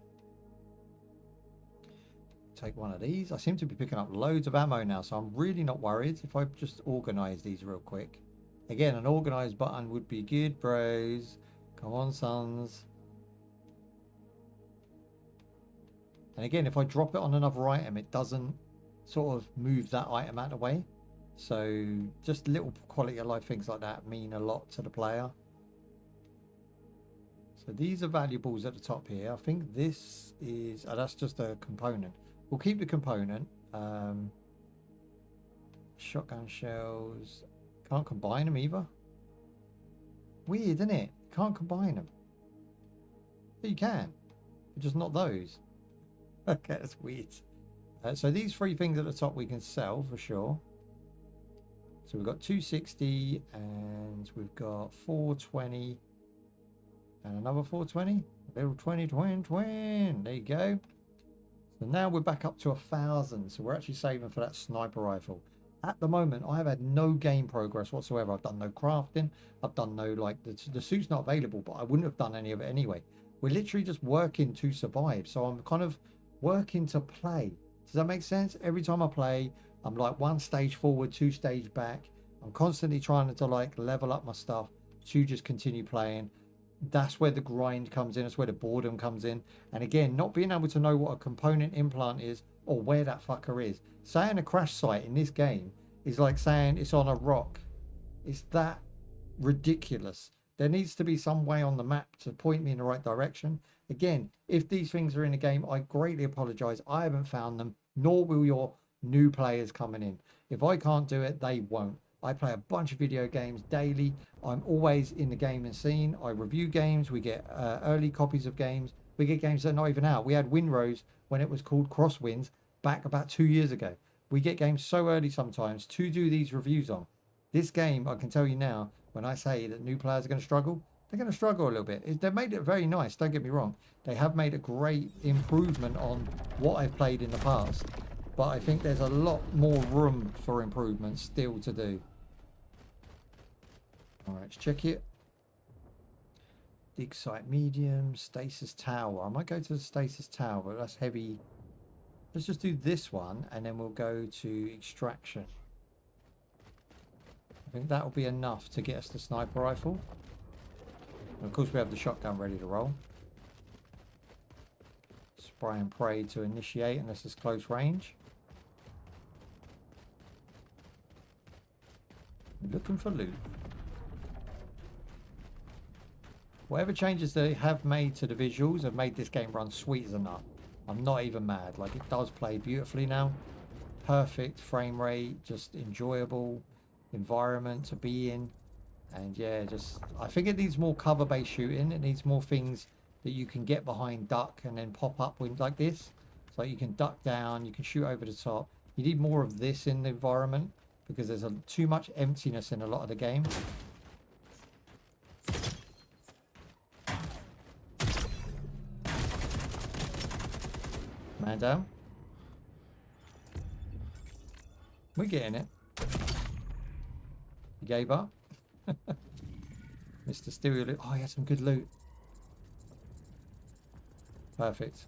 Take one of these. I seem to be picking up loads of ammo now, so I'm really not worried if I just organize these real quick. Again, an organized button would be good, bros. Come on, sons. And again, if I drop it on another item, it doesn't sort of move that item out of the way. So just little quality of life things like that mean a lot to the player. So these are valuables at the top here. I think this is... Oh, that's just a component. We'll keep the component. Shotgun shells. Can't combine them either. Weird, isn't it? Can't combine them. But you can. But just not those. Okay, that's weird. So these 3 things at the top we can sell for sure. So we've got 260 and we've got 420 and another 420. A little 20. There you go. So now we're back up to 1,000. So we're actually saving for that sniper rifle. At the moment, I have had no game progress whatsoever. I've done no crafting. I've done no, like, the suit's not available, but I wouldn't have done any of it anyway. We're literally just working to survive. So I'm kind of working to play. Does that make sense? Every time I play, I'm like 1 stage forward, 2 stage back. I'm constantly trying to like level up my stuff to just continue playing. That's where the grind comes in. That's where the boredom comes in. And again, not being able to know what a component implant is or where that fucker is. Saying a crash site in this game is like saying it's on a rock. It's that ridiculous. There needs to be some way on the map to point me in the right direction. Again, if these things are in the game, I greatly apologize. I haven't found them, nor will your new players coming in. If I can't do it, they won't. I play a bunch of video games daily. I'm always in the gaming scene. I review games. We get early copies of games We get games that are not even out. We had Windrose when it was called Crosswinds back about 2 years ago. We get games so early sometimes to do these reviews on. This game, I can tell you now, when I say that new players are going to struggle, they're going to struggle a little bit. They've made it very nice, don't get me wrong. They have made a great improvement on what I've played in the past. But I think there's a lot more room for improvement still to do. Alright, let's check it. Dig site medium, stasis tower. I might go to the stasis tower, but that's heavy. Let's just do this one and then we'll go to extraction. I think that will be enough to get us the sniper rifle. And of course we have the shotgun ready to roll. Spray and pray to initiate unless it's close range. Looking for loot. Whatever changes they have made to the visuals have made this game run sweet as a nut. I'm not even mad. Like, it does play beautifully now. Perfect frame rate, just enjoyable environment to be in. And yeah, just I think it needs more cover-based shooting. It needs more things that you can get behind, duck, and then pop up with like this. So you can duck down, you can shoot over the top. You need more of this in the environment because there's too much emptiness in a lot of the game. Man down. We're getting it. He gave up. Mr. Stereo loot. Oh, he had some good loot. Perfect.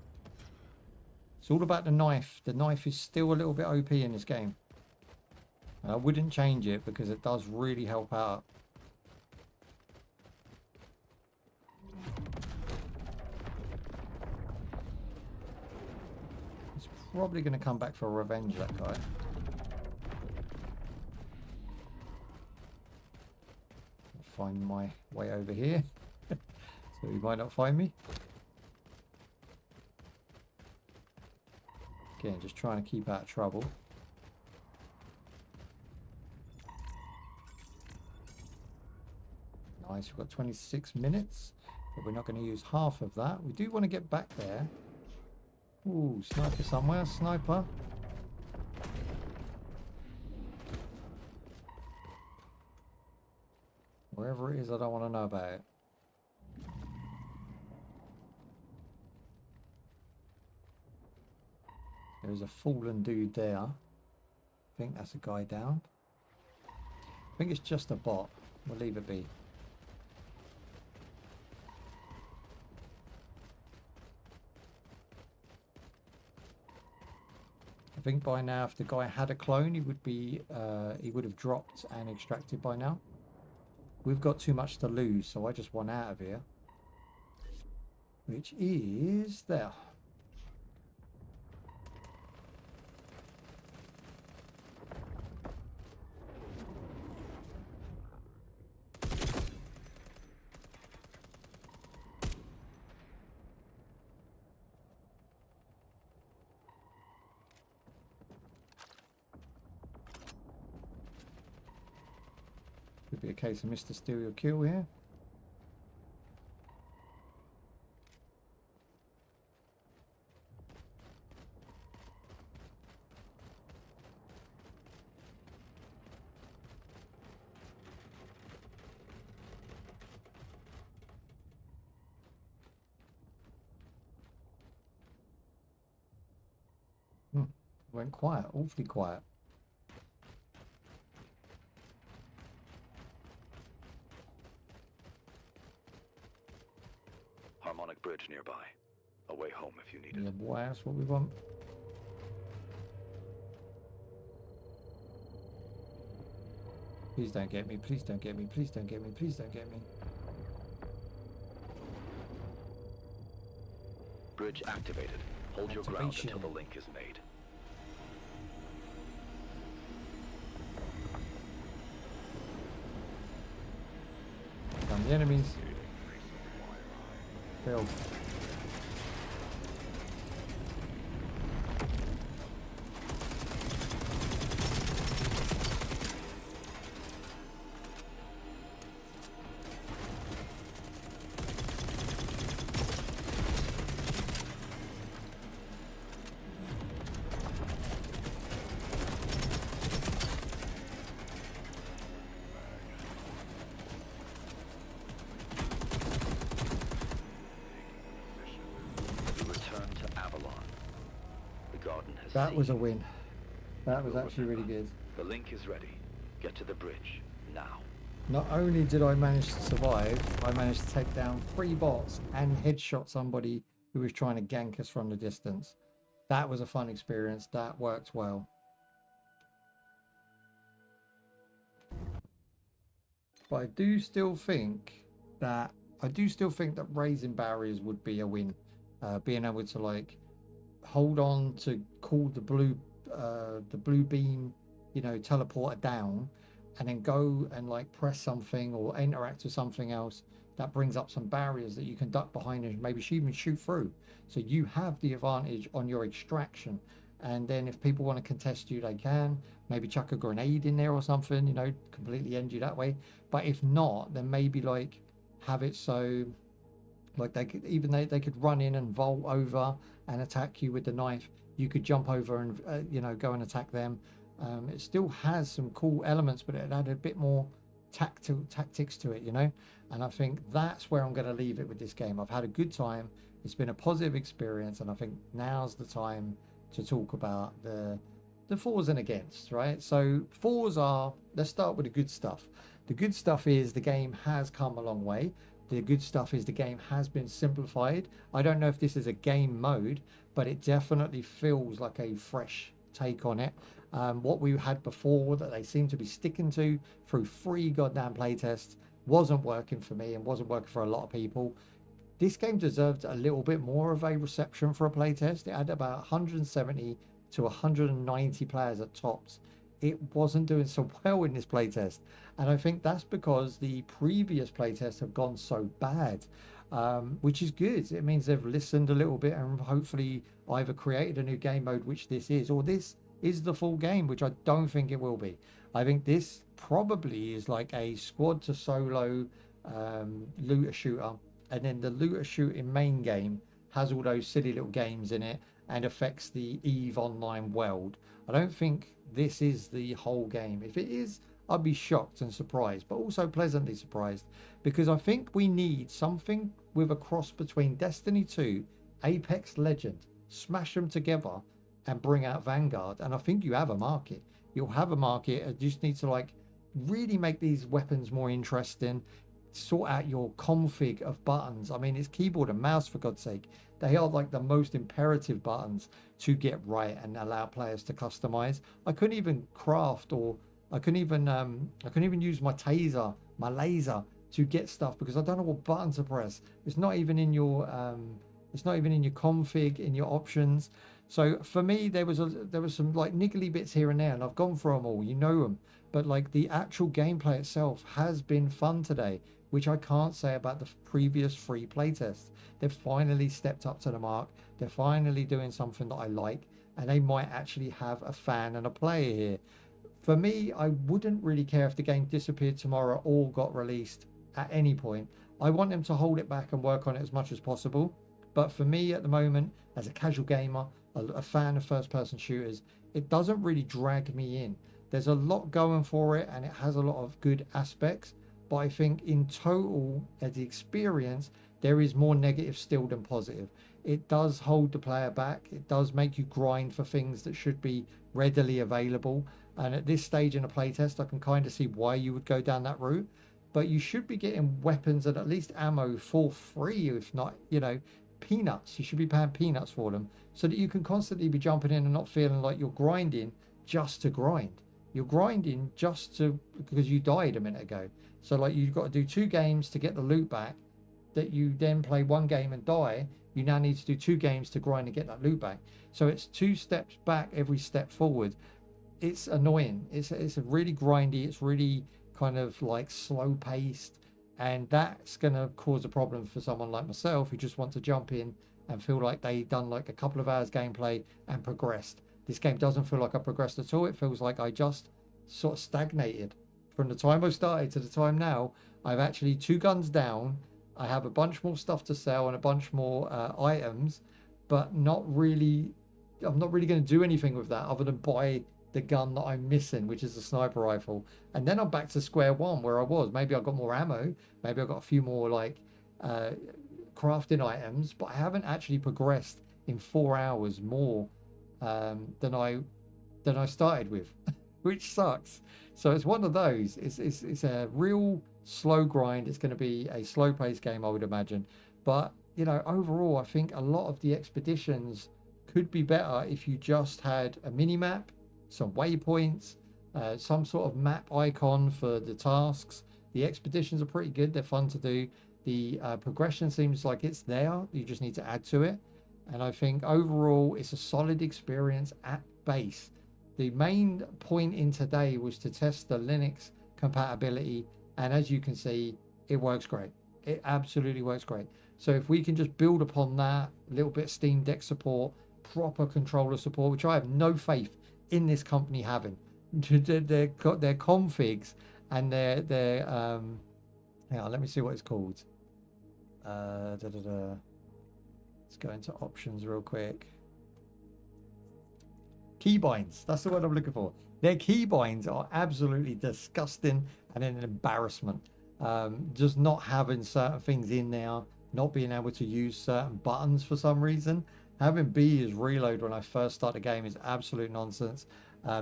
It's all about the knife. The knife is still a little bit OP in this game. And I wouldn't change it because it does really help out. He's probably going to come back for revenge, that guy. Find my way over here. So he might not find me. Again, just trying to keep out of trouble. Nice, we've got 26 minutes, but we're not going to use half of that. We do want to get back there. Ooh, sniper somewhere, sniper. Wherever it is, I don't want to know about it. There's a fallen dude there. I think that's a guy down. I think it's just a bot. We'll leave it be. I think by now, if the guy had a clone, he would have dropped and extracted by now. We've got too much to lose, so I just want out of here. Which is there. Could be a case of Mr. Stereo kill here. Went quiet, awfully quiet. Harmonic bridge nearby. A way home if you need it. Yeah, boy, that's what we want. Please don't get me, please don't get me, please don't get me, please don't get me. Bridge activated. Hold your ground until the link is made. Down the enemies. Failed. That was a see. win. That was actually really good. The link is ready. Get to the bridge now. Not only did I manage to survive, I managed to take down 3 bots and headshot somebody who was trying to gank us from the distance. That was a fun experience. That worked well. But I do still think that raising barriers would be a win. Being able to like hold on to call the blue beam, you know, teleporter down, and then go and like press something or interact with something else that brings up some barriers that you can duck behind and maybe even shoot through. So you have the advantage on your extraction. And then if people want to contest you, they can maybe chuck a grenade in there or something, you know, completely end you that way. But if not, then maybe like have it so like they could run in and vault over and attack you with the knife. You could jump over and you know, go and attack them. It still has some cool elements, but it had a bit more tactics to it, you know. And I think that's where I'm going to leave it with this game. I've had a good time. It's been a positive experience, and I think now's the time to talk about the fors and against, right? So fors are, let's start with the good stuff. The good stuff is the game has come a long way. The good stuff is the game has been simplified. I don't know if this is a game mode, but it definitely feels like a fresh take on it. What we had before that they seem to be sticking to through 3 goddamn playtests wasn't working for me and wasn't working for a lot of people. This game deserved a little bit more of a reception for a playtest. It had about 170 to 190 players at tops. It wasn't doing so well in this playtest, and I think that's because the previous playtests have gone so bad, which is good. It means they've listened a little bit and hopefully either created a new game mode, which this is, or this is the full game, which I don't think it will be. I think this probably is like a squad to solo looter shooter, and then the looter shooting main game has all those silly little games in it and affects the EVE Online world. I don't think this is the whole game. If it is, I'd be shocked and surprised, but also pleasantly surprised, because I think we need something with a cross between Destiny 2, Apex Legend, smash them together and bring out Vanguard, and I think you have a market. You'll have a market. You just need to like really make these weapons more interesting, sort out your config of buttons. I mean, it's keyboard and mouse, for God's sake. They are like the most imperative buttons to get right and allow players to customize. I couldn't even craft, or I couldn't even use my taser, my laser to get stuff, because I don't know what button to press. It's not even in your config, in your options. So for me, there was some like niggly bits here and there, and I've gone through them all, you know them. But like the actual gameplay itself has been fun today, which I can't say about the previous 3 playtests. They've finally stepped up to the mark. They're finally doing something that I like, and they might actually have a fan and a player here. For me, I wouldn't really care if the game disappeared tomorrow or got released at any point. I want them to hold it back and work on it as much as possible. But for me at the moment, as a casual gamer, a fan of first-person shooters, it doesn't really drag me in. There's a lot going for it, and it has a lot of good aspects. But I think in total, as the experience, there is more negative still than positive. It does hold the player back. It does make you grind for things that should be readily available. And at this stage in a playtest, I can kind of see why you would go down that route. But you should be getting weapons and at least ammo for free, if not, you know, peanuts. You should be paying peanuts for them, so that you can constantly be jumping in and not feeling like you're grinding just to grind. You're grinding just to, because you died a minute ago. So like you've got to do 2 games to get the loot back, that you then play 1 game and die. You now need to do 2 games to grind and get that loot back. So it's 2 steps back every step forward. It's annoying. It's a really grindy. It's really kind of like slow paced, and that's going to cause a problem for someone like myself who just wants to jump in and feel like they done like a couple of hours gameplay and progressed. This game doesn't feel like I progressed at all. It feels like I just sort of stagnated. From the time I started to the time now, I've actually 2 guns down. I have a bunch more stuff to sell and a bunch more items, but not really. I'm not really going to do anything with that other than buy the gun that I'm missing, which is the sniper rifle. And then I'm back to square one where I was. Maybe I got more ammo. Maybe I got a few more like crafting items, but I haven't actually progressed in 4 hours more than I started with, which sucks. So it's one of those. It's a real slow grind. It's going to be a slow paced game, I would imagine. But you know, overall, I think a lot of the expeditions could be better if you just had a mini map, some waypoints, some sort of map icon for the tasks. The expeditions are pretty good. They're fun to do. The progression seems like it's there. You just need to add to it. And I think overall, it's a solid experience at base. The main point in today was to test the Linux compatibility. And as you can see, it works great. It absolutely works great. So if we can just build upon that, a little bit of Steam Deck support, proper controller support, which I have no faith in this company having. Their configs and their hang on, let me see what it's called. Let's go into options real quick. Keybinds, that's the word I'm looking for. Their keybinds are absolutely disgusting and an embarrassment. Just not having certain things in there, not being able to use certain buttons for some reason. Having B as reload when I first start the game is absolute nonsense.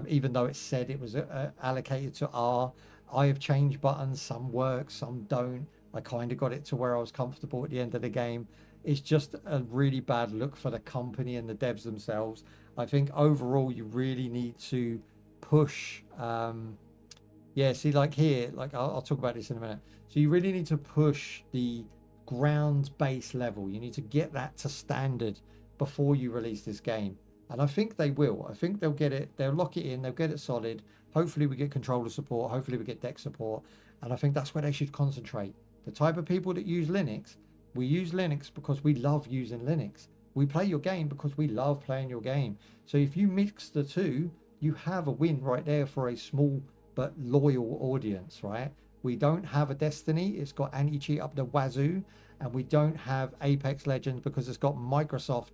Even though it said it was allocated to R, I have changed buttons. Some work, some don't. I kind of got it to where I was comfortable at the end of the game. It's just a really bad look for the company and the devs themselves. I think overall you really need to push. Yeah, see, like here, like I'll talk about this in a minute. So you really need to push the ground base level. You need to get that to standard before you release this game. And I think they will. I think they'll get it. They'll lock it in. They'll get it solid. Hopefully we get controller support. Hopefully we get deck support. And I think that's where they should concentrate. The type of people that use Linux, we use Linux because we love using Linux. We play your game because we love playing your game. So if you mix the two, you have a win right there for a small but loyal audience, right? We don't have a Destiny. It's got anti-cheat up the wazoo. And we don't have Apex Legends because it's got Microsoft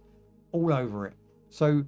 all over it. So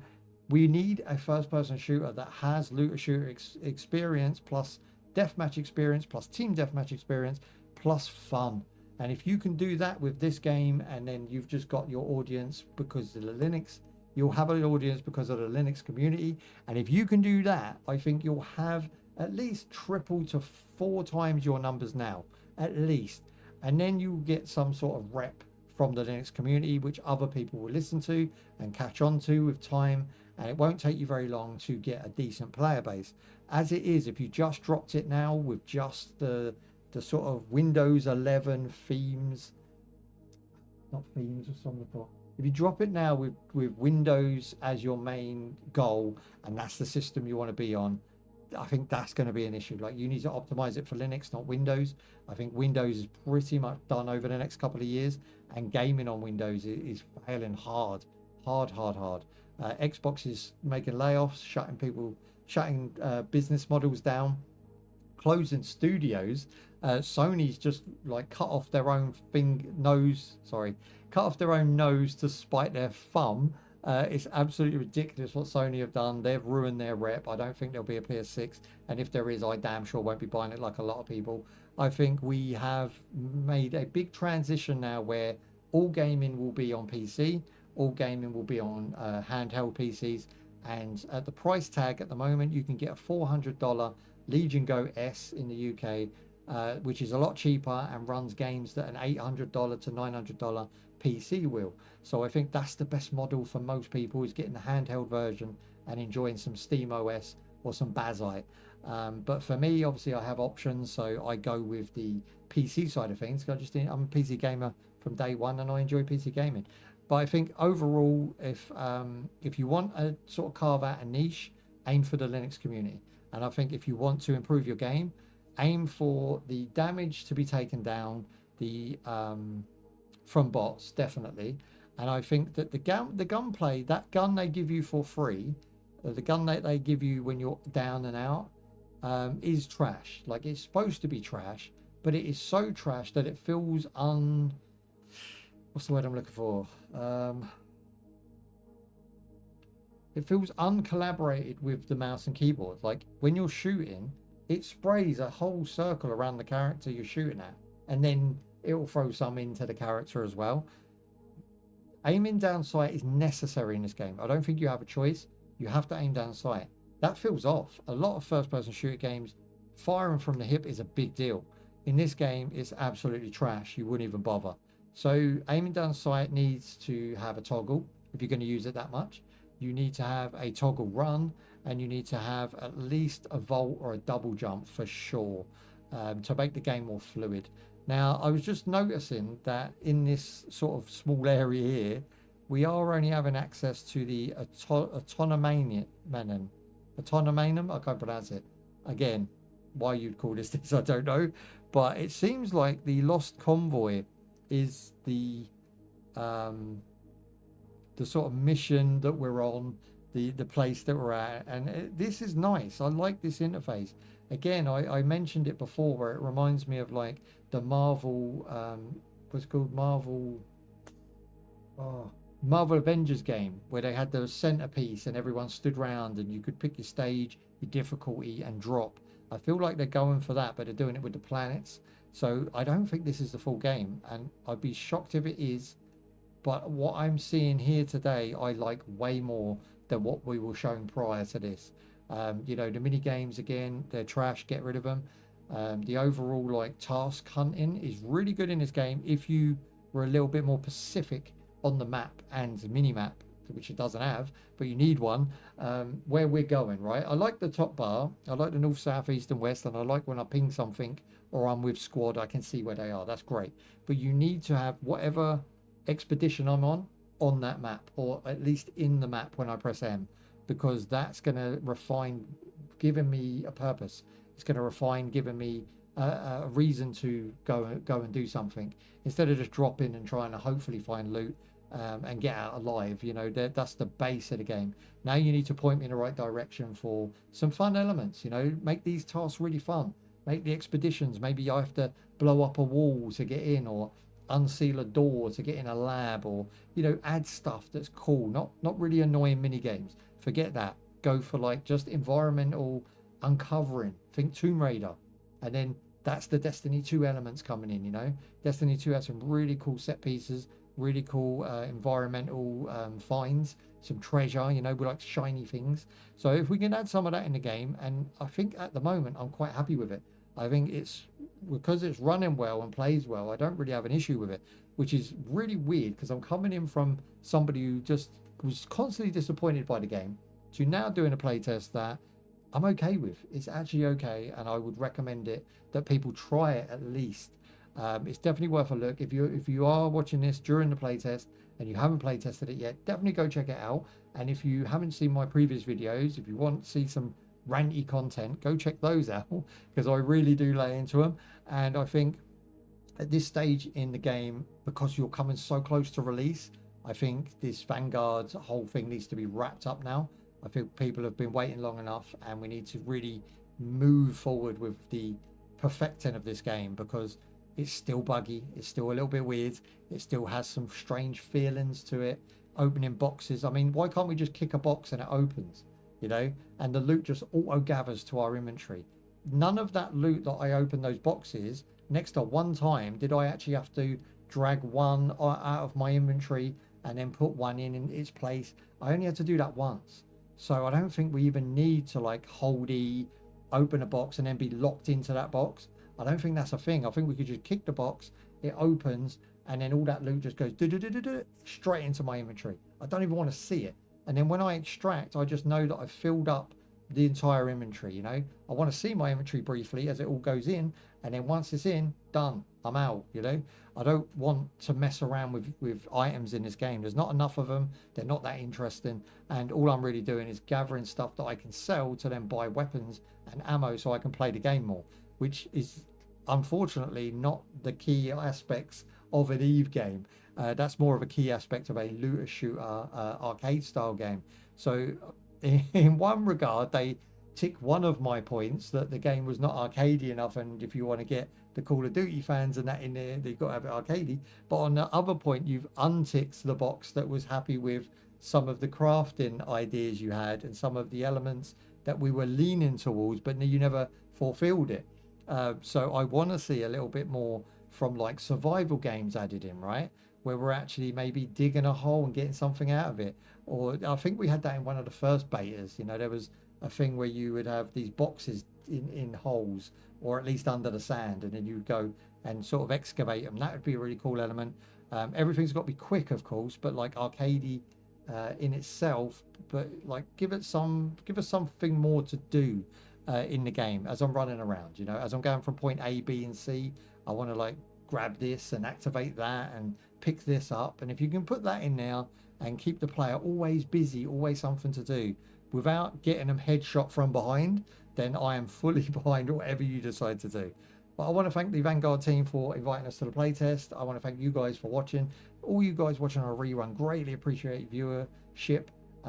we need a first-person shooter that has looter shooter experience, plus deathmatch experience, plus team deathmatch experience, plus fun. And if you can do that with this game, and then you've just got your audience because of the Linux, you'll have an audience because of the Linux community. And if you can do that, I think you'll have at least triple to 4 times your numbers now, at least. And then you'll get some sort of rep from the Linux community, which other people will listen to and catch on to with time. And it won't take you very long to get a decent player base. As it is, if you just dropped it now with just the sort of Windows 11 themes, not themes or something like that. If you drop it now with Windows as your main goal, and that's the system you want to be on, I think that's going to be an issue. Like, you need to optimize it for Linux, not Windows. I think Windows is pretty much done over the next couple of years, and gaming on Windows is failing hard. Xbox is making layoffs, shutting business models down, closing studios. Sony's just like cut off their own nose to spite their thumb. It's absolutely ridiculous what Sony have done. They've ruined their rep. I don't think there'll be a PS6, and if there is, I damn sure won't be buying it like a lot of people. I think we have made a big transition now where all gaming will be on PC, all gaming will be on handheld PCs, and at the price tag at the moment, you can get a $400 Legion Go S in the UK, which is a lot cheaper and runs games that an $800 to $900 PC will. So I think that's the best model for most people, is getting the handheld version and enjoying some Steam OS or some Bazite. But for me, obviously, I have options, so I go with the PC side of things. I'm a PC gamer from day one, and I enjoy PC gaming. But I think overall, if you want to sort of carve out a niche, aim for the Linux community. And I think if you want to improve your game, aim for the damage to be taken down, from bots, definitely. And I think that the gunplay, that gun they give you for free, the gun that they give you when you're down and out, is trash. Like, it's supposed to be trash, but it is so trash that it feels what's the word I'm looking for? It feels uncollaborated with the mouse and keyboard. Like, when you're shooting, it sprays a whole circle around the character you're shooting at, and then it will throw some into the character as well. Aiming down sight is necessary in this game. I don't think you have a choice. You have to aim down sight. That feels off. A lot of first-person shooter games, firing from the hip is a big deal. In this game, it's absolutely trash. You wouldn't even bother. So aiming down sight needs to have a toggle if you're going to use it that much. You need to have a toggle run, and you need to have at least a vault or a double jump for sure, to make the game more fluid. Now, I was just noticing that in this sort of small area here, we are only having access to the autonomanum. I can't pronounce it. Again, why you'd call this, I don't know. But it seems like the Lost Convoy is the sort of mission that we're on, the place that we're at. And this is nice. I like this interface. Again, I mentioned it before, where it reminds me of like the Marvel, what's it called? Marvel Avengers game, where they had the centerpiece and everyone stood round and you could pick your stage, your difficulty, and drop. I feel like they're going for that, but they're doing it with the planets. So I don't think this is the full game, and I'd be shocked if it is. But what I'm seeing here today, I like way more than what we were shown prior to this. You know, the mini games, again, they're trash, get rid of them. The overall like task hunting is really good in this game if you were a little bit more specific on the map and the mini map, which it doesn't have, but you need one, where we're going, right? I like the top bar. I like the north, south, east, and west, and I like when I ping something or I'm with squad, I can see where they are. That's great. But you need to have whatever expedition I'm on that map, or at least in the map when I press M, because that's going to refine, giving me a purpose. It's going to refine, giving me a reason to go and do something, instead of just dropping and trying to hopefully find loot and get out alive. You know, that's the base of the game. Now you need to point me in the right direction for some fun elements. You know, make these tasks really fun. Make the expeditions. Maybe I have to blow up a wall to get in, or unseal a door to get in a lab, or, you know, add stuff that's cool. Not really annoying mini games. Forget that. Go for like just environmental uncovering. Think Tomb Raider. And then that's the Destiny 2 elements coming in, you know. Destiny 2 has some really cool set pieces, really cool environmental finds, some treasure, you know, we like shiny things. So if we can add some of that in the game, and I think at the moment I'm quite happy with it. I think it's because it's running well and plays well, I don't really have an issue with it, which is really weird, because I'm coming in from somebody who just was constantly disappointed by the game to now doing a playtest that I'm okay with. It's actually okay, and I would recommend it that people try it at least. It's definitely worth a look. If you are watching this during the playtest and you haven't playtested it yet, definitely go check it out. And if you haven't seen my previous videos, if you want to see some ranty content, go check those out, because I really do lay into them. And I think at this stage in the game, because you're coming so close to release, I think this Vanguard whole thing needs to be wrapped up now. I think people have been waiting long enough, and we need to really move forward with the perfecting of this game, because it's still buggy, it's still a little bit weird, it still has some strange feelings to it. Opening boxes, I mean, why can't we just kick a box and it opens, you know, and the loot just auto gathers to our inventory? None of that loot that I opened those boxes, next to one time did I actually have to drag one out of my inventory and then put one in its place. I only had to do that once. So I don't think we even need to like hold E, open a box and then be locked into that box. I don't think that's a thing. I think we could just kick the box, it opens, and then all that loot just goes straight into my inventory. I don't even want to see it. And then when I extract, I just know that I've filled up the entire inventory, you know. I want to see my inventory briefly as it all goes in, and then once it's in, done, I'm out, you know. I don't want to mess around with items in this game. There's not enough of them, they're not that interesting, and all I'm really doing is gathering stuff that I can sell to then buy weapons and ammo so I can play the game more, which is unfortunately not the key aspects of an EVE game. That's more of a key aspect of a looter shooter arcade style game. So in one regard, they tick one of my points, that the game was not arcadey enough, and if you want to get the Call of Duty fans and that in there, they've got to have it arcadey. But on the other point, you've unticked the box that was happy with some of the crafting ideas you had and some of the elements that we were leaning towards, but you never fulfilled it. So I want to see a little bit more from like survival games added in, right? where we're actually maybe digging a hole and getting something out of it. Or I think we had that in one of the first betas. You know, there was a thing where you would have these boxes in holes, or at least under the sand, and then you'd go and sort of excavate them. That would be a really cool element. Everything's got to be quick, of course, but like arcadey in itself. But like give us something more to do in the game as I'm running around. You know, as I'm going from point A, B, and C, I want to like grab this and activate that and pick this up. And if you can put that in now and keep the player always busy, always something to do, without getting them headshot from behind, then I am fully behind whatever you decide to do. But I want to thank the Vanguard team for inviting us to the playtest. I want to thank you guys for watching. All you guys watching on a rerun, greatly appreciate viewership.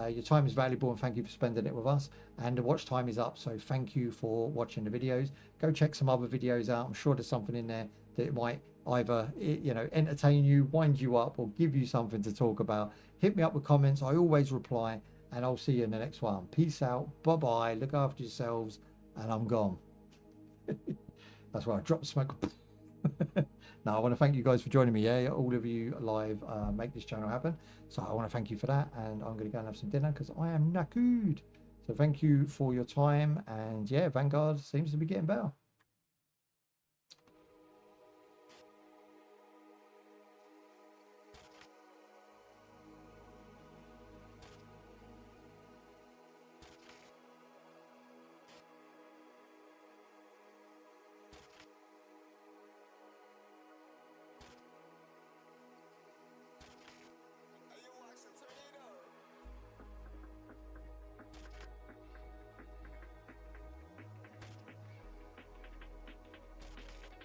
Your time is valuable, and thank you for spending it with us. And the watch time is up, so thank you for watching the videos. Go check some other videos out. I'm sure there's something in there that might either, you know, entertain you, wind you up, or give you something to talk about. Hit me up with comments. I always reply, and I'll see you in the next one. Peace out. Bye-bye. Look after yourselves, and I'm gone. That's where I drop the smoke. Now, I want to thank you guys for joining me. Yeah, all of you live make this channel happen. So I want to thank you for that. And I'm going to go and have some dinner because I am knackered. So thank you for your time. And yeah, Vanguard seems to be getting better.